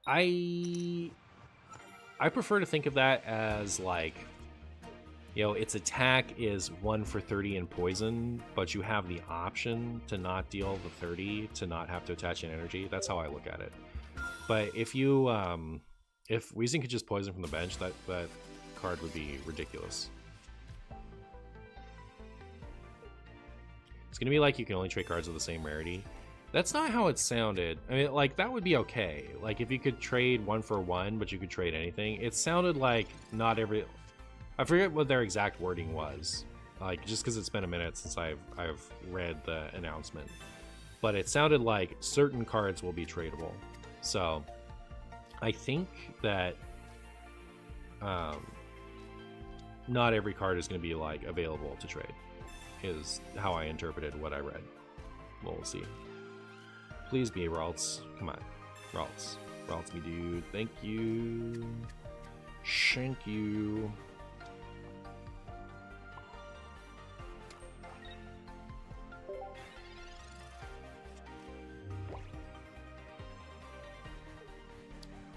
I prefer to think of that as like, you know, its attack is 1 for 30 in poison, but you have the option to not deal the 30 to not have to attach an energy. That's how I look at it. But if you if Weezing could just poison from the bench, that card would be ridiculous. It's gonna be like you can only trade cards of the same rarity. That's not how it sounded. I mean, like, that would be okay. Like, if you could trade 1 for 1, but you could trade anything. It sounded like not every... I forget what their exact wording was. Like, just because it's been a minute since I've read the announcement. But it sounded like certain cards will be tradable. So I think that not every card is going to be like available to trade, is how I interpreted what I read. Well, we'll see. Please be Ralts. Come on. Ralts. Ralts me, dude. Thank you. Thank you.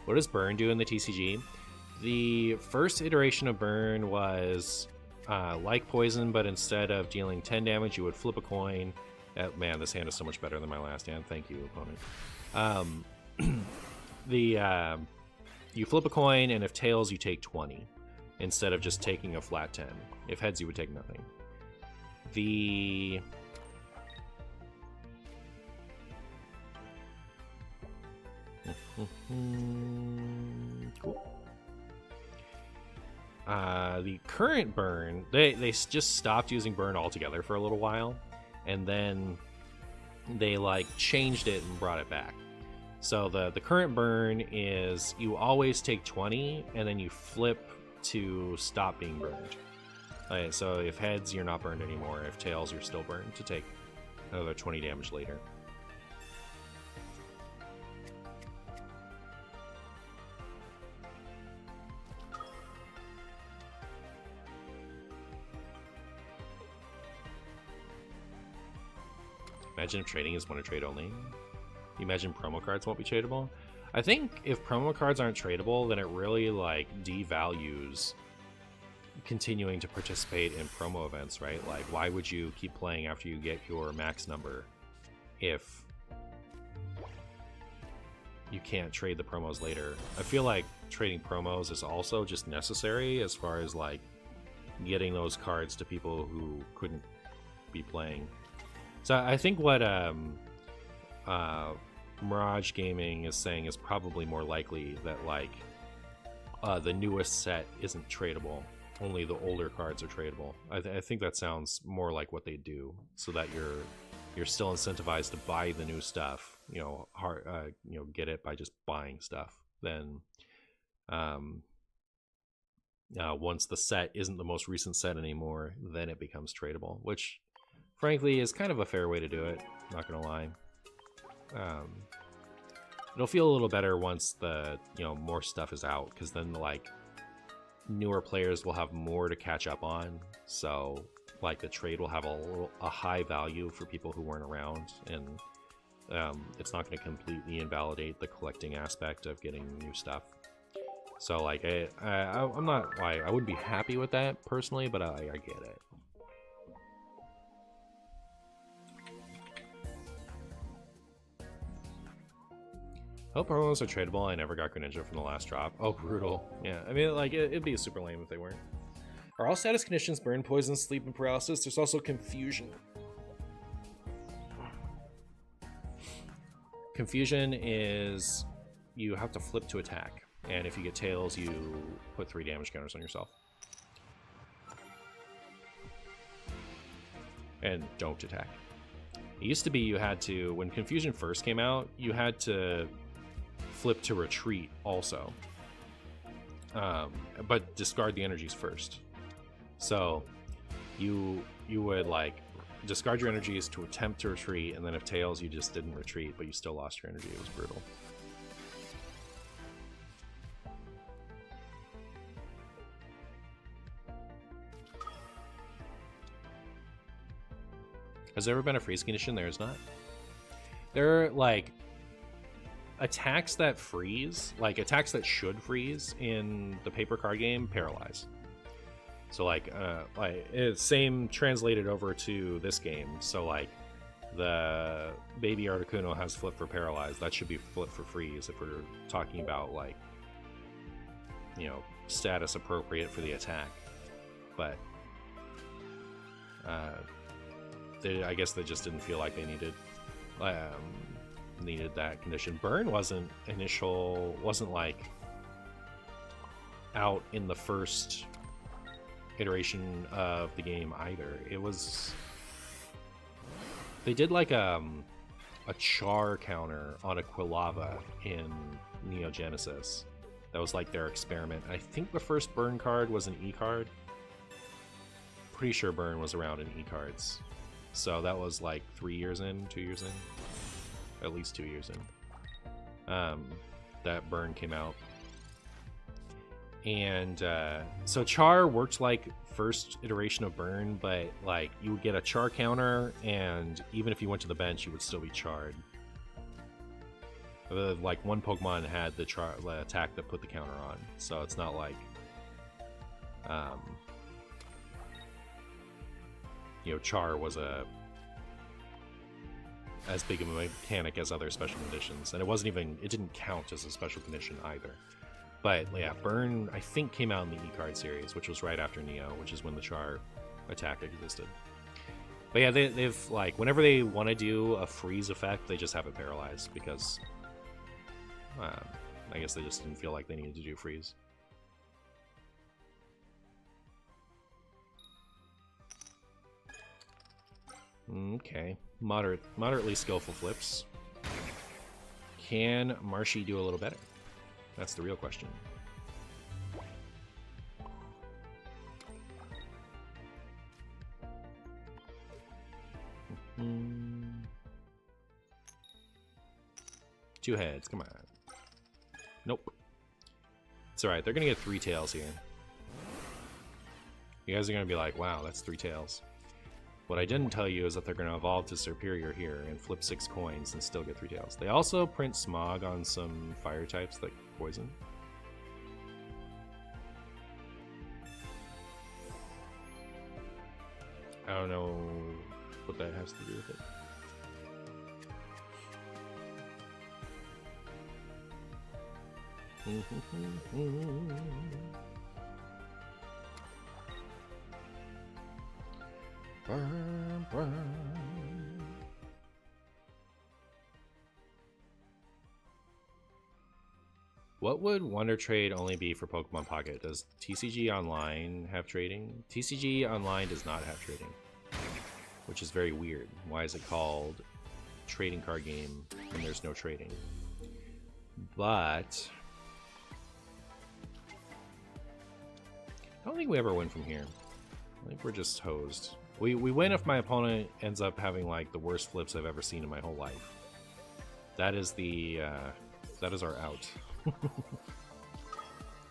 What does Burn do in the TCG? The first iteration of Burn was like Poison, but instead of dealing 10 damage, you would flip a coin. Man, this hand is so much better than my last hand. Thank you, opponent. You flip a coin, and if tails, you take 20 instead of just taking a flat 10. If heads, you would take nothing. Cool. The current burn, they just stopped using burn altogether for a little while, and then they like changed it and brought it back. So the current burn is you always take 20 and then you flip to stop being burned. So if heads, you're not burned anymore. If tails, you're still burned to take another 20 damage later. Imagine if trading is one to trade only. You imagine promo cards won't be tradable? I think if promo cards aren't tradable, then it really like devalues continuing to participate in promo events, right? Like, why would you keep playing after you get your max number if you can't trade the promos later? I feel like trading promos is also just necessary as far as like getting those cards to people who couldn't be playing. So I think what Mirage Gaming is saying is probably more likely that like the newest set isn't tradable. Only the older cards are tradable. I think that sounds more like what they do, so that you're still incentivized to buy the new stuff. Get it by just buying stuff. Then, once the set isn't the most recent set anymore, then it becomes tradable, which frankly is kind of a fair way to do it. Not gonna lie. It'll feel a little better once the more stuff is out, because then like newer players will have more to catch up on, so like the trade will have a high value for people who weren't around, and it's not going to completely invalidate the collecting aspect of getting new stuff. So like I'm not like I wouldn't be happy with that personally, but I get it. Hope promos are tradable. I never got Greninja from the last drop. Oh, brutal. Yeah, I mean, like, it'd be super lame if they weren't. Are all status conditions burn, poison, sleep, and paralysis? There's also confusion. Confusion is you have to flip to attack. And if you get tails, you put 3 damage counters on yourself. And don't attack. It used to be you had to, when Confusion first came out, you had to flip to retreat also, but discard the energies first. So you would like discard your energies to attempt to retreat, and then if tails, you just didn't retreat, but you still lost your energy. It was brutal. Has there ever been a freeze condition? There is not. There are like attacks that freeze, like attacks that should freeze in the paper card game, paralyze. So like it's same translated over to this game. So like the baby Articuno has flip for paralyze. That should be flip for freeze if we're talking about like status appropriate for the attack. But I guess they just didn't feel like they needed that condition. Burn wasn't like out in the first iteration of the game either. It was, they did like a char counter on a Quilava in Neo Genesis. That was like their experiment. I think the first burn card was an E card. Pretty sure burn was around in E cards. So that was like 3 years in, 2 years in. At least 2 years in, that burn came out. And so char worked like first iteration of burn, but like you would get a char counter, and even if you went to the bench, you would still be charred. Like one Pokemon had the attack that put the counter on, so it's not like char was as big of a mechanic as other special conditions, and it didn't count as a special condition either. But yeah, burn I think came out in the E-card series, which was right after Neo, which is when the char attack existed. But yeah, they've like whenever they want to do a freeze effect, they just have it paralyzed, because I guess they just didn't feel like they needed to do freeze. Okay. Moderately skillful flips. Can Marshy do a little better? That's the real question. Two heads, come on. Nope. It's alright, they're gonna get 3 tails here. You guys are gonna be like, wow, that's 3 tails. What I didn't tell you is that they're gonna evolve to Superior here and flip 6 coins and still get 3 tails. They also print Smog on some fire types that poison. I don't know what that has to do with it. What would Wonder Trade only be for Pokemon Pocket? Does TCG Online have trading? TCG Online does not have trading, which is very weird. Why is it called trading card game when there's no trading? But I don't think we ever win from here. I think we're just hosed. We win if my opponent ends up having like the worst flips I've ever seen in my whole life. That is the that is our out.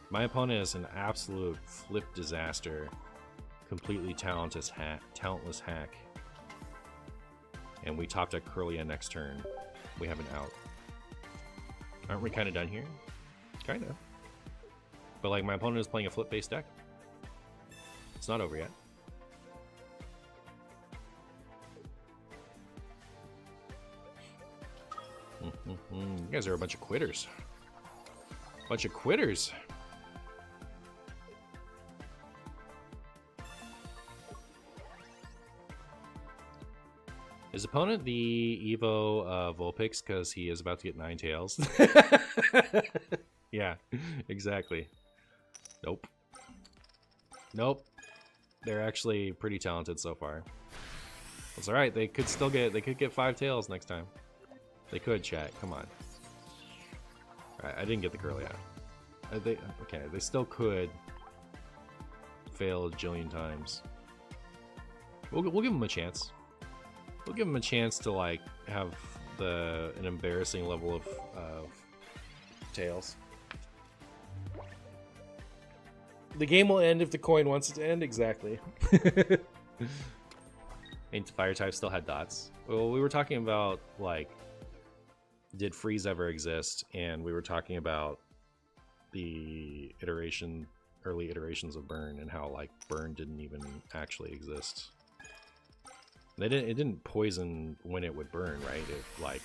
My opponent is an absolute flip disaster, completely talentless hack, and we top deck Curlia next turn. We have an out. Aren't we kind of done here? Kind of. But like my opponent is playing a flip-based deck. It's not over yet. You guys are a bunch of quitters. Bunch of quitters. Is opponent the Evo Vulpix because he is about to get 9 tails? Yeah, exactly. Nope. Nope. They're actually pretty talented so far. It's alright, they could still get 5 tails next time. They could, chat. Come on. Alright, I didn't get the curly out. Okay, they still could fail a jillion times. We'll give them a chance. We'll give them a chance to like have an embarrassing level of tails. The game will end if the coin wants it to end. Exactly. And fire type still had dots. Well, we were talking about like, did freeze ever exist? And we were talking about the early iterations of burn and how like burn didn't even actually exist. It didn't poison when it would burn, right? It like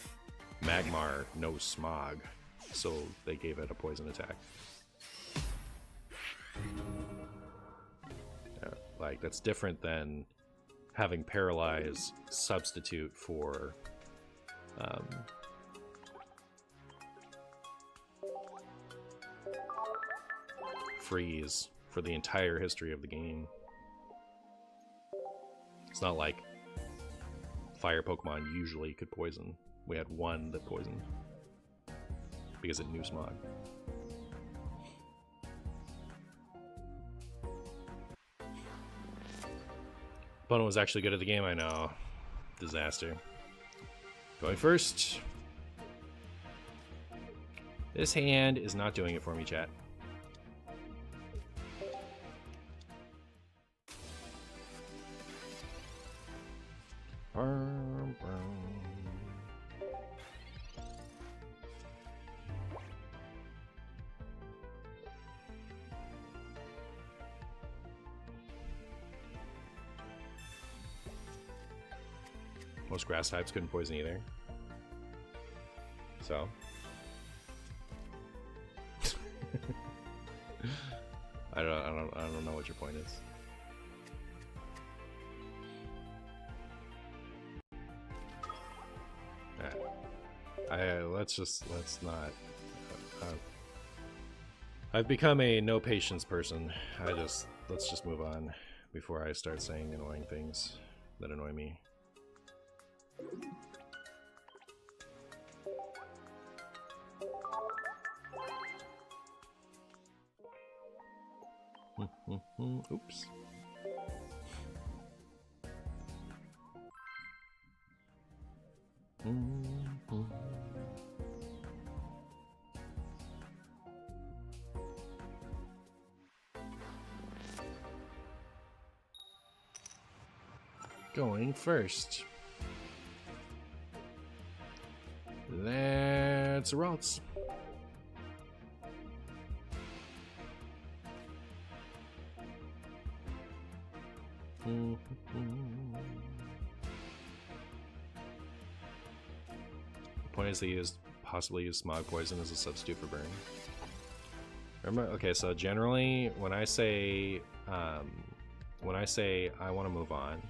Magmar knows smog, so they gave it a poison attack. Like that's different than having paralyze substitute for freeze for the entire history of the game. It's not like fire Pokemon usually could poison. We had one that poisoned because it knew smog. Opponent was actually good at the game, I know. Disaster. Going first. This hand is not doing it for me, chat. Most grass types couldn't poison either. So I don't know what your point is. Let's not. I've become a no patience person. Let's just move on before I start saying annoying things that annoy me. Oops. Going first. That's Rots. The point is they possibly use smog poison as a substitute for burn. Remember, okay, so generally when I say I want to move on,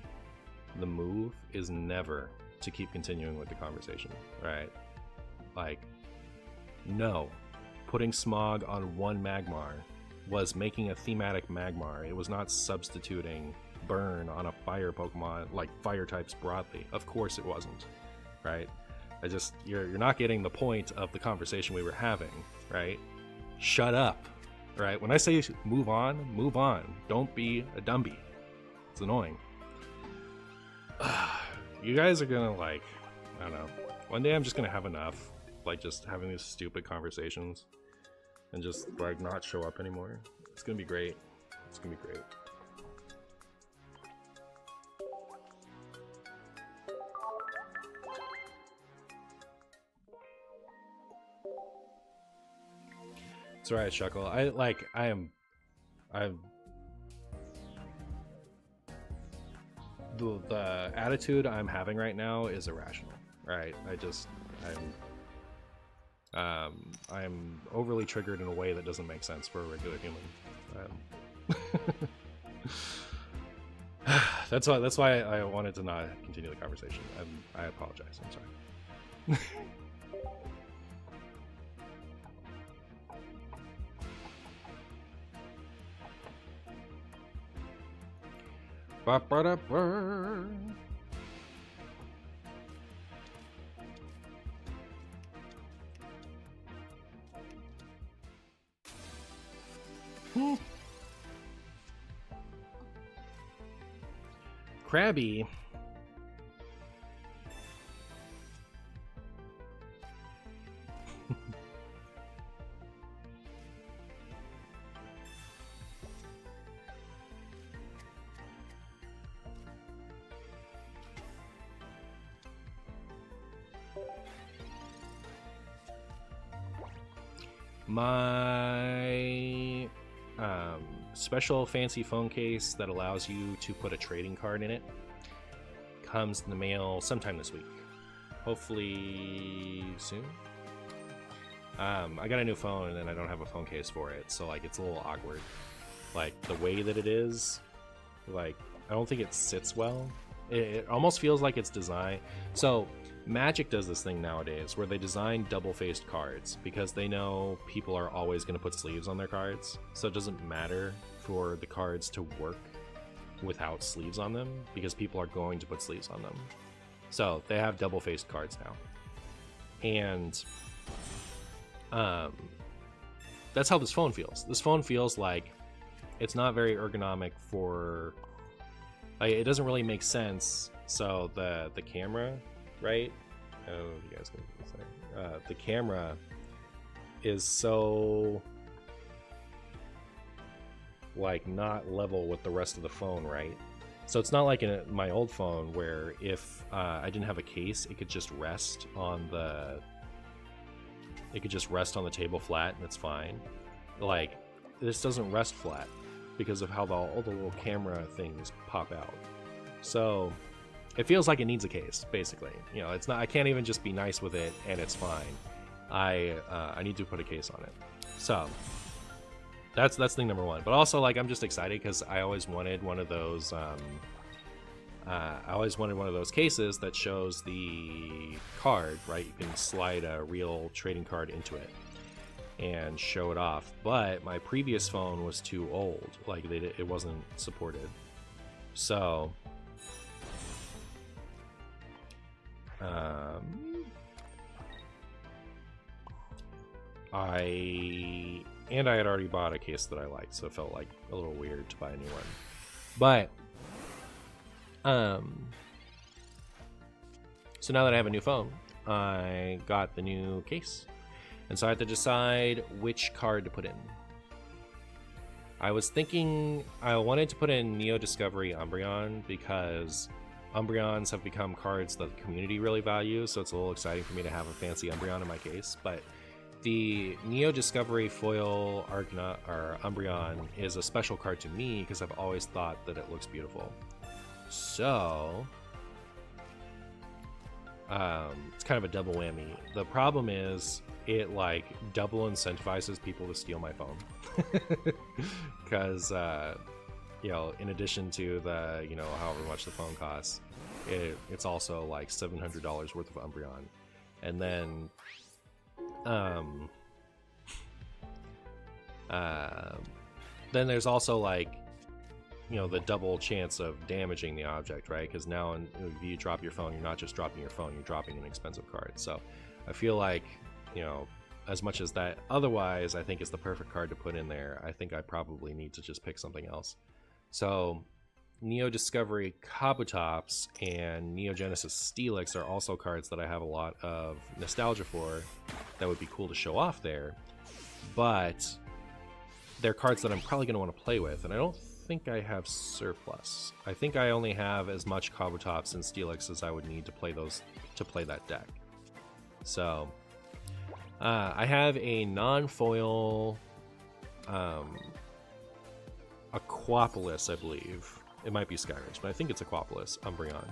the move is never to keep continuing with the conversation, right? Like, no, putting smog on one Magmar was making a thematic Magmar. It was not substituting burn on a fire Pokemon, like fire types broadly. Of course it wasn't, right? You're not getting the point of the conversation we were having, right? Shut up, right? When I say move on. Don't be a Dumby. It's annoying. You guys are gonna, like, I don't know. One day I'm just gonna have enough, like, just having these stupid conversations and just, like, not show up anymore. It's gonna be great. It's gonna be great. It's alright, Shuckle. The attitude I'm having right now is irrational, right? I'm overly triggered in a way that doesn't make sense for a regular human. That's why I wanted to not continue the conversation. I apologize. I'm sorry. Ba-ba-da-ba. Krabby. My special fancy phone case that allows you to put a trading card in it comes in the mail sometime this week. Hopefully soon. I got a new phone and I don't have a phone case for it, so like it's a little awkward. Like the way that it is, like I don't think it sits well. It almost feels like it's designed. So Magic does this thing nowadays where they design double-faced cards because they know people are always going to put sleeves on their cards, so it doesn't matter for the cards to work without sleeves on them because people are going to put sleeves on them. So they have double-faced cards now, and that's how this phone feels. This phone feels like it's not very ergonomic for, like, it doesn't really make sense. So the camera, right? I don't know if you guys can say. The camera is so like not level with the rest of the phone, right? So it's not like in my old phone where if I didn't have a case, it could just rest on the table flat and it's fine. Like this doesn't rest flat because of how all the little camera things pop out. So it feels like it needs a case, basically. You know, it's not. I can't even just be nice with it and it's fine. I need to put a case on it. So that's thing number one. But also, like, I'm just excited because I always wanted one of those. Cases that shows the card, right? You can slide a real trading card into it and show it off. But my previous phone was too old. Like, it wasn't supported. So I had already bought a case that I liked, so it felt like a little weird to buy a new one. But so now that I have a new phone, I got the new case, and so I had to decide which card to put in. I was thinking I wanted to put in Neo Discovery Umbreon because Umbreons have become cards that the community really values, so it's a little exciting for me to have a fancy Umbreon in my case. But the Neo Discovery Foil Umbreon is a special card to me because I've always thought that it looks beautiful. So it's kind of a double whammy. The problem is it like double incentivizes people to steal my phone because you know, in addition to the, you know, however much the phone costs, it's also like $700 worth of Umbreon. And then then there's also like, you know, the double chance of damaging the object, right? Because now if you drop your phone, you're not just dropping your phone, you're dropping an expensive card. So I feel like, you know, as much as that otherwise I think is the perfect card to put in there, I think I probably need to just pick something else. So Neo Discovery Kabutops and Neo Genesis Steelix are also cards that I have a lot of nostalgia for that would be cool to show off there, but they're cards that I'm probably going to want to play with, and I don't think I have surplus. I think I only have as much Kabutops and Steelix as I would need to play that deck. So I have a non-foil Aquapolis, I believe. It might be Skyridge, but I think it's Aquapolis Umbreon.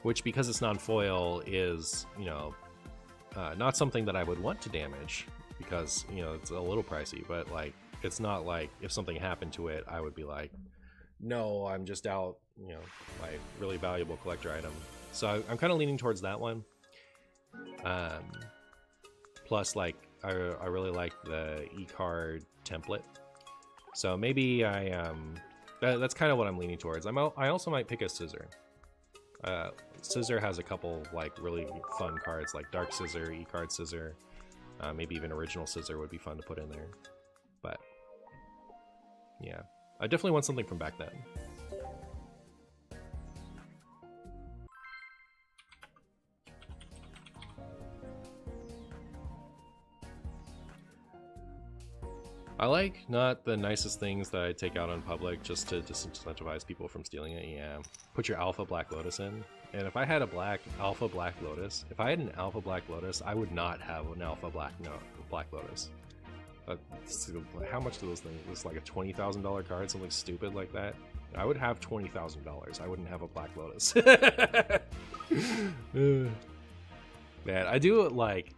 Which, because it's non-foil, is, you know, not something that I would want to damage because, you know, it's a little pricey, but like it's not like if something happened to it, I would be like, no, I'm just out, you know, my really valuable collector item. So I'm kind of leaning towards that one. Plus, like, I really like the e-card template. So maybe that's kind of what I'm leaning towards. I also might pick a Scissor. Scissor has a couple like really fun cards like Dark Scissor, e-card Scissor, maybe even Original Scissor would be fun to put in there. But yeah, I definitely want something from back then. I like not the nicest things that I take out on public just to disincentivize people from stealing it. Yeah, put your Alpha Black Lotus in. And if I had a Alpha Black Lotus, if I had an Alpha Black Lotus, I would not have an Alpha Black Lotus. How much do those things? It's like a $20,000 card, something stupid like that. I would have $20,000. I wouldn't have a Black Lotus. Man, I do like.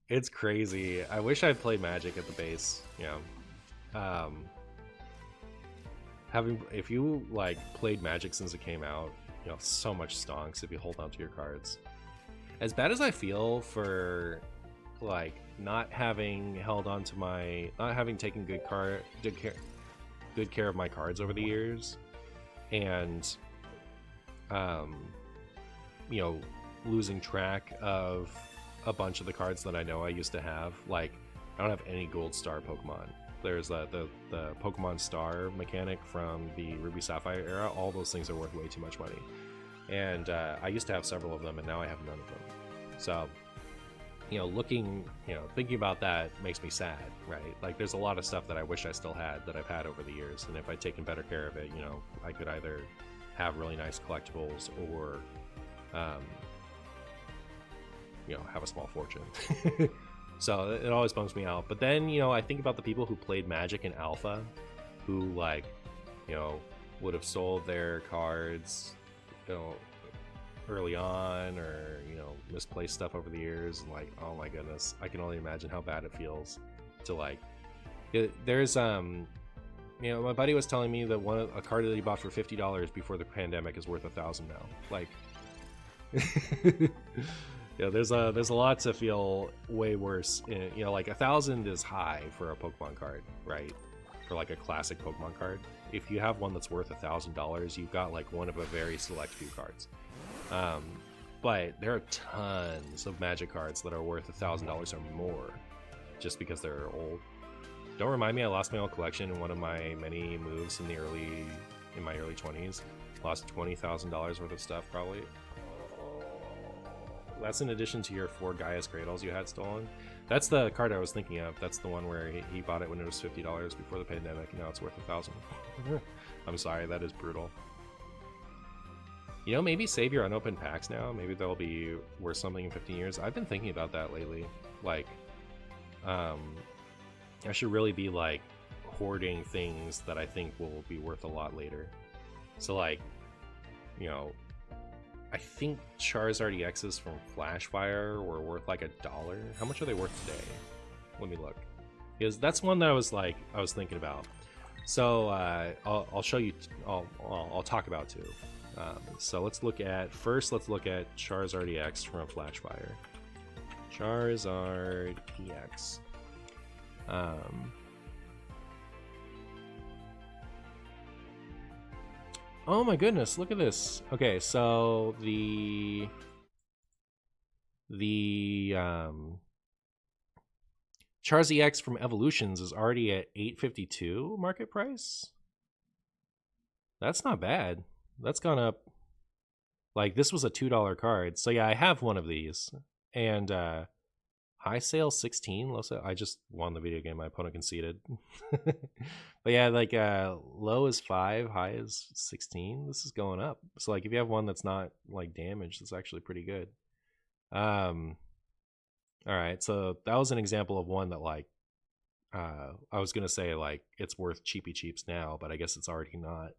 It's crazy. I wish I played Magic at the base, you know. If you like played Magic since it came out, you know, so much stonks if you hold on to your cards. As bad as I feel for like not having taken good care of my cards over the years, and you know, losing track of a bunch of the cards that I know I used to have. Like, I don't have any Gold Star Pokemon. There's the Pokemon Star mechanic from the Ruby Sapphire era. All those things are worth way too much money. And I used to have several of them, and now I have none of them. So, you know, thinking about that makes me sad, right? Like, there's a lot of stuff that I wish I still had that I've had over the years, and if I'd taken better care of it, you know, I could either have really nice collectibles or you know, have a small fortune. So it always bums me out. But then, you know, I think about the people who played Magic in Alpha, who, like, you know, would have sold their cards, you know, early on, or, you know, misplaced stuff over the years, and like, oh my goodness, I can only imagine how bad it feels to like. There's you know, my buddy was telling me that a card that he bought for $50 before the pandemic is worth $1,000 now. Like. Yeah, there's a lot to feel way worse. You know, like 1,000 is high for a Pokemon card, right? for like a classic Pokemon card. If you have one that's worth $1,000, you've got like one of a very select few cards. But there are tons of Magic cards that are worth $1,000 or more, just because they're old. Don't remind me, I lost my old collection in one of my many moves in my early 20s. Lost $20,000 worth of stuff, probably. That's in addition to your 4 Gaia's Cradles you had stolen. That's the card I was thinking of. That's the one where he bought it when it was $50 before the pandemic, and now it's worth $1,000. I'm sorry, that is brutal. You know, maybe save your unopened packs now. Maybe they'll be worth something in 15 years. I've been thinking about that lately. Like, I should really be like hoarding things that I think will be worth a lot later. So like, you know, I think Charizard EXs from Flashfire were worth like $1. How much are they worth today? Let me look. Because that's one that I was thinking about. So I'll show you. I'll talk about too. So let's look at Charizard EX from Flashfire. Charizard EX. Oh my goodness, look at this. Okay, so the Charizard EX from Evolutions is already at $852 market price. That's not bad. That's gone up. Like, this was a $2 card. So yeah, I have one of these. And high sale 16, low sale. I just won the video game. My opponent conceded. But yeah, like low is 5, high is 16. This is going up. So like if you have one that's not like damaged, it's actually pretty good. All right, so that was an example of one that like I was gonna say like it's worth cheapy cheaps now, but I guess it's already not.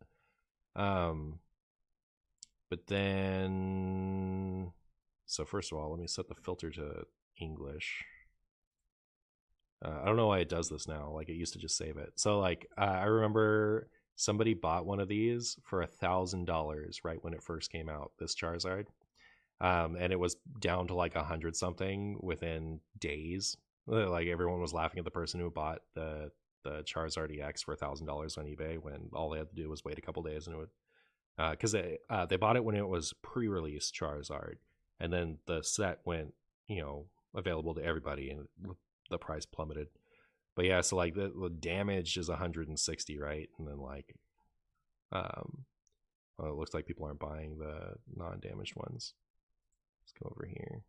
But then, so first of all, let me set the filter to English. I don't know why it does this now. Like it used to just save it. So like I remember somebody bought one of these for $1,000 right when it first came out, this Charizard. And it was down to like 100 something within days. Like everyone was laughing at the person who bought the Charizard EX for $1,000 on eBay when all they had to do was wait a couple days, and it would because they bought it when it was pre-release Charizard, and then the set went, you know, available to everybody, and the price plummeted. But yeah, so like the damage is 160, right? And then like well, it looks like people aren't buying the non-damaged ones. Let's go over here.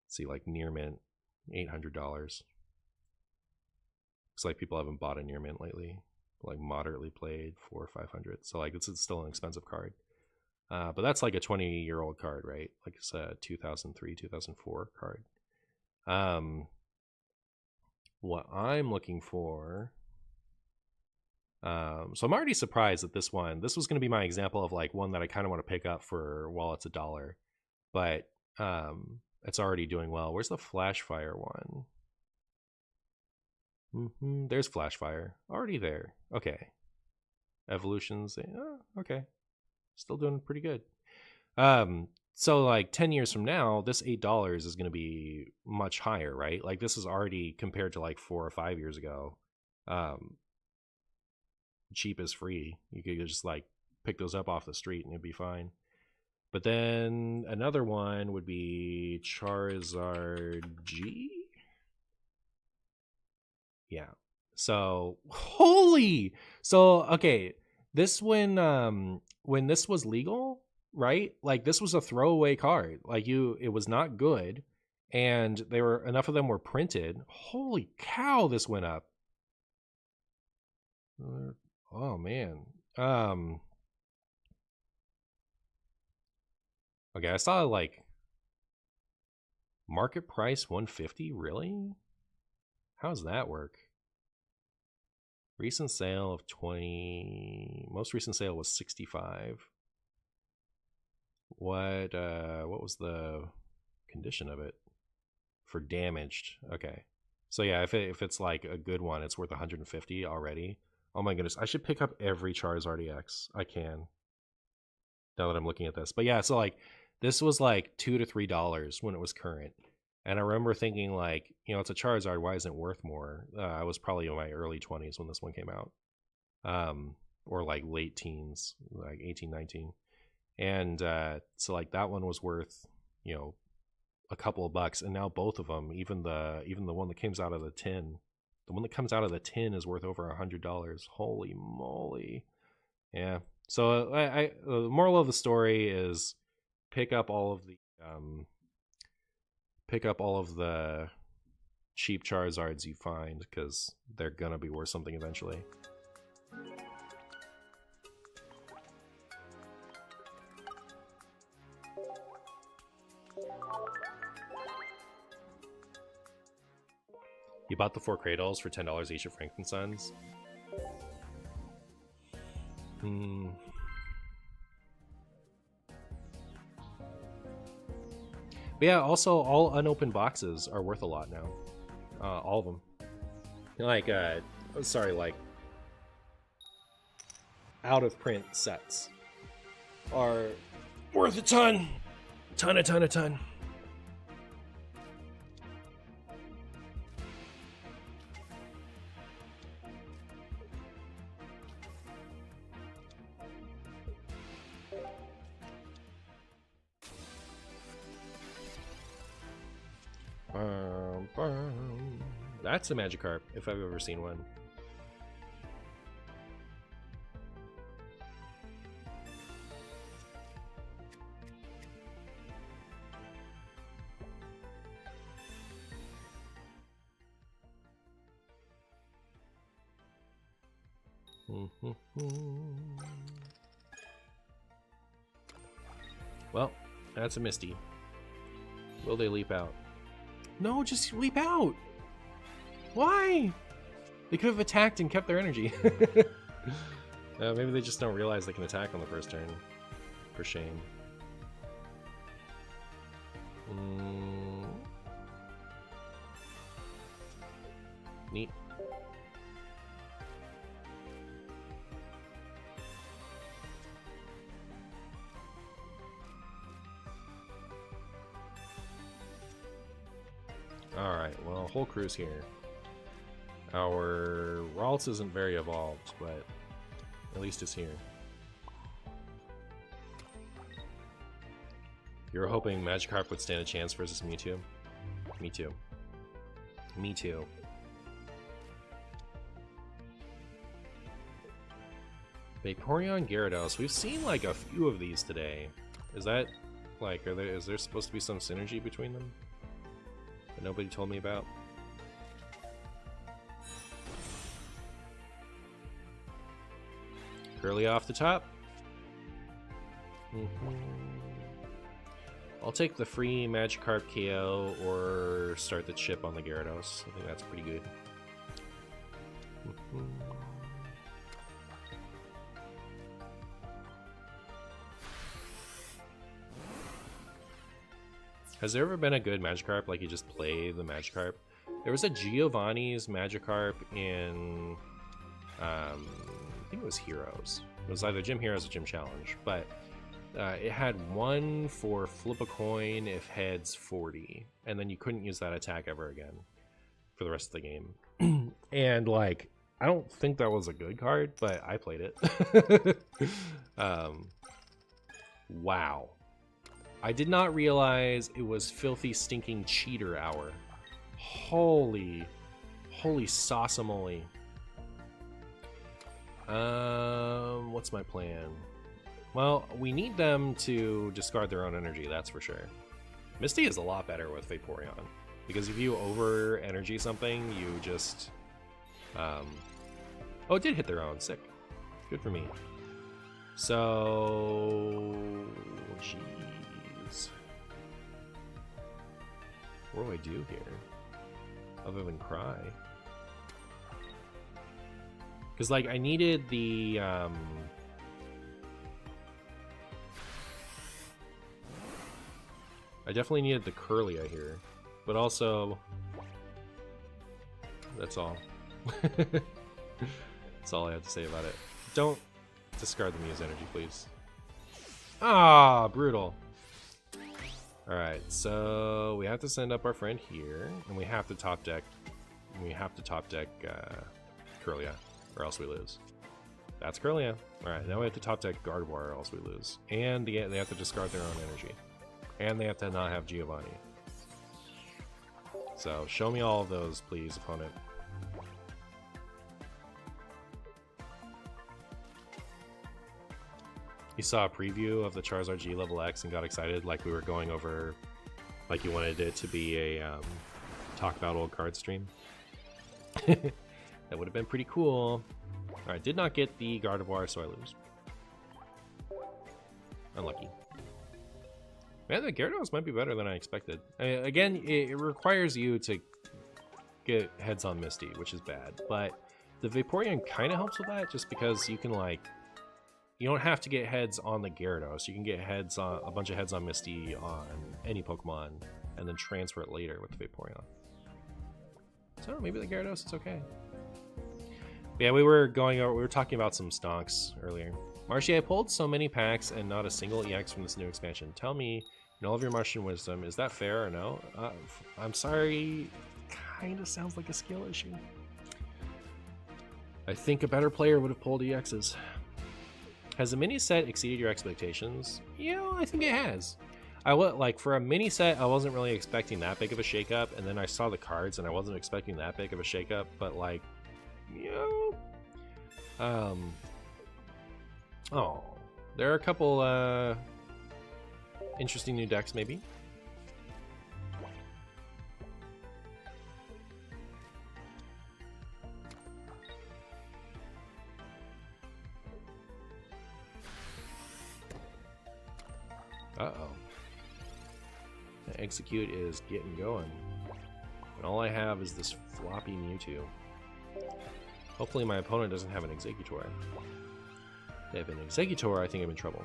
See, like near mint, $800. Looks like people haven't bought a near mint lately. Like moderately played, 400 or 500. So like it's still an expensive card. But that's like a 20-year-old card, right? Like it's a 2003, 2004 card. What I'm looking for. So I'm already surprised that this was going to be my example of like one that I kind of want to pick up for while it's $1, but it's already doing well. Where's the Flashfire one? There's Flashfire already there. Okay, Evolutions. Okay, still doing pretty good. So like 10 years from now, this $8 is going to be much higher, right? Like this is already, compared to like 4 or 5 years ago, cheap is free. You could just like pick those up off the street and it'd be fine. But then another one would be Charizard G. Yeah. So okay, this when this was legal, right? Like this was a throwaway card. Like it was not good, and they were enough of them were printed. Holy cow, this went up. Oh man. Okay, I saw like market price 150. Really? How does that work? Recent sale of 20. Most recent sale was 65. What was the condition of it? For damaged. Okay. So yeah, if it's like a good one, it's worth 150 already. Oh my goodness, I should pick up every Charizard EX I can. Now that I'm looking at this. But yeah, so like this was like $2 to $3 when it was current. And I remember thinking, like, you know, it's a Charizard, why isn't it worth more? I was probably in my early 20s when this one came out. Or like late teens, like 18, 19. And so like that one was worth, you know, a couple of bucks, and now both of them, even the one that comes out of the tin, the one that comes out of the tin is worth over $100. Holy moly! Yeah. So the moral of the story is pick up all of the cheap Charizards you find, because they're gonna be worth something eventually. You bought the 4 Cradles for $10 each at Frankensons. But yeah, also all unopened boxes are worth a lot now. All of them. Like, sorry, like out of print sets are worth a ton. A ton. That's a Magikarp, if I've ever seen one. Well, that's a Misty. Will they leap out? No, just leap out! Why? They could have attacked and kept their energy. Maybe they just don't realize they can attack on the first turn. For shame. Neat. Alright, well, whole crew's here. Our Ralts isn't very evolved, but at least it's here. You were hoping Magikarp would stand a chance versus Mewtwo? Me too. Me too. Vaporeon, Gyarados. We've seen like a few of these today. Is that like, is there supposed to be some synergy between them that nobody told me about? Curly off the top. I'll take the free Magikarp KO or start the chip on the Gyarados. I think that's pretty good. Has there ever been a good Magikarp, like you just play the Magikarp? There was a Giovanni's Magikarp in, I think it was Heroes. It was either Gym Heroes or Gym Challenge, but it had one for flip a coin if heads 40, and then you couldn't use that attack ever again for the rest of the game. And like, I don't think that was a good card, but I played it. Wow. I did not realize it was filthy stinking cheater hour. Holy sauce-a-moly. What's my plan? Well, we need them to discard their own energy, that's for sure. Misty is a lot better with Vaporeon, because if you over energy something, you just oh, it did hit their own. Sick. Good for me. So jeez, what do I do here other than cry? Because like I needed the I definitely needed the Curlia here, but also that's all. That's all I have to say about it. Don't discard the Muse energy, please. Ah, brutal. Alright, so we have to send up our friend here, and we have to top deck. Curlia, or else we lose. That's Curlia. Alright, now we have to top deck Gardevoir, or else we lose. And they have to discard their own energy. And they have to not have Giovanni. So, show me all of those, please, opponent. You saw a preview of the Charizard G level X and got excited like we were going over, like you wanted it to be a talk about old card stream. That would have been pretty cool. Alright, did not get the Gardevoir, so I lose. Unlucky. Man, the Gyarados might be better than I expected. Again, it requires you to get heads on Misty, which is bad. But the Vaporeon kind of helps with that, just because you can, like... You don't have to get heads on the Gyarados. You can get heads on a bunch of heads on Misty on any Pokemon, and then transfer it later with the Vaporeon. So maybe the Gyarados is okay. But yeah, we were talking about some stonks earlier. Martian, I pulled so many packs and not a single EX from this new expansion. Tell me, in all of your Martian wisdom, is that fair or no? I'm sorry, kind of sounds like a skill issue. I think a better player would have pulled EXs. Has the mini set exceeded your expectations? Yeah, I think it has. For a mini set, I wasn't really expecting that big of a shakeup, and then I saw the cards and I wasn't expecting that big of a shakeup, but like, you know, oh, there are a couple interesting new decks maybe. Uh-oh. The execute is getting going. And all I have is this floppy Mewtwo. Hopefully my opponent doesn't have an Executor. If they have an Executor, I think I'm in trouble.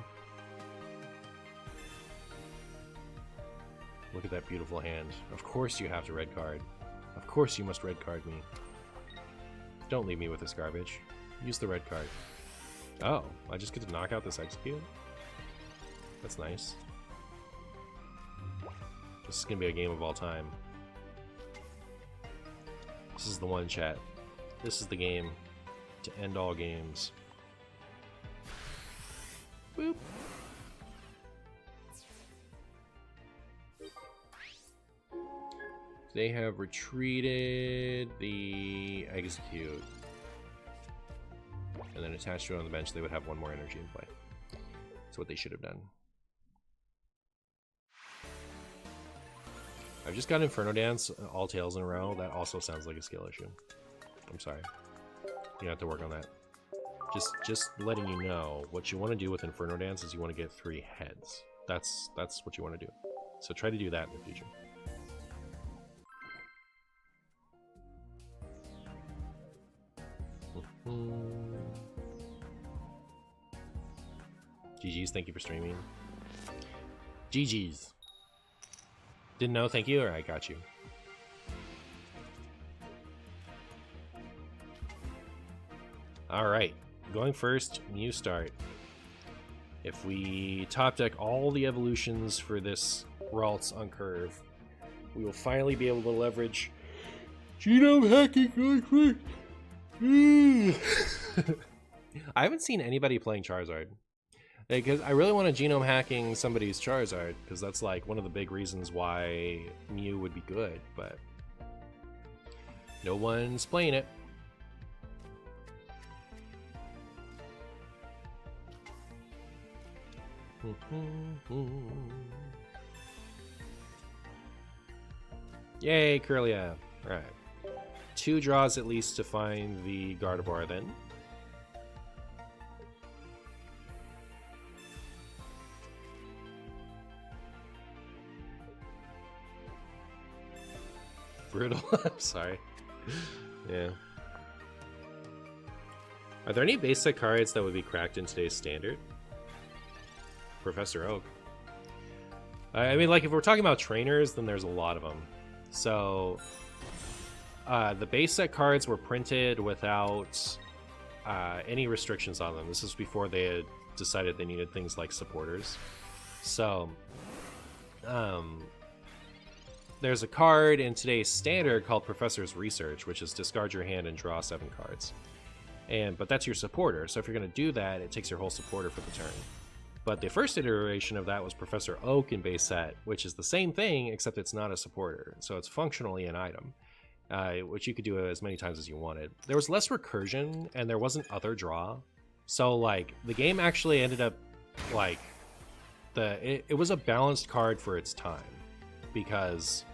Look at that beautiful hand. Of course you have to red card. Of course you must red card me. Don't leave me with this garbage. Use the red card. Oh, I just get to knock out this Execute? That's nice. This is gonna be a game of all time. This is the one, chat. This is the game to end all games. Boop. They have retreated the Execute. And then attached to it on the bench, they would have one more energy in play. That's what they should have done. I've just got Inferno Dance, all tails in a row. That also sounds like a skill issue. I'm sorry. You have to work on that. Just letting you know, what you want to do with Inferno Dance is you want to get 3 heads. That's what you want to do. So try to do that in the future. GG's, thank you for streaming. GG's. Didn't know, thank you, or I got you. Alright, going first, Mew start. If we top deck all the evolutions for this Ralts on curve, we will finally be able to leverage genome hacking really quick. I haven't seen anybody playing Charizard. Because I really want to genome hacking somebody's Charizard, because that's like one of the big reasons why Mew would be good, but no one's playing it. Yay, Curlia. Alright. 2 draws at least to find the Gardevoir then. Brutal. I'm sorry. Yeah. Are there any basic cards that would be cracked in today's standard? Professor Oak. I mean, like, if we're talking about trainers, then there's a lot of them. So, the base set cards were printed without any restrictions on them. This is before they had decided they needed things like supporters. So, There's a card in today's standard called Professor's Research, which is discard your hand and draw 7 cards. But that's your supporter, so if you're going to do that, it takes your whole supporter for the turn. But the first iteration of that was Professor Oak in base set, which is the same thing, except it's not a supporter, so it's functionally an item, which you could do as many times as you wanted. There was less recursion, and there wasn't other draw, so like the game actually ended up like it was a balanced card for its time, because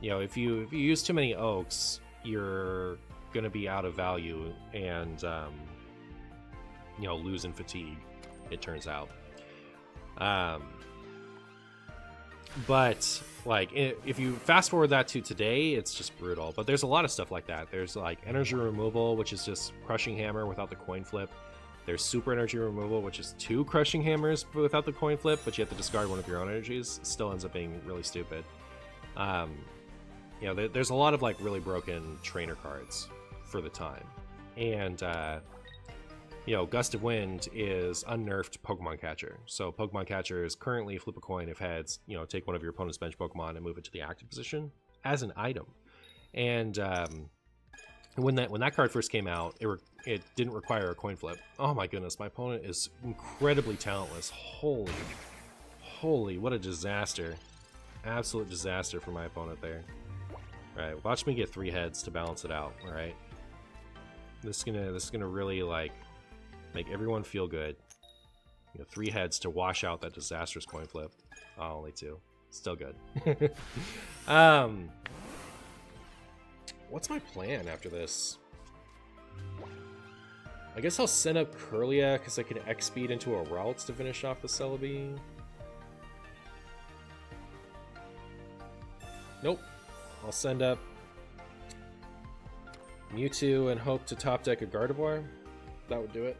you know if you use too many oaks, you're gonna be out of value and you know, lose in fatigue, it turns out. But like if you fast forward that to today, it's just brutal. But there's a lot of stuff like that. There's like energy removal, which is just crushing hammer without the coin flip. There's super energy removal, which is 2 crushing hammers without the coin flip, but you have to discard one of your own energies. It still ends up being really stupid. You know, there's a lot of like really broken trainer cards for the time. And you know, Gust of Wind is unnerfed Pokemon Catcher. So Pokemon Catcher is currently flip a coin if heads, you know, take one of your opponent's bench Pokemon and move it to the active position as an item. And when that card first came out, it didn't require a coin flip. Oh my goodness, my opponent is incredibly talentless. Holy, what a disaster. Absolute disaster for my opponent there. Alright, watch me get 3 heads to balance it out, alright? This is gonna really like make everyone feel good. You know, 3 heads to wash out that disastrous coin flip. Oh, only 2. Still good. What's my plan after this? I guess I'll send up Curlia because I can X-speed into a Ralts to finish off the Celebi. Nope. I'll send up Mewtwo and hope to top deck a Gardevoir. That would do it.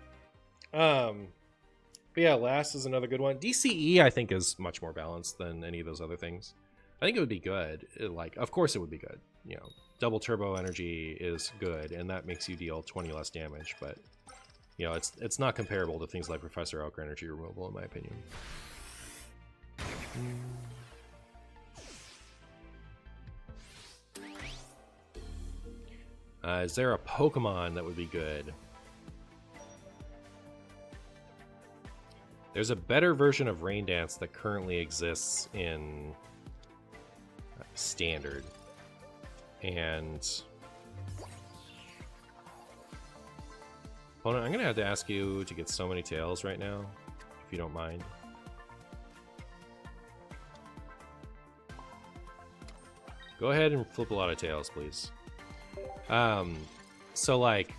But yeah, last is another good one. DCE I think is much more balanced than any of those other things. I think it would be good. Like, of course it would be good. You know, double turbo energy is good, and that makes you deal 20 less damage. But you know, it's not comparable to things like Professor Oak or energy removal, in my opinion. Is there a Pokemon that would be good? There's a better version of Rain Dance that currently exists in Standard. And opponent, I'm gonna have to ask you to get so many tails right now, if you don't mind. Go ahead and flip a lot of tails, please. So like,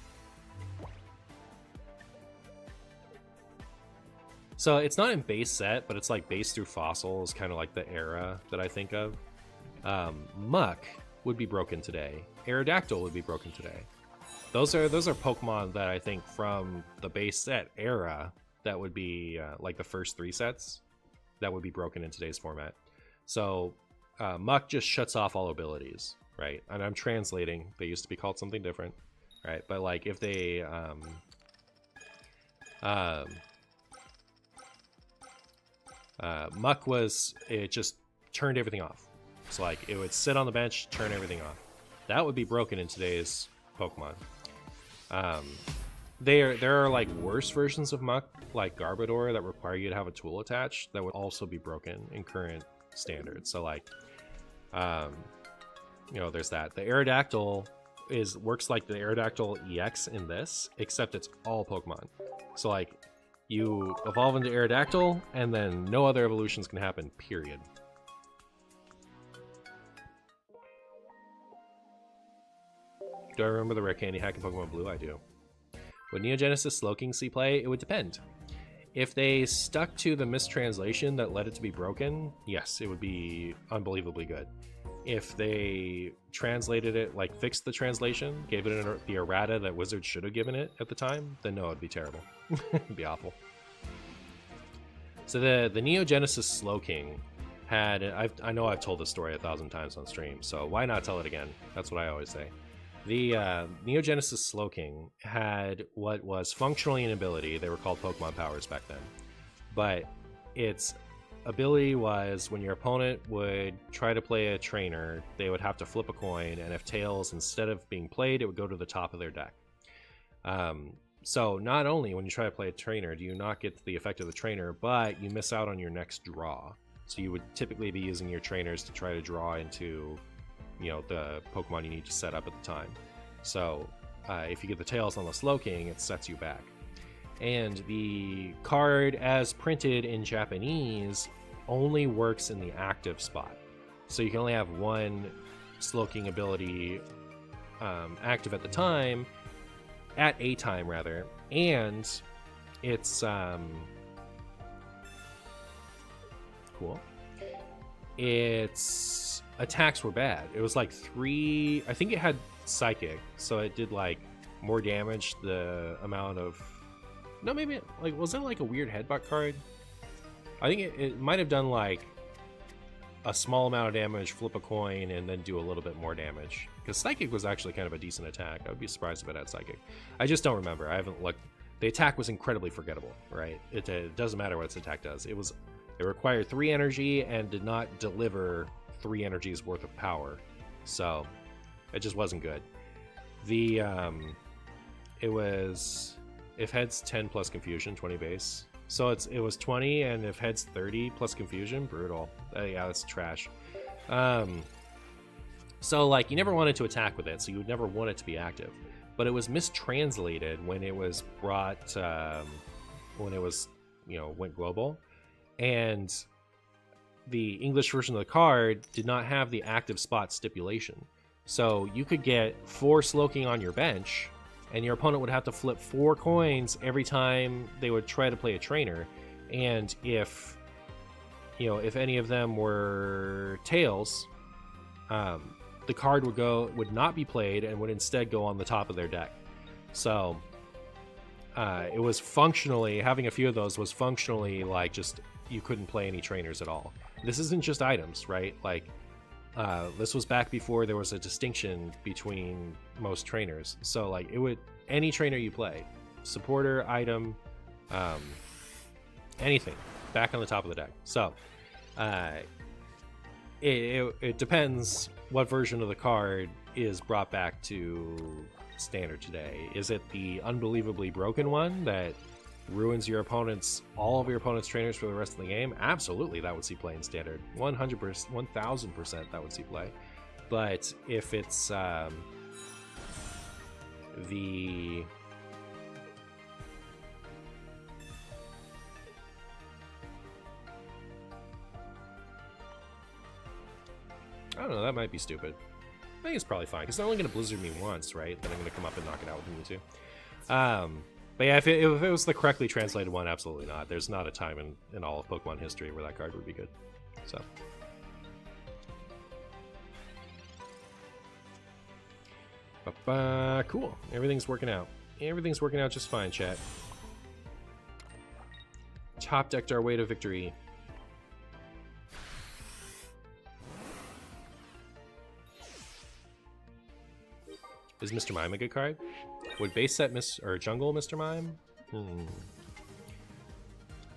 so it's not in base set, but it's like base through fossil is kind of like the era that I think of. Muck would be broken today. Aerodactyl would be broken today. Those are Pokemon that I think from the base set era that would be like the first 3 sets that would be broken in today's format. So Muck just shuts off all abilities, right? And I'm translating. They used to be called something different, right? But like if they Muck was, it just turned everything off. So like it would sit on the bench, turn everything off. That would be broken in today's Pokemon. There are like worse versions of Muck, like Garbodor, that require you to have a tool attached that would also be broken in current standards. So like, you know, there's that. The Aerodactyl works like the Aerodactyl EX in this, except it's all Pokemon. So like, you evolve into Aerodactyl, and then no other evolutions can happen, period. Do I remember the rare candy hack in Pokemon Blue? I do. Would Neogenesis Slowking see play? It would depend. If they stuck to the mistranslation that led it to be broken, yes, it would be unbelievably good. If they translated it, like fixed the translation, gave it the errata that Wizards should have given it at the time, then no, it'd be terrible. It'd be awful. So the Neogenesis Slowking had, I know I've told this story 1,000 times on stream, so why not tell it again? That's what I always say. The Neogenesis Slowking had what was functionally an ability. They were called Pokemon Powers back then. But its ability was when your opponent would try to play a trainer, they would have to flip a coin, and if tails, instead of being played, it would go to the top of their deck. So not only when you try to play a trainer do you not get the effect of the trainer, but you miss out on your next draw. So you would typically be using your trainers to try to draw into, you know, the Pokemon you need to set up at the time. So if you get the tails on the Slowking, it sets you back. And the card as printed in Japanese only works in the active spot. So you can only have one Slowking ability active at the time, at a time rather, and it's cool. Its attacks were bad. It was like 3, I think it had Psychic, so it did like more damage the amount of, no, maybe like, was it like a weird headbutt card? I think it might have done like a small amount of damage, flip a coin, and then do a little bit more damage. Because Psychic was actually kind of a decent attack. I would be surprised if it had Psychic. I just don't remember. I haven't looked. The attack was incredibly forgettable, right? It doesn't matter what its attack does. It required 3 energy and did not deliver 3 energies worth of power. So it just wasn't good. It was, if heads 10 plus confusion, 20 base. So it was 20, and if heads 30 plus confusion, brutal. Yeah, that's trash. So like you never wanted to attack with it, so you would never want it to be active. But it was mistranslated when it was brought, when it was, you know, went global, and the English version of the card did not have the active spot stipulation. So you could get 4 Slowking on your bench, and your opponent would have to flip 4 coins every time they would try to play a trainer. And if, you know, if any of them were tails, the card would not be played and would instead go on the top of their deck. So it was functionally, having a few of those was functionally like just, you couldn't play any trainers at all. This isn't just items, right? Like this was back before there was a distinction between most trainers. So like it would, any trainer you play, supporter, item, anything, back on the top of the deck. So it depends what version of the card is brought back to standard today. Is it the unbelievably broken one that ruins all of your opponent's trainers for the rest of the game? Absolutely, that would see play in standard. 100%, 1000% that would see play. But if it's the I don't know, that might be stupid. I think it's probably fine, because they're only going to blizzard me once, right? Then I'm going to come up and knock it out with me too. But yeah, if it was the correctly translated one, absolutely not. There's not a time in all of Pokemon history where that card would be good. So. Cool. Everything's working out. Everything's working out just fine, chat. Top decked our way to victory. Is Mr. Mime a good card? Would base set or Jungle Mr. Mime?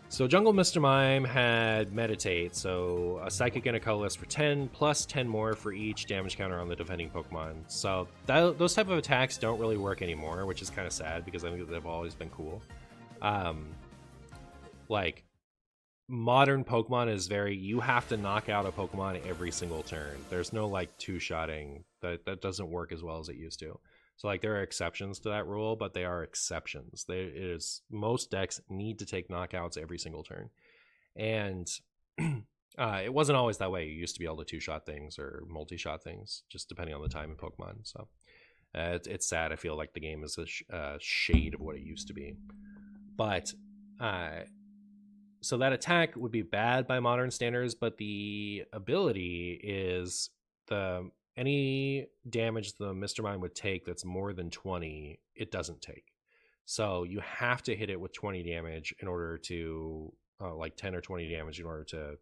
So Jungle Mr. Mime had Meditate, so a Psychic and a Colorless for 10, plus 10 more for each damage counter on the defending Pokemon. So those type of attacks don't really work anymore, which is kind of sad, because I think they've always been cool. Like, modern Pokemon is you have to knock out a Pokemon every single turn. There's no, like, two-shotting. That doesn't work as well as it used to. So like there are exceptions to that rule, but they are exceptions. Most decks need to take knockouts every single turn, and it wasn't always that way. You used to be able to two-shot things or multi-shot things, just depending on the time in Pokemon. So it's sad. I feel like the game is a shade of what it used to be. But so that attack would be bad by modern standards, but the ability is any damage the Mr. Mime would take that's more than 20, it doesn't take. So you have to hit it with 20 damage in order to, like 10 or 20 damage in order to,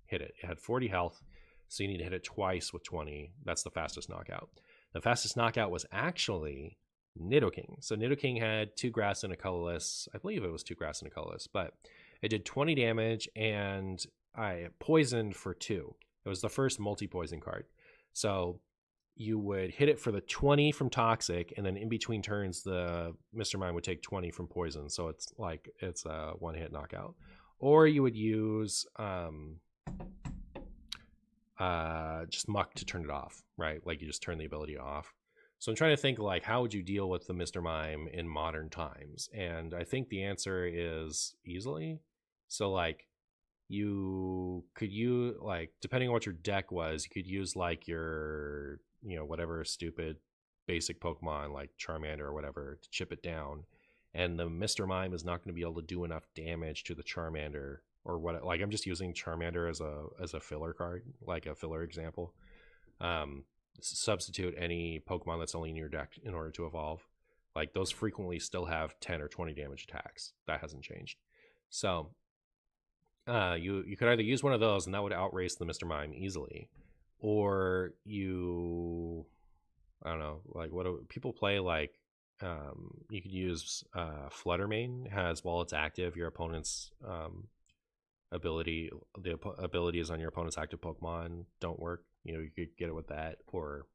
hit it. It had 40 health, so you need to hit it twice with 20. That's the fastest knockout. The fastest knockout was actually Nidoking. So Nidoking had 2 grass and a colorless. I believe it was 2 grass and a colorless, but it did 20 damage, and I poisoned for 2. It was the first multi-poison card. So you would hit it for the 20 from toxic, and then in between turns, the Mr. Mime would take 20 from poison. So it's like it's a 1-hit knockout. Or you would use just Muck to turn it off, right? Like you just turn the ability off. So I'm trying to think, like, how would you deal with the Mr. Mime in modern times? And I think the answer is easily. So like you could use, like, depending on what your deck was, you could use like your, you know, whatever stupid basic Pokemon like Charmander or whatever to chip it down. And the Mr. Mime is not going to be able to do enough damage to the Charmander or what. Like, I'm just using Charmander as a filler card, like a filler example. Substitute any Pokemon that's only in your deck in order to evolve. Like, those frequently still have 10 or 20 damage attacks. That hasn't changed. So you could either use one of those and that would outrace the Mr. Mime easily, or you, I don't know, like, what do people play? Like, you could use Fluttermane. Has, while it's active, your opponent's the abilities on your opponent's active Pokemon don't work. You know, you could get it with that, or,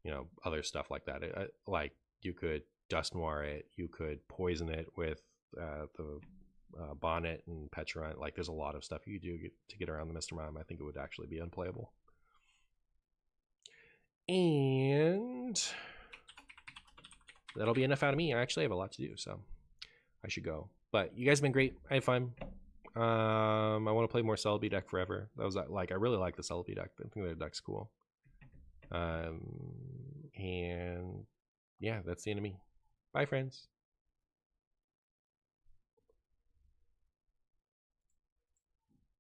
you know, other stuff like that. Like, you could Dust Noir it, you could poison it with the Bonnet and Petulant. Like, there's a lot of stuff you do to get around the Mr. Mime. I think it would actually be unplayable. And that'll be enough out of me. I actually have a lot to do, so I should go. But you guys have been great. I had fun. I want to play more Celebi deck forever. That was like, I really like the Celebi deck. I think that deck's cool. And yeah, that's the end of me. Bye, friends.